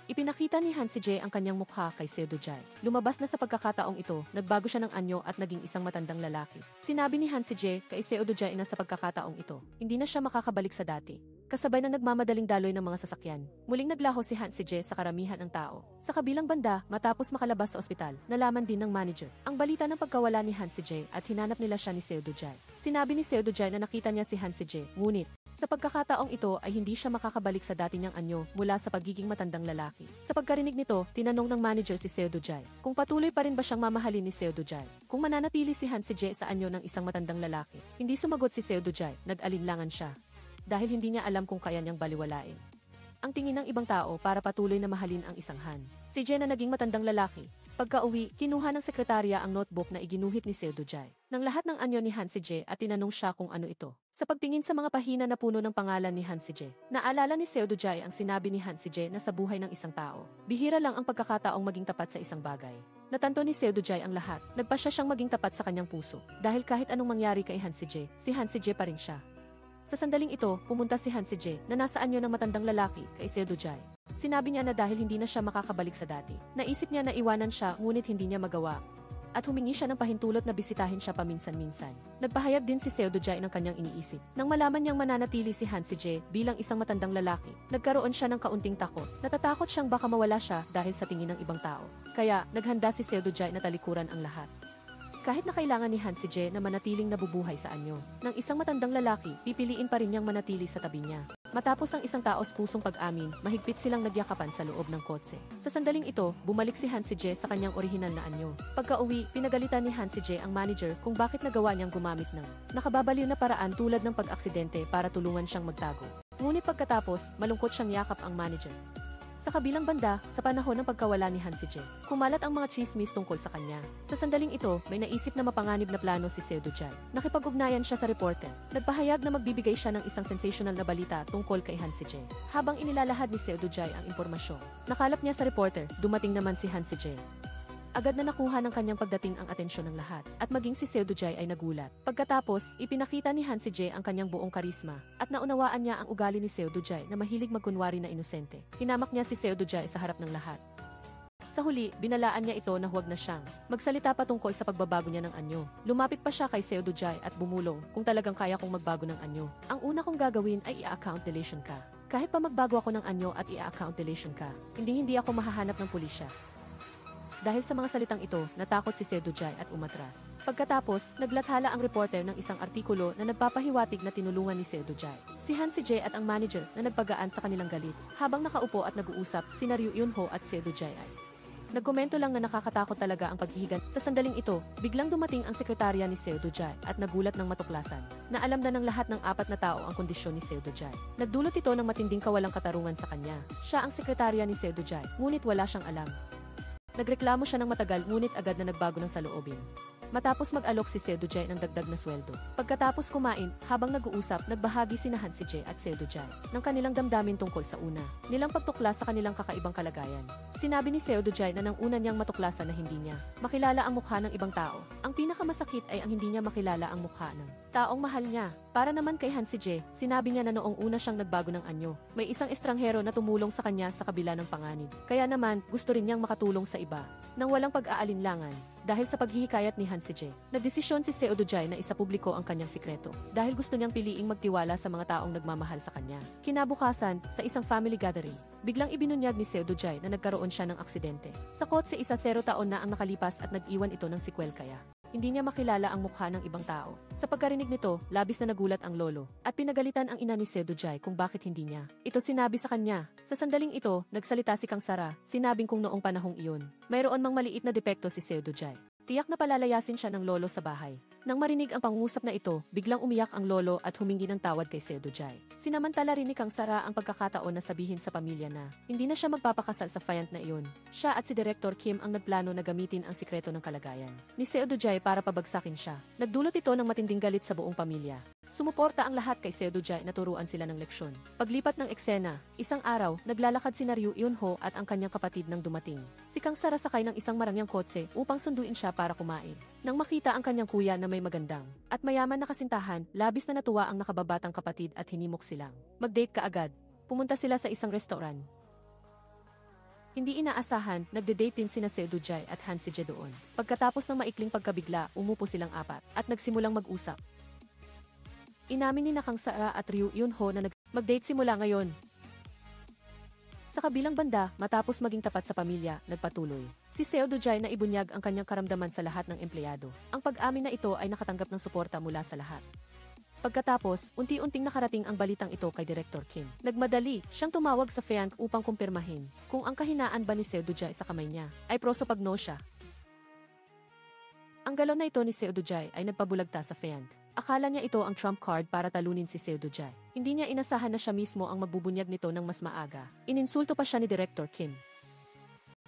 ipinakita ni Han Si-jae ang kanyang mukha kay Seo Dojai. Lumabas na sa pagkakataong ito, nagbago siya ng anyo at naging isang matandang lalaki. Sinabi ni Han Si-jae kay Seo Dojai na sa pagkakataong ito, hindi na siya makakabalik sa dati. Kasabay ng nagmamadaling daloy ng mga sasakyan, muling naglaho si Han Si-jae sa karamihan ng tao. Sa kabilang banda, matapos makalabas sa ospital, nalaman din ng manager ang balita ng pagkawala ni Han Si-jae at hinanap nila siya ni Seo Dojai. Sinabi ni Seo Dojai na nakita niya si Han Si-jae, ngunit sa pagkakataong ito ay hindi siya makakabalik sa dati niyang anyo mula sa pagiging matandang lalaki. Sa pagkarinig nito, tinanong ng manager si Seo Dojai kung patuloy pa rin ba siyang mamahalin ni Seo Dojai. Kung mananatili si Han Si-jae sa anyo ng isang matandang lalaki, hindi sumagot si Seo Dojai, nag-alinlangan siya dahil hindi niya alam kung kaya niyang baliwalain ang tingin ng ibang tao para patuloy na mahalin ang isang Han Si-jae na naging matandang lalaki. Pagka-uwi, kinuha ng sekretarya ang notebook na iginuhit ni Seo Dojai ng lahat ng anyo ni Han Si-jae at tinanong siya kung ano ito. Sa pagtingin sa mga pahina na puno ng pangalan ni Han Si-jae, naalala ni Seo Dojai ang sinabi ni Han Si-jae na sa buhay ng isang tao, bihira lang ang pagkakataong maging tapat sa isang bagay. Natanto ni Seo Dojai ang lahat. Nagpasya siyang maging tapat sa kanyang puso dahil kahit anong mangyari kay Han Si-jae, si Han Si-jae pa rin siya. Sa sandaling ito, pumunta si Han Si-jae na nasa anyo ng matandang lalaki kay Seo Dojai. Sinabi niya na dahil hindi na siya makakabalik sa dati, naisip niya na iwanan siya ngunit hindi niya magawa at humingi siya ng pahintulot na bisitahin siya paminsan-minsan. Nagpahayag din si Seo Dojai ng kanyang iniisip. Nang malaman niyang mananatili si Han Si-jae bilang isang matandang lalaki, nagkaroon siya ng kaunting takot. Natatakot siyang baka mawala siya dahil sa tingin ng ibang tao. Kaya, naghanda si Seo Dojai na talikuran ang lahat. Kahit na kailangan ni Han Si-jae na manatiling nabubuhay sa anyo ng isang matandang lalaki, pipiliin pa rin niyang manatili sa tabi niya. Matapos ang isang taos pusong pag-amin, mahigpit silang nagyakapan sa loob ng kotse. Sa sandaling ito, bumalik si Han Si-jae sa kanyang orihinal na anyo. Pagka-uwi, pinagalitan ni Han Si-jae ang manager kung bakit nagawa niyang gumamit ng nakababaliw na paraan tulad ng pag-aksidente para tulungan siyang magtago. Ngunit pagkatapos, malungkot siyang yakap ang manager. Sa kabilang banda, sa panahon ng pagkawala ni Han Si-jae, kumalat ang mga chismis tungkol sa kanya. Sa sandaling ito, may naisip na mapanganib na plano si Seo Dojai. Nakipag-ugnayan siya sa reporter. Nagpahayag na magbibigay siya ng isang sensational na balita tungkol kay Han Si-jae. Habang inilalahad ni Seo Dojai ang impormasyon, nakalap niya sa reporter, dumating naman si Han Si-jae. Agad na nakuha ng kanyang pagdating ang atensyon ng lahat, at maging si Seo Do-jae ay nagulat. Pagkatapos, ipinakita ni Han Si-jae ang kanyang buong karisma, at naunawaan niya ang ugali ni Seo Do-jae na mahilig magkunwari na inosente. Hinamak niya si Seo Do-jae sa harap ng lahat. Sa huli, binalaan niya ito na huwag na siyang magsalita patungkol sa pagbabago niya ng anyo. Lumapit pa siya kay Seo Do-jae at bumulong, kung talagang kaya kong magbago ng anyo. Ang una kong gagawin ay i-account deletion ka. Kahit pa magbago ako ng anyo at i-account deletion ka, hindi ako mahahanap ng pulisya. Dahil sa mga salitang ito, natakot si Seo Do-jae at umatras. Pagkatapos, naglathala ang reporter ng isang artikulo na nagpapahiwatig na tinulungan ni Seo Do-jae si Han Si-jae at ang manager na nagpagaan sa kanilang galit. Habang nakaupo at nag-uusap, sina Ryu Eun-ho at Seo Do-jae ay nagkomento lang na nakakatakot talaga ang paghihigan. Sa sandaling ito, biglang dumating ang sekretarya ni Seo Do-jae at nagulat ng matuklasan na alam na ng lahat ng 4 na tao ang kondisyon ni Seo Do-jae. Nagdulot ito ng matinding kawalang katarungan sa kanya. Siya ang sekretarya ni Seo Do-jae, ngunit wala siyang alam. Nagreklamo siya ng matagal ngunit agad na nagbago ng saloobin. Matapos mag-alok si Seo Do-jae ng dagdag na sweldo. Pagkatapos kumain, habang nag-uusap, nagbahagi sina Han Si-jae at Seo Do-jae ng kanilang damdamin tungkol sa una nilang pagtuklas sa kanilang kakaibang kalagayan. Sinabi ni Seo Do-jae na nang una niyang matuklasan na hindi niya makilala ang mukha ng ibang tao. Ang pinakamasakit ay ang hindi niya makilala ang mukha ng taong mahal niya. Para naman kay Han Si-jae, sinabi niya na noong una siyang nagbago ng anyo, may isang estranghero na tumulong sa kanya sa kabila ng panganib. Kaya naman, gusto rin niyang makatulong sa iba nang walang pag-aalinlangan. Dahil sa paghihikayat ni Han Si-jae, nagdesisyon si Seo Do-jae na isapubliko ang kanyang sikreto dahil gusto niyang piliing magtiwala sa mga taong nagmamahal sa kanya. Kinabukasan, sa isang family gathering, biglang ibinunyag ni Seo Do-jae na nagkaroon siya ng aksidente. Sa kotse 0 taon na ang nakalipas at nag-iwan ito ng sequel kaya hindi niya makilala ang mukha ng ibang tao. Sa pagkarinig nito, labis na nagulat ang lolo at pinagalitan ang ina ni Seo Do-jae kung bakit hindi niya ito sinabi sa kanya. Sa sandaling ito, nagsalita si Kang Sara, sinabing kung noong panahong iyon, mayroon mang maliit na depekto si Seo Do-jae. Tiyak na palalayasin siya ng lolo sa bahay. Nang marinig ang pangungusap na ito, biglang umiyak ang lolo at humingi ng tawad kay Seo Do-jae. Sinamantala rin ni Kang Sara ang pagkakataon na sabihin sa pamilya na hindi na siya magpapakasal sa fiant na iyon. Siya at si Director Kim ang nagplano na gamitin ang sikreto ng kalagayan ni Seo Do-jae para pabagsakin siya. Nagdulot ito ng matinding galit sa buong pamilya. Sumuporta ang lahat kay Seo Do-jae na turuan sila ng leksyon. Paglipat ng eksena, isang araw, naglalakad sina Ryu Eun-ho at ang kanyang kapatid nang dumating. Si Kang Sara sakay ng isang marangyang kotse upang sunduin siya para kumain. Nang makita ang kanyang kuya na may magandang at mayaman na kasintahan, labis na natuwa ang nakababatang kapatid at hinimok silang mag-date kaagad. Pumunta sila sa isang restaurant. Hindi inaasahan, nagde-date din sina Seo Do-jae at Han Si-jae doon. Pagkatapos ng maikling pagkabigla, umupo silang 4 at nagsimulang mag-usap. Inamin ni Kang Sara at Ryu Eun-ho na mag-date simula ngayon. Sa kabilang banda, matapos maging tapat sa pamilya, nagpatuloy si Seo Do-jae na ibunyag ang kanyang karamdaman sa lahat ng empleyado. Ang pag-amin na ito ay nakatanggap ng suporta mula sa lahat. Pagkatapos, unti-unting nakarating ang balitang ito kay Director Kim. Nagmadali siyang tumawag sa fiant upang kumpirmahin kung ang kahinaan ba ni Seo Do-jae sa kamay niya ay prosopagnosia. Ang galaw na ito ni Seo Do-jae ay nagpabulagta sa fiant. Akala niya ito ang trump card para talunin si Seo Do-jae. Hindi niya inasahan na siya mismo ang magbubunyag nito ng mas maaga. Ininsulto pa siya ni Director Kim.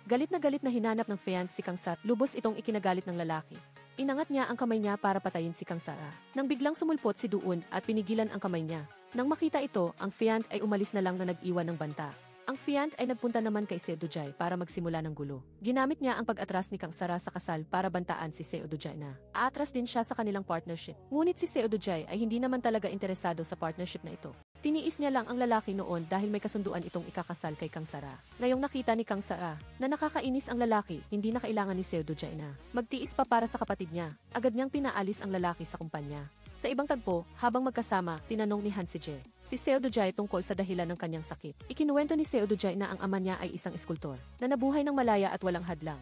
Galit na hinanap ng fiant si Kang Sara. Lubos itong ikinagalit ng lalaki. Inangat niya ang kamay niya para patayin si Kang Sara. Nang biglang sumulpot si Doon at pinigilan ang kamay niya. Nang makita ito, ang fiant ay umalis na lang na nag-iwan ng banta. Ang fiant ay nagpunta naman kay Seo Do-jae para magsimula ng gulo. Ginamit niya ang pag-atras ni Kang Sara sa kasal para bantaan si Seo Do-jae na aatras din siya sa kanilang partnership. Ngunit si Seo Do-jae ay hindi naman talaga interesado sa partnership na ito. Tiniis niya lang ang lalaki noon dahil may kasunduan itong ikakasal kay Kang Sara. Ngayong nakita ni Kang Sara na nakakainis ang lalaki, hindi na kailangan ni Seo Do-jae na magtiis pa para sa kapatid niya. Agad niyang pinaalis ang lalaki sa kumpanya. Sa ibang tagpo, habang magkasama, tinanong ni Han Si-jae si Seo Do-jae tungkol sa dahilan ng kanyang sakit. Ikinuwento ni Seo Do-jae na ang ama niya ay isang eskultor na nabuhay ng malaya at walang hadlang.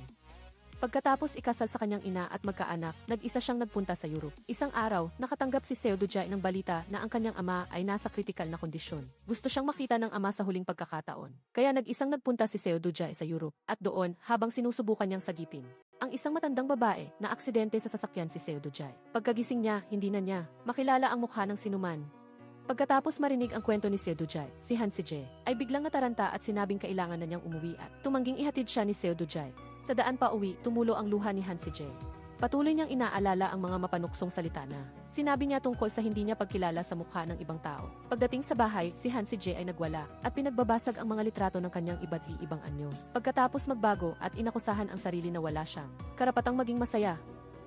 Pagkatapos ikasal sa kanyang ina at magkaanak, nag-isa siyang nagpunta sa Europe. Isang araw, nakatanggap si Seo Do-jae ng balita na ang kanyang ama ay nasa kritikal na kondisyon. Gusto siyang makita ng ama sa huling pagkakataon. Kaya nag-isang nagpunta si Seo Do-jae sa Europe. At doon, habang sinusubukan niyang sagipin ang isang matandang babae na aksidente sa sasakyan si Seo Do-jae. Pagkagising niya, hindi na niya makilala ang mukha ng sinuman. Pagkatapos marinig ang kwento ni Seo Do-jae, si Han Si-jae ay biglang nataranta at sinabing kailangan na niyang umuwi at tumangging ihatid siya ni Seo Do-jae. Sa daan pa uwi, tumulo ang luha ni Han Si-jae. Patuloy niyang inaalala ang mga mapanuksong salita na sinabi niya tungkol sa hindi niya pagkilala sa mukha ng ibang tao. Pagdating sa bahay, si Hansi J ay nagwala at pinagbabasag ang mga litrato ng kanyang iba't ibang anyo. Pagkatapos magbago at inakusahan ang sarili na wala siyang karapatang maging masaya.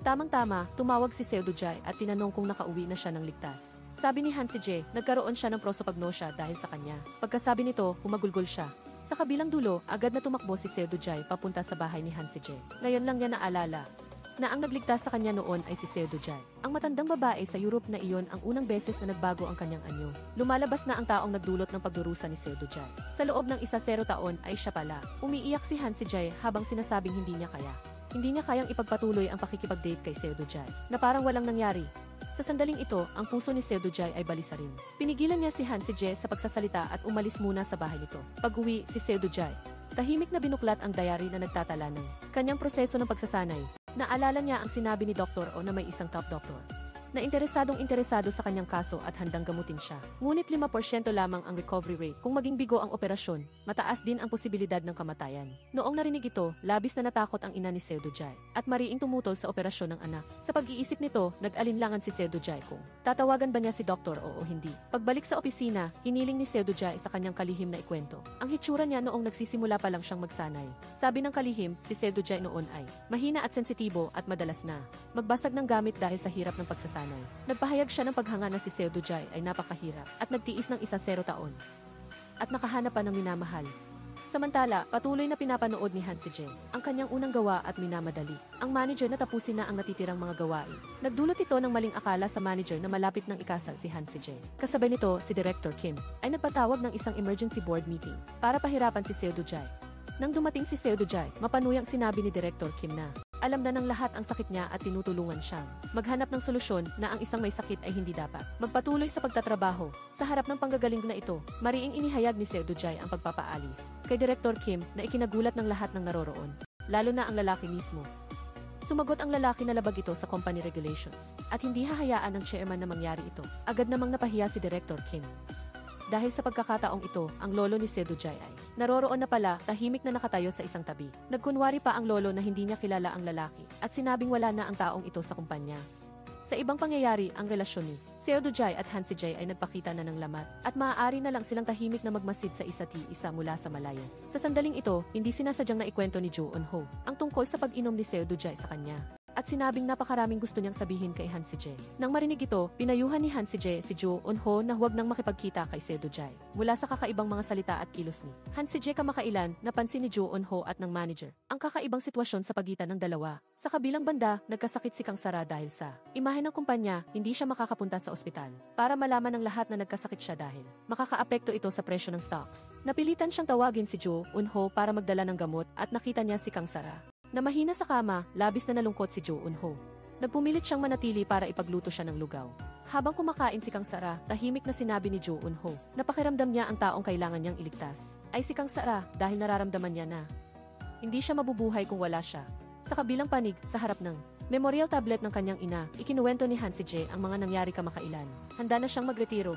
Tamang-tama, tumawag si Seudujay at tinanong kung nakauwi na siya ng ligtas. Sabi ni Hansi J, nagkaroon siya ng prosopagnosia dahil sa kanya. Pagkasabi nito, humagulgol siya. Sa kabilang dulo, agad na tumakbo si Seudujay papunta sa bahay ni Hansi J. Ngayon lang niya naalala na ang nagligtas sa kanya noon ay si Seudujay. Ang matandang babae sa Europe na iyon ang unang beses na nagbago ang kanyang anyo. Lumalabas na ang taong nagdulot ng pagdurusa ni Seudujay. Sa loob ng 10 taon ay siya pala. Umiiyak si Hansi J habang sinasabing hindi niya kaya. Hindi niya kayang ipagpatuloy ang pakikipag-date kay Seudujay, na parang walang nangyari. Sa sandaling ito, ang puso ni Seudujay ay balisa rin. Pinigilan niya si Hansi J sa pagsasalita at umalis muna sa bahay nito. Pag-uwi, si Seudujay tahimik na binuklat ang diary na nagtatala ng kanyang proseso ng pagsasanay. Naalala niya ang sinabi ni Dr. O na may isang top doctor na interesado sa kanyang kaso at handang gamutin siya. Ngunit 5% lamang ang recovery rate. Kung maging bigo ang operasyon, mataas din ang posibilidad ng kamatayan. Noong narinig ito, labis na natakot ang ina ni Seudujay at mariing tumutol sa operasyon ng anak. Sa pag-iisip nito, nag-alinlangan si Seudujay kung tatawagan ba niya si Dr. O hindi. Pagbalik sa opisina, hiniling ni Seudujay sa kanyang kalihim na ikwento ang hitsura niya noong nagsisimula pa lang siyang magsanay. Sabi ng kalihim, si Seudujay noon ay mahina at sensitibo at madalas na magbasag ng gamit dahil sa hirap ng pagsasanay. Nagpahayag siya ng paghanga na si Seudujay ay napakahirap at nagtiis ng 10 taon at nakahanap pa ng minamahal. Samantala, patuloy na pinapanood ni Hansi J ang kanyang unang gawa at minamadali. Ang manager na tapusin na ang natitirang mga gawain. Nagdulot ito ng maling akala sa manager na malapit ng ikasal si Hansi J. Kasabay nito, si Director Kim ay nagpatawag ng isang emergency board meeting para pahirapan si Seudujay. Nang dumating si Seudujay, mapanuyang sinabi ni Director Kim na alam na ng lahat ang sakit niya at tinutulungan siyang maghanap ng solusyon na ang isang may sakit ay hindi dapat magpatuloy sa pagtatrabaho. Sa harap ng panggagaling na ito, mariing inihayag ni Seudujay ang pagpapaalis kay Director Kim na ikinagulat ng lahat ng naroroon, lalo na ang lalaki mismo. Sumagot ang lalaki na labag ito sa company regulations at hindi hahayaan ng chairman na mangyari ito. Agad namang napahiya si Director Kim. Dahil sa pagkakataong ito, ang lolo ni Seudujay ay naroroon na pala, tahimik na nakatayo sa isang tabi. Nagkunwari pa ang lolo na hindi niya kilala ang lalaki at sinabing wala na ang taong ito sa kumpanya. Sa ibang pangyayari, ang relasyon ni Seudujay at Hansi J ay nagpakita na ng lamat at maaari na lang silang tahimik na magmasid sa isa't isa mula sa malayo. Sa sandaling ito, hindi sinasadyang naikwento ni Jo Eun-ho ang tungkol sa pag-inom ni Seudujay sa kanya. At sinabing napakaraming gusto niyang sabihin kay Hansi J. Nang marinig ito, pinayuhan ni Hansi J si Jo Eun-ho na huwag nang makipagkita kay Seudujay. Mula sa kakaibang mga salita at kilos ni Hansi J kamakailan, napansin ni Jo Eun-ho at ng manager ang kakaibang sitwasyon sa pagitan ng dalawa. Sa kabilang banda, nagkasakit si Kang Sara dahil sa imahe ng kumpanya, hindi siya makakapunta sa ospital para malaman ng lahat na nagkasakit siya dahil makakaapekto ito sa presyo ng stocks. Napilitan siyang tawagin si Jo Eun-ho para magdala ng gamot at nakita niya si Kang Sara na mahina sa kama, labis na nalungkot si Jo Eun-ho. Nagpumilit siyang manatili para ipagluto siya ng lugaw. Habang kumakain si Kang Sara, tahimik na sinabi ni Jo Eun-ho na pakiramdam niya ang taong kailangan niyang iligtas ay si Kang Sara dahil nararamdaman niya na hindi siya mabubuhay kung wala siya. Sa kabilang panig, sa harap ng memorial tablet ng kanyang ina, ikinuwento ni Hansi J ang mga nangyari kamakailan. Handa na siyang magretiro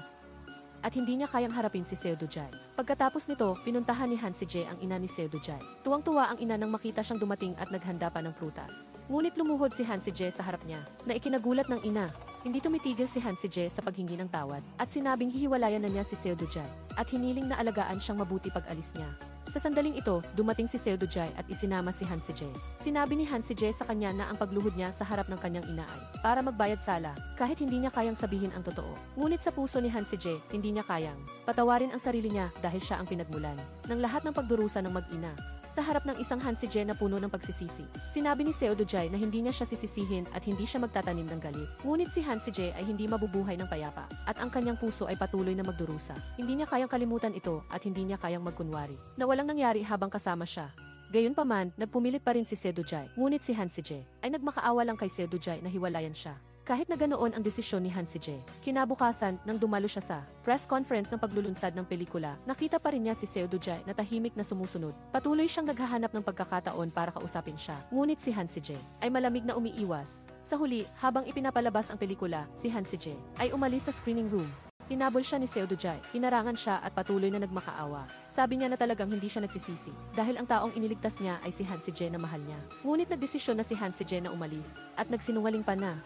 at hindi niya kayang harapin si Seudujay. Pagkatapos nito, pinuntahan ni Hansi J ang ina ni Seudujay. Tuwang-tuwa ang ina nang makita siyang dumating at naghanda pa ng prutas. Ngunit lumuhod si Hansi J sa harap niya, na ikinagulat ng ina. Hindi tumitigil si Hansi J sa paghingi ng tawad, at sinabing hihiwalayan na niya si Seudujay, at hiniling na alagaan siyang mabuti pag alis niya. Sa sandaling ito, dumating si Seudujay at isinama si Hansi J. Sinabi ni Hansi J sa kanya na ang pagluhod niya sa harap ng kanyang ina ay para magbayad sala, kahit hindi niya kayang sabihin ang totoo. Ngunit sa puso ni Hansi J, hindi niya kayang patawarin ang sarili niya dahil siya ang pinagmulan ng lahat ng pagdurusa ng mag-ina. Sa harap ng isang Hansi J na puno ng pagsisisi, sinabi ni Seudujay na hindi niya siya sisisihin at hindi siya magtatanim ng galit. Ngunit si Hansi J ay hindi mabubuhay ng payapa at ang kanyang puso ay patuloy na magdurusa. Hindi niya kayang kalimutan ito at hindi niya kayang magkunwari na walang nangyari habang kasama siya. Gayunpaman, nagpumilit pa rin si Seudujay. Ngunit si Hansi J ay nagmakaawa lang kay Seudujay na hiwalayan siya. Kahit na ganoon ang desisyon ni Hansi J. Kinabukasan, nang dumalo siya sa press conference ng paglulunsad ng pelikula, nakita pa rin niya si Seudujay na tahimik na sumusunod. Patuloy siyang naghahanap ng pagkakataon para kausapin siya. Ngunit si Hansi J ay malamig na umiiwas. Sa huli, habang ipinapalabas ang pelikula, si Hansi J ay umalis sa screening room. Hinabol siya ni Seo Do-jae, hinarangan siya at patuloy na nagmakaawa. Sabi niya na talagang hindi siya nagsisisi dahil ang taong iniligtas niya ay si Han Si-jae na mahal niya. Ngunit nagdesisyon na si Han Si-jae na umalis at nagsinungaling pa na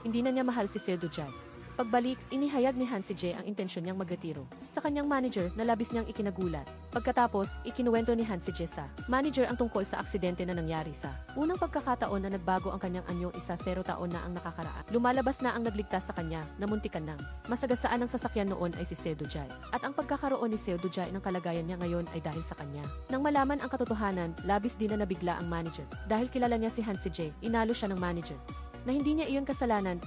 hindi na niya mahal si Seo Do-jae. Pagbalik, inihayag ni Han Si-jae ang intensyon niyang magretiro sa kanyang manager na labis niyang ikinagulat. Pagkatapos, ikinuwento ni Han Si-jae sa manager ang tungkol sa aksidente na nangyari sa unang pagkakataon na nagbago ang kanyang anyo 0 taon na ang nakakaraan. Lumalabas na ang nagligtas sa kanya na muntikan nang masagasaan ng sasakyan noon ay si Seo Do-jae. At ang pagkakaroon ni Seo Do-jae ng kalagayan niya ngayon ay dahil sa kanya. Nang malaman ang katotohanan, labis din na nabigla ang manager. Dahil kilala niya si Han Si-jae, inalo siya ng manager na hindi niya iyon kasalanan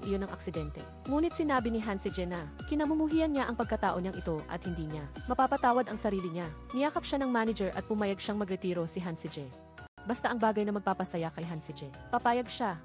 iyon ng aksidente. Ngunit sinabi ni Han Si-jae na kinamumuhian niya ang pagkatao niyang ito at hindi niya mapapatawad ang sarili niya. Niyakap siya ng manager at pumayag siyang magretiro si Han Si-jae. Basta ang bagay na magpapasaya kay Han Si-jae. Papayag siya.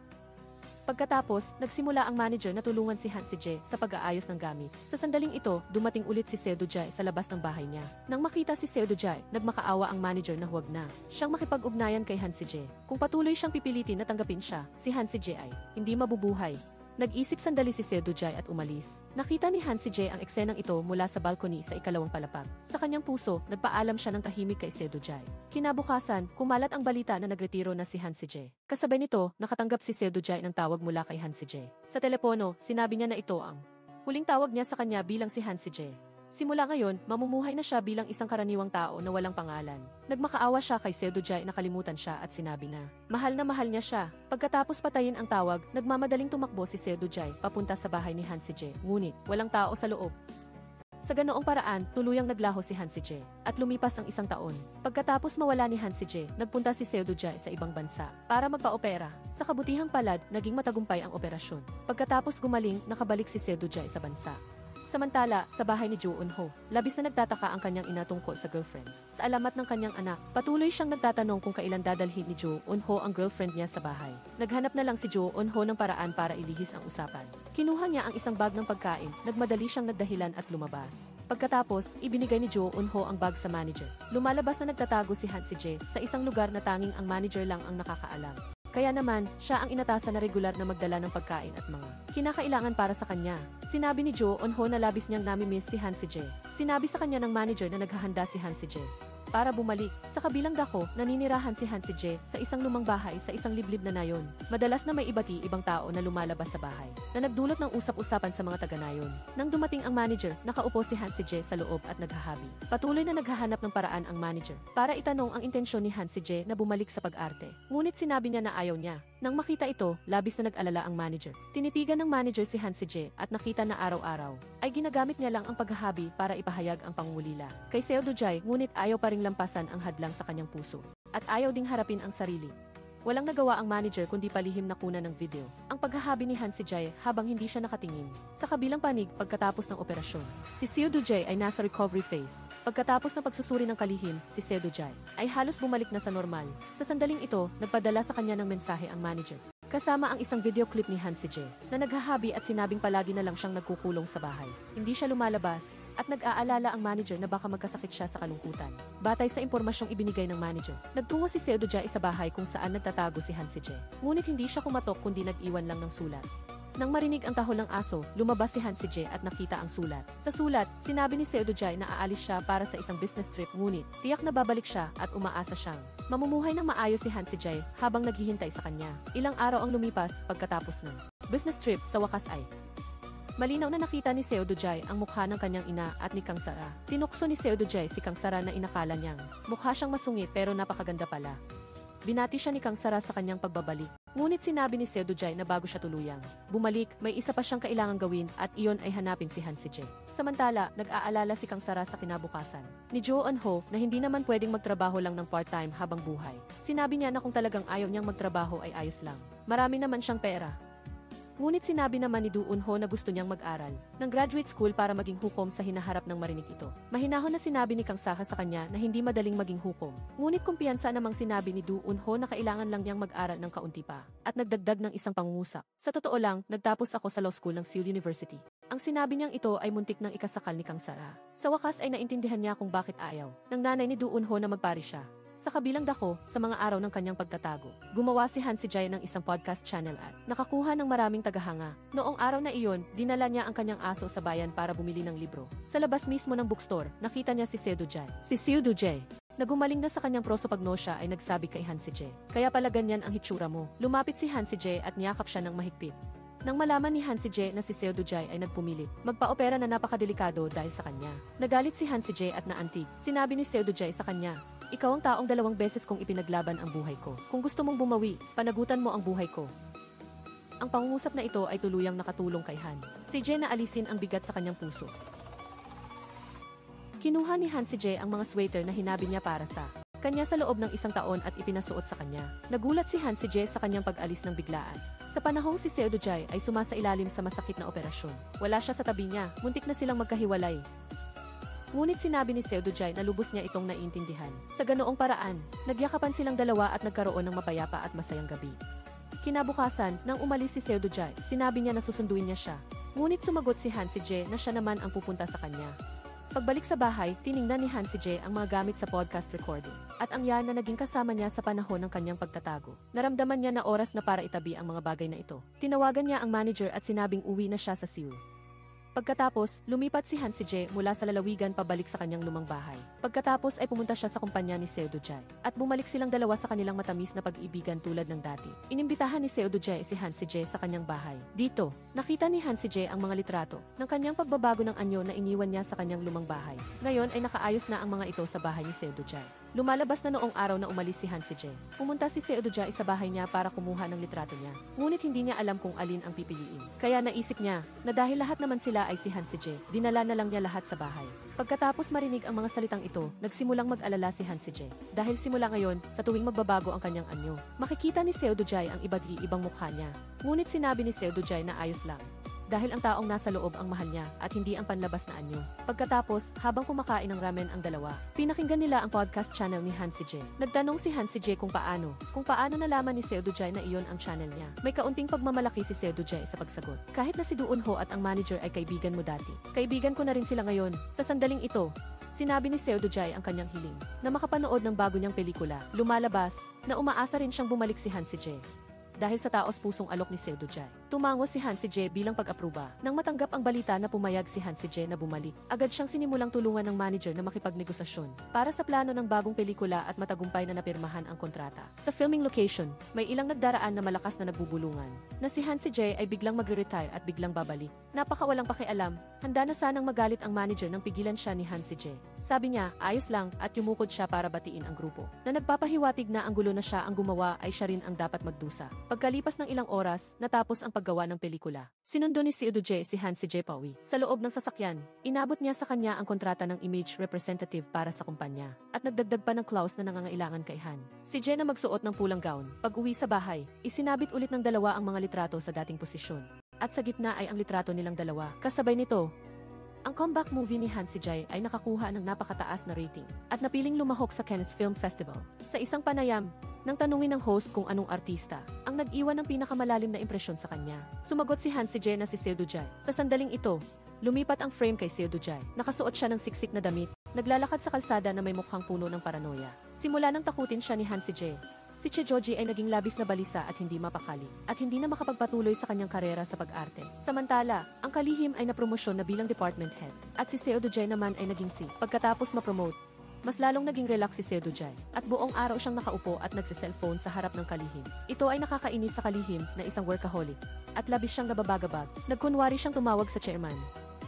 Pagkatapos, nagsimula ang manager na tulungan si Han Si-jae sa pag-aayos ng gamit. Sa sandaling ito, dumating ulit si Seo Do-jae sa labas ng bahay niya. Nang makita si Seo Do-jae, nagmakaawa ang manager na huwag na siyang makipag-ugnayan kay Han Si-jae. Kung patuloy siyang pipilitin na tanggapin siya, si Han Si-jae ay hindi mabubuhay. Nag-isip sandali si Seo Do-jae at umalis. Nakita ni Han Si-jae ang eksenang ito mula sa balcony sa ikalawang palapag. Sa kanyang puso, nagpaalam siya ng tahimik kay Seo Do-jae. Kinabukasan, kumalat ang balita na nagretiro na si Han Si-jae. Kasabay nito, nakatanggap si Seo Do-jae ng tawag mula kay Han Si-jae. Sa telepono, sinabi niya na ito ang huling tawag niya sa kanya bilang si Han Si-jae. Simula ngayon, mamumuhay na siya bilang isang karaniwang tao na walang pangalan. Nagmakaawa siya kay Seo Do-jae na kalimutan siya at sinabi na mahal niya siya. Pagkatapos patayin ang tawag, nagmamadaling tumakbo si Seo Do-jae papunta sa bahay ni Han Si-jae. Ngunit, walang tao sa loob. Sa ganoong paraan, tuluyang naglaho si Han Si-jae at lumipas ang 1 taon. Pagkatapos mawala ni Han Si-jae, nagpunta si Seo Do-jae sa ibang bansa para magpa-opera. Sa kabutihang palad, naging matagumpay ang operasyon. Pagkatapos gumaling, nakabalik si Seo Do-jae sa bansa. Samantala, sa bahay ni Jo Eun-ho, labis na nagtataka ang kanyang ina tungkol sa girlfriend. Sa alamat ng kanyang anak, patuloy siyang nagtatanong kung kailan dadalhin ni Jo Eun-ho ang girlfriend niya sa bahay. Naghanap na lang si Jo Eun-ho ng paraan para ilihis ang usapan. Kinuha niya ang isang bag ng pagkain, nagmadali siyang nagdahilan at lumabas. Pagkatapos, ibinigay ni Jo Eun-ho ang bag sa manager. Lumalabas na nagtatago si Han Si-jae sa isang lugar na tanging ang manager lang ang nakakaalam. Kaya naman, siya ang inatasan na regular na magdala ng pagkain at mga kinakailangan para sa kanya. Sinabi ni Jo Eun-ho na labis niyang nami-miss si Han Si-jae. Sinabi sa kanya ng manager na naghahanda si Han Si-jae para bumalik. Sa kabilang dako, naninirahan si Han Si-jae sa isang lumang bahay sa isang liblib na nayon. Madalas na may ibang tao na lumalabas sa bahay, na nagdulot ng usap-usapan sa mga taga-nayon. Nang dumating ang manager, nakaupo si Han Si-jae sa loob at naghahabi. Patuloy na naghahanap ng paraan ang manager para itanong ang intensyon ni Han Si-jae na bumalik sa pag-arte. Ngunit sinabi niya na ayaw niya. Nang makita ito, labis na nag-alala ang manager. Tinitigan ng manager si Han Si-jae at nakita na araw-araw ay ginagamit niya lang ang paghahabi para ipahayag ang pangungulila kay Seo Do-jae, ngunit ayaw pa ring lampasan ang hadlang sa kanyang puso at ayaw ding harapin ang sarili. Walang nagawa ang manager kundi palihim na kunan ng video ang paghahabi ni Han Si-jae habang hindi siya nakatingin. Sa kabilang panig, pagkatapos ng operasyon, si Seo Do-jae ay nasa recovery phase. Pagkatapos ng pagsusuri ng kalihim, si Seo Do-jae ay halos bumalik na sa normal. Sa sandaling ito, nagpadala sa kanya ng mensahe ang manager, kasama ang isang video clip ni Han Si-jae na naghahabi at sinabing palagi na lang siyang nagkukulong sa bahay. Hindi siya lumalabas at nag-aalala ang manager na baka magkasakit siya sa kalungkutan. Batay sa impormasyong ibinigay ng manager, nagtungo si Seo Do-jae sa bahay kung saan nagtatago si Han Si-jae. Ngunit hindi siya kumatok kundi nag-iwan lang ng sulat. Nang marinig ang tahol ng aso, lumabas si Han Si-jae at nakita ang sulat. Sa sulat, sinabi ni Seo Do-jae na aalis siya para sa isang business trip, ngunit tiyak na babalik siya at umaasa siyang mamumuhay ng maayos si Han Si-jae habang naghihintay sa kanya. Ilang araw ang lumipas pagkatapos ng business trip, sa wakas ay malinaw na nakita ni Seo Do-jae ang mukha ng kanyang ina at ni Kang Sara. Tinukso ni Seo Do-jae si Kang Sara na inakala niyang mukha siyang masungit pero napakaganda pala. Binati siya ni Kang Sara sa kanyang pagbabalik. Ngunit sinabi ni Seo Do-jae na bago siya tuluyang bumalik, may isa pa siyang kailangang gawin at iyon ay hanapin si Han Si-jae. Samantala, nag-aalala si Kang Sara sa kinabukasan ni Jo Eun-ho na hindi naman pwedeng magtrabaho lang ng part-time habang buhay. Sinabi niya na kung talagang ayaw niyang magtrabaho ay ayos lang. Marami naman siyang pera. Ngunit sinabi naman ni Do Eun-ho na gusto niyang mag-aral ng graduate school para maging hukom sa hinaharap ng marinig ito. Mahinahon na sinabi ni Kang Sara sa kanya na hindi madaling maging hukom. Ngunit kumpiyansa namang sinabi ni Do Eun-ho na kailangan lang niyang mag-aral ng kaunti pa at nagdagdag ng isang pangungusap. Sa totoo lang, nagtapos ako sa law school ng Seoul University. Ang sinabi niyang ito ay muntik ng ikasakal ni Kang Sara. Sa wakas ay naintindihan niya kung bakit ayaw ng nanay ni Do Eun-ho na magpari siya. Sa kabilang dako, sa mga araw ng kanyang pagtatago, gumawa si Han Si-jae ng isang podcast channel at nakakuha ng maraming tagahanga. Noong araw na iyon, dinala niya ang kanyang aso sa bayan para bumili ng libro. Sa labas mismo ng bookstore, nakita niya si Seo Do-jae. Si Seo Do-jae, na gumaling na sa kanyang prosopagnosia ay nagsabi kay Han Si-jae, "Kaya pala ganyan ang hitsura mo." Lumapit si Han Si-jae at niyakap siya ng mahigpit. Nang malaman ni Han Si-jae na si Seo Do-jae ay nagpumilit magpa-opera na napakadelikado dahil sa kanya, nagalit si Han Si-jae at naantig. Sinabi ni Seo Do-jae sa kanya, "Ikaw ang taong 2 beses kong ipinaglaban ang buhay ko. Kung gusto mong bumawi, panagutan mo ang buhay ko." Ang pangungusap na ito ay tuluyang nakatulong kay Han Si-jae na alisin ang bigat sa kanyang puso. Kinuha ni Han Si-jae ang mga sweater na hinabi niya para sa kanya sa loob ng 1 taon at ipinasuot sa kanya. Nagulat si Han Si-jae sa kanyang pag-alis ng biglaan. Sa panahong si Seo Do-jae ay sumasailalim sa masakit na operasyon. Wala siya sa tabi niya, muntik na silang magkahiwalay. Ngunit sinabi ni Seo Do-jae na lubos niya itong naiintindihan. Sa ganoong paraan, nagyakapan silang dalawa at nagkaroon ng mapayapa at masayang gabi. Kinabukasan, nang umalis si Seo Do-jae, sinabi niya na susunduin niya siya. Ngunit sumagot si Han Si-jae na siya naman ang pupunta sa kanya. Pagbalik sa bahay, tiningnan ni Han Si-jae ang mga gamit sa podcast recording. At ang yan na naging kasama niya sa panahon ng kanyang pagtatago. Naramdaman niya na oras na para itabi ang mga bagay na ito. Tinawagan niya ang manager at sinabing uwi na siya sa Seoul. Pagkatapos, lumipat si Han Si-jae mula sa lalawigan pabalik sa kanyang lumang bahay. Pagkatapos ay pumunta siya sa kumpanya ni Seo Do-jae. At bumalik silang dalawa sa kanilang matamis na pag-ibigan tulad ng dati. Inimbitahan ni Seo Do-jae si Han Si-jae sa kanyang bahay. Dito, nakita ni Han Si-jae ang mga litrato ng kanyang pagbabago ng anyo na iniwan niya sa kanyang lumang bahay. Ngayon ay nakaayos na ang mga ito sa bahay ni Seo Do-jae. Lumalabas na noong araw na umalis si Han Si-jae. Pumunta si Seo Do-jae sa bahay niya para kumuha ng litrato niya. Ngunit hindi niya alam kung alin ang pipiliin. Kaya naisip niya na dahil lahat naman sila ay si Han Si-jae, dinala na lang niya lahat sa bahay. Pagkatapos marinig ang mga salitang ito, nagsimulang mag-alala si Han Si-jae. Dahil simula ngayon, sa tuwing magbabago ang kanyang anyo, makikita ni Seo Do-jae ang iba't ibang mukha niya. Ngunit sinabi ni Seo Do-jae na ayos lang. Dahil ang taong nasa loob ang mahal niya at hindi ang panlabas na anyo. Pagkatapos, habang kumakain ng ramen ang dalawa, pinakinggan nila ang podcast channel ni Han Si-jae. Nagtanong si Han Si-jae kung paano nalaman ni Seo Do-jae na iyon ang channel niya. May kaunting pagmamalaki si Seo Do-jae sa pagsagot. Kahit na si Do Eun-ho at ang manager ay kaibigan mo dati. Kaibigan ko na rin sila ngayon. Sa sandaling ito, sinabi ni Seo Do-jae ang kanyang hiling na makapanood ng bago niyang pelikula. Lumalabas na umaasa rin siyang bumalik si Han Si-jae. Dahil sa taos-pusong alok ni Seo Do-jae, tumango si Han Si-jae bilang pag-apruba. Nang matanggap ang balita na pumayag si Han Si-jae na bumalik, agad siyang sinimulang tulungan ng manager na makipagnegosasyon para sa plano ng bagong pelikula at matagumpay na napirmahan ang kontrata. Sa filming location, may ilang nagdaraan na malakas na nagbubulungan na si Han Si-jae ay biglang magre-retire at biglang babalik. Napakawalang pakialam, handa na sanang magalit ang manager nang pigilan siya ni Han Si-jae. Sabi niya, ayos lang at yumukod siya para batiin ang grupo. Na nagpapahiwatig na ang gulo na siya ang gumawa ay siya rin ang dapat magdusa. Pagkalipas ng ilang oras, natapos ang paggawa ng pelikula. Sinundo ni Seo Do-jae si Han Si-jae pauwi. Sa loob ng sasakyan, inabot niya sa kanya ang kontrata ng image representative para sa kumpanya. At nagdagdag pa ng clause na nangangailangan kay Han Si-jae na magsuot ng pulang gown. Pag-uwi sa bahay, isinabit ulit ng dalawa ang mga litrato sa dating posisyon. At sa gitna ay ang litrato nilang dalawa. Kasabay nito, ang comeback movie ni Han Si-jae ay nakakuha ng napakataas na rating at napiling lumahok sa Cannes Film Festival. Sa isang panayam, nang tanungin ng host kung anong artista ang nag-iwan ng pinakamalalim na impresyon sa kanya, sumagot si Han Si-jae na si Seo Do-jae. Sa sandaling ito, lumipat ang frame kay Seo Do-jae. Nakasuot siya ng siksik na damit, naglalakad sa kalsada na may mukhang puno ng paranoia. Simula nang takutin siya ni Han Si-jae, si Che Joji ay naging labis na balisa at hindi mapakali, at hindi na makapagpatuloy sa kanyang karera sa pag-arte. Samantala, ang kalihim ay napromosyon na bilang department head, at si Seo Do-jae naman ay naging C. Pagkatapos ma-promote, mas lalong naging relax si Seo Do-jae, at buong araw siyang nakaupo at nagse-cellphone sa harap ng kalihim. Ito ay nakakainis sa kalihim na isang workaholic, at labis siyang nababagabag. Nagkunwari siyang tumawag sa chairman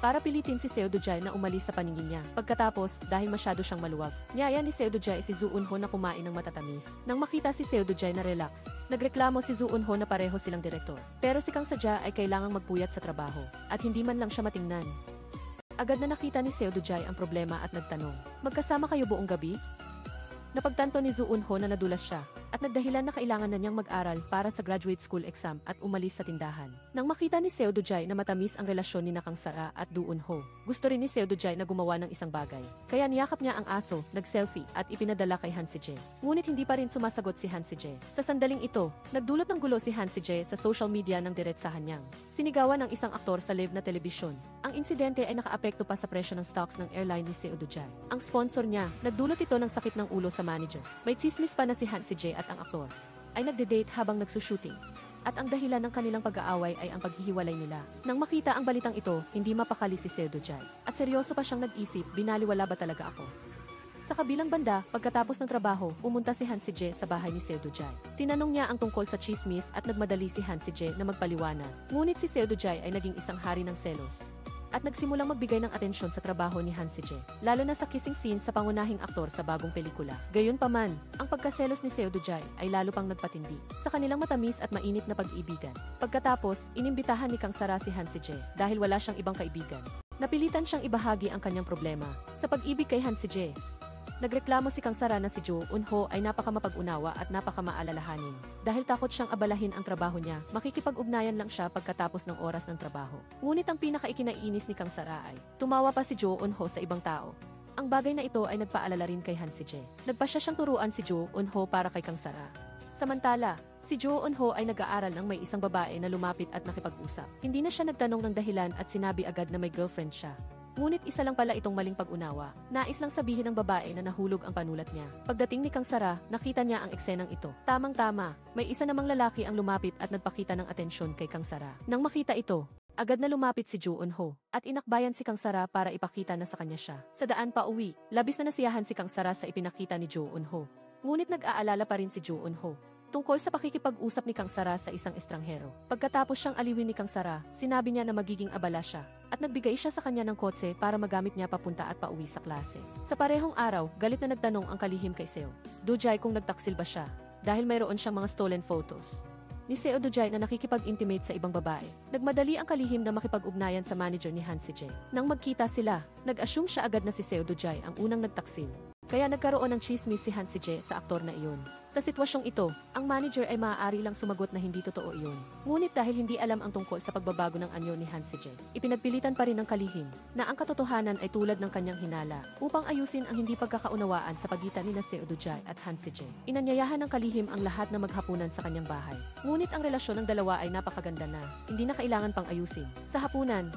para pilitin si Seo Do-jae na umalis sa paningin niya. Pagkatapos, dahil masyado siyang maluwag, niyaya ni Seo Do-jae si Zoo Eun-ho na kumain ng matatamis. Nang makita si Seo Do-jae na relax, nagreklamo si Zoo Eun-ho na pareho silang direktor. Pero si Kang Sadya ay kailangang magpuyat sa trabaho, at hindi man lang siya matingnan. Agad na nakita ni Seo Do-jae ang problema at nagtanong, "Magkasama kayo buong gabi?" Napagtanto ni Zoo Eun-ho na nadulas siya, at nagdahilan na kailangan na niyang mag-aral para sa graduate school exam at umalis sa tindahan. Nang makita ni Seo Do-jae na matamis ang relasyon ni Kang Sara at Do Un-ho, gusto rin ni Seo Do-jae na gumawa ng isang bagay. Kaya niyakap niya ang aso, nag-selfie at ipinadala kay Han Si-jae. Ngunit hindi pa rin sumasagot si Han Si-jae. Sa sandaling ito, nagdulot ng gulo si Han Si-jae sa social media ng diretsahan niyang sinigawan ng isang aktor sa live na telebisyon. Ang insidente ay nakaapekto pa sa presyo ng stocks ng airline ni Seo Do-jae. Ang sponsor niya, nagdulot ito ng sakit ng ulo sa manager. May tsismis pa na si Han Si-jae at ang aktor ay nagde-date habang nagsushooting. At ang dahilan ng kanilang pag-aaway ay ang paghihiwalay nila. Nang makita ang balitang ito, hindi mapakali si Seo Do-jae. At seryoso pa siyang nag-isip, binaliwala ba talaga ako? Sa kabilang banda, pagkatapos ng trabaho, pumunta si Han Si-jae sa bahay ni Seo Do-jae. Tinanong niya ang tungkol sa chismis at nagmadali si Han Si-jae na magpaliwanag. Ngunit si Seo Do-jae ay naging isang hari ng selos at nagsimulang magbigay ng atensyon sa trabaho ni Han Si-jae, lalo na sa kissing scene sa pangunahing aktor sa bagong pelikula. Gayunpaman, ang pagkaselos ni Seo Do-jae ay lalo pang nagpatindi sa kanilang matamis at mainit na pag-ibigan. Pagkatapos, inimbitahan ni Kang Sara si Han Si-jae dahil wala siyang ibang kaibigan. Napilitan siyang ibahagi ang kanyang problema sa pag-ibig kay Han Si-jae. Nagreklamo si Kang Sara na si Jo Un-ho ay napakamapag-unawa at napakamaalalahanin. Dahil takot siyang abalahin ang trabaho niya, makikipag-ugnayan lang siya pagkatapos ng oras ng trabaho. Ngunit ang pinakaikinainis ni Kang Sara ay tumawa pa si Jo Un-ho sa ibang tao. Ang bagay na ito ay nagpaalala rin kay Han Si-jae. Nagpasya siyang turuan si Jo Un-ho para kay Kang Sara. Samantala, si Jo Un-ho ay nag-aaral ng may isang babae na lumapit at nakipag-usap. Hindi na siya nagtanong ng dahilan at sinabi agad na may girlfriend siya. Ngunit isa lang pala itong maling pag-unawa. Nais lang sabihin ng babae na nahulog ang panulat niya. Pagdating ni Kang Sara, nakita niya ang eksenang ito. Tamang-tama, may isa namang lalaki ang lumapit at nagpakita ng atensyon kay Kang Sara. Nang makita ito, agad na lumapit si Jo Un-ho at inakbayan si Kang Sara para ipakita na sa kanya siya. Sa daan pa uwi, labis na nasiyahan si Kang Sara sa ipinakita ni Jo Un-ho. Ngunit nag-aalala pa rin si Jo Un-ho tungkol sa pakikipag-usap ni Kang Sara sa isang estranghero. Pagkatapos siyang aliwin ni Kang Sara, sinabi niya na magiging abala siya at nagbigay siya sa kanya ng kotse para magamit niya papunta at pauwi sa klase. Sa parehong araw, galit na nagtanong ang kalihim kay Seo Do-jae kung nagtaksil ba siya dahil mayroon siyang mga stolen photos ni Seo Do-jae na nakikipag-intimate sa ibang babae. Nagmadali ang kalihim na makipag-ugnayan sa manager ni Han Si-jae. Nang magkita sila, nag-assume siya agad na si Seo Do-jae ang unang nagtaksil. Kaya nagkaroon ng chismis si Han Si-jae sa aktor na iyon. Sa sitwasyong ito, ang manager ay maaari lang sumagot na hindi totoo iyon. Ngunit dahil hindi alam ang tungkol sa pagbabago ng anyo ni Han Si-jae, ipinagpilitan pa rin ng kalihim na ang katotohanan ay tulad ng kanyang hinala upang ayusin ang hindi pagkakaunawaan sa pagitan ni Seo Do-jae at Han Si-jae. Inanyayahan ng kalihim ang lahat na maghapunan sa kanyang bahay. Ngunit ang relasyon ng dalawa ay napakaganda na, hindi na kailangan pang ayusin. Sa hapunan,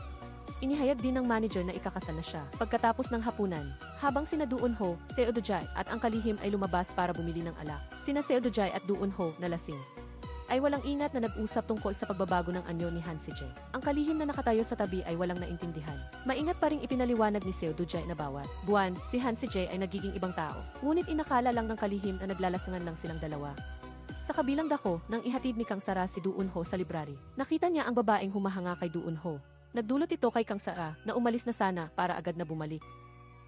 inihayag din ng manager na ikakasal na siya. Pagkatapos ng hapunan, habang sina Do Un-ho, Seo Do-jae at ang kalihim ay lumabas para bumili ng alak, sina Seo Do-jae at Do Un-ho na lasing ay walang ingat na nag-usap tungkol sa pagbabago ng anyo ni Han Si-jae. Ang kalihim na nakatayo sa tabi ay walang naintindihan. Maingat pa ring ipinaliwanag ni Seo Do-jae na bawat buwan, si Han Si-jae ay nagiging ibang tao. Ngunit inakala lang ng kalihim na naglalasangan lang silang dalawa. Sa kabilang dako, nang ihatid ni Kang Sara si Do Un-ho sa library, nakita niya ang babaeng humahanga kay Do Un-ho. Nagdulot ito kay Kang Sara na umalis na sana para agad na bumalik.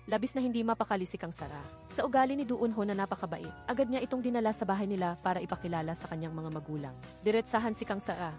Labis na hindi mapakali si Kang Sara. Sa ugali ni Do Un-ho na napakabait, agad niya itong dinala sa bahay nila para ipakilala sa kanyang mga magulang. Diretsahan si Kang Sara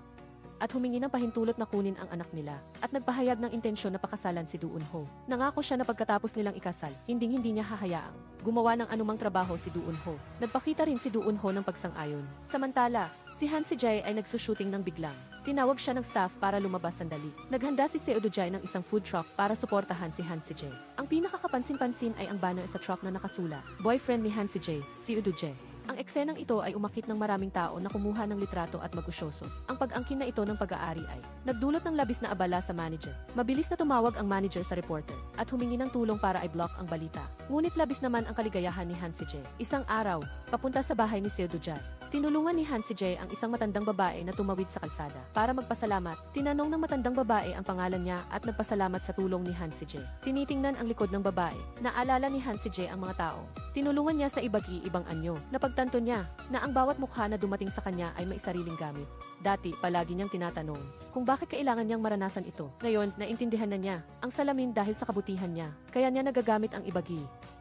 at humingi ng pahintulot na kunin ang anak nila at nagpahayag ng intensyon na pakasalan si Do Un-ho. Nangako siya na pagkatapos nilang ikasal, hindi niya hahayaang gumawa ng anumang trabaho si Do Un-ho. Nagpakita rin si Do Un-ho ng pagsang-ayon. Samantala, si Han Si-jae ay nagsushooting ng biglang. Tinawag siya ng staff para lumabas sandali. Naghanda si Seo Do-jae ng isang food truck para suportahan si Han Si-jae. Ang pinakakapansin-pansin ay ang banner sa truck na nakasula, boyfriend ni Han Si-jae, Seo Do-jae. Ang eksenang ito ay umakit ng maraming tao na kumuha ng litrato at magusyoso. Ang pag-angkin na ito ng pag-aari ay nagdulot ng labis na abala sa manager. Mabilis na tumawag ang manager sa reporter at humingi ng tulong para i-block ang balita. Ngunit labis naman ang kaligayahan ni Han Si-jae. Isang araw, papunta sa bahay ni Seo Do-jae. Tinulungan ni Han Si-jae ang isang matandang babae na tumawid sa kalsada. Para magpasalamat, tinanong ng matandang babae ang pangalan niya at nagpasalamat sa tulong ni Han Si-jae. Tinitingnan ang likod ng babae. Naalala ni Han Si-jae ang mga tao. Tinulungan niya sa iba't-ibang anyo. Napagtanto niya na ang bawat mukha na dumating sa kanya ay may sariling gamit. Dati, palagi niyang tinatanong kung bakit kailangan niyang maranasan ito. Ngayon, naintindihan na niya ang salamin dahil sa kabutihan niya. Kaya niya nagagamit ang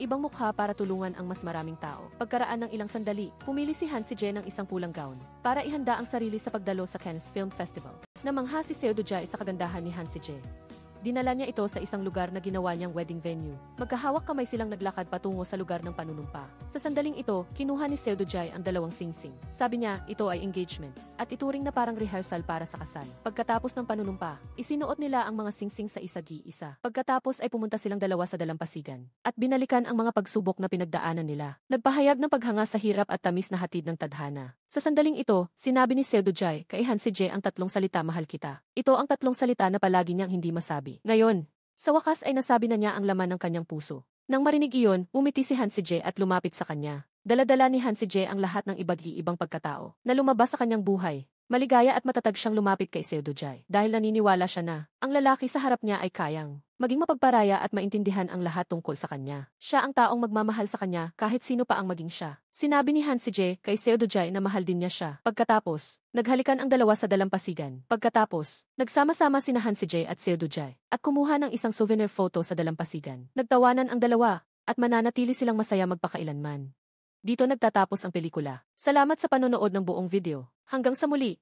ibang mukha para tulungan ang mas maraming tao. Pagkaraan ng ilang sandali, pumili si Han Si-jae ng isang pulang gown para ihanda ang sarili sa pagdalo sa Cannes Film Festival. Namangha si Seo Do-jae sa kagandahan ni Han Si-jae. Dinala niya ito sa isang lugar na ginawa niyang wedding venue. Magkahawak kamay silang naglakad patungo sa lugar ng panunumpa. Sa sandaling ito, kinuha ni Seudujay ang dalawang singsing. Sabi niya, ito ay engagement. At ituring na parang rehearsal para sa kasal. Pagkatapos ng panunumpa, isinuot nila ang mga singsing sa isa-gi-isa. Pagkatapos ay pumunta silang dalawa sa dalampasigan. At binalikan ang mga pagsubok na pinagdaanan nila. Nagpahayag ng paghanga sa hirap at tamis na hatid ng tadhana. Sa sandaling ito, sinabi ni Seudujay kay Han Si Jae ang tatlong salita mahal kita. Ito ang tatlong salita na palagi niyang hindi masabi. Ngayon, sa wakas ay nasabi na niya ang laman ng kanyang puso. Nang marinig iyon, umiti si Han Si Jae at lumapit sa kanya. Dala-dala ni Han Si Jae ang lahat ng iba't-ibang pagkatao na lumabas sa kanyang buhay. Maligaya at matatag siyang lumapit kay Seudujay dahil naniniwala siya na ang lalaki sa harap niya ay kayang maging mapagparaya at maintindihan ang lahat tungkol sa kanya. Siya ang taong magmamahal sa kanya kahit sino pa ang maging siya. Sinabi ni Han Si Jae kay Seudujay na mahal din niya siya. Pagkatapos, naghalikan ang dalawa sa dalampasigan. Pagkatapos, nagsama-sama sina Han Si Jae at Seudujay at kumuha ng isang souvenir photo sa dalampasigan. Nagtawanan ang dalawa at mananatili silang masaya magpakailanman. Dito nagtatapos ang pelikula. Salamat sa panonood ng buong video. Hanggang sa muli!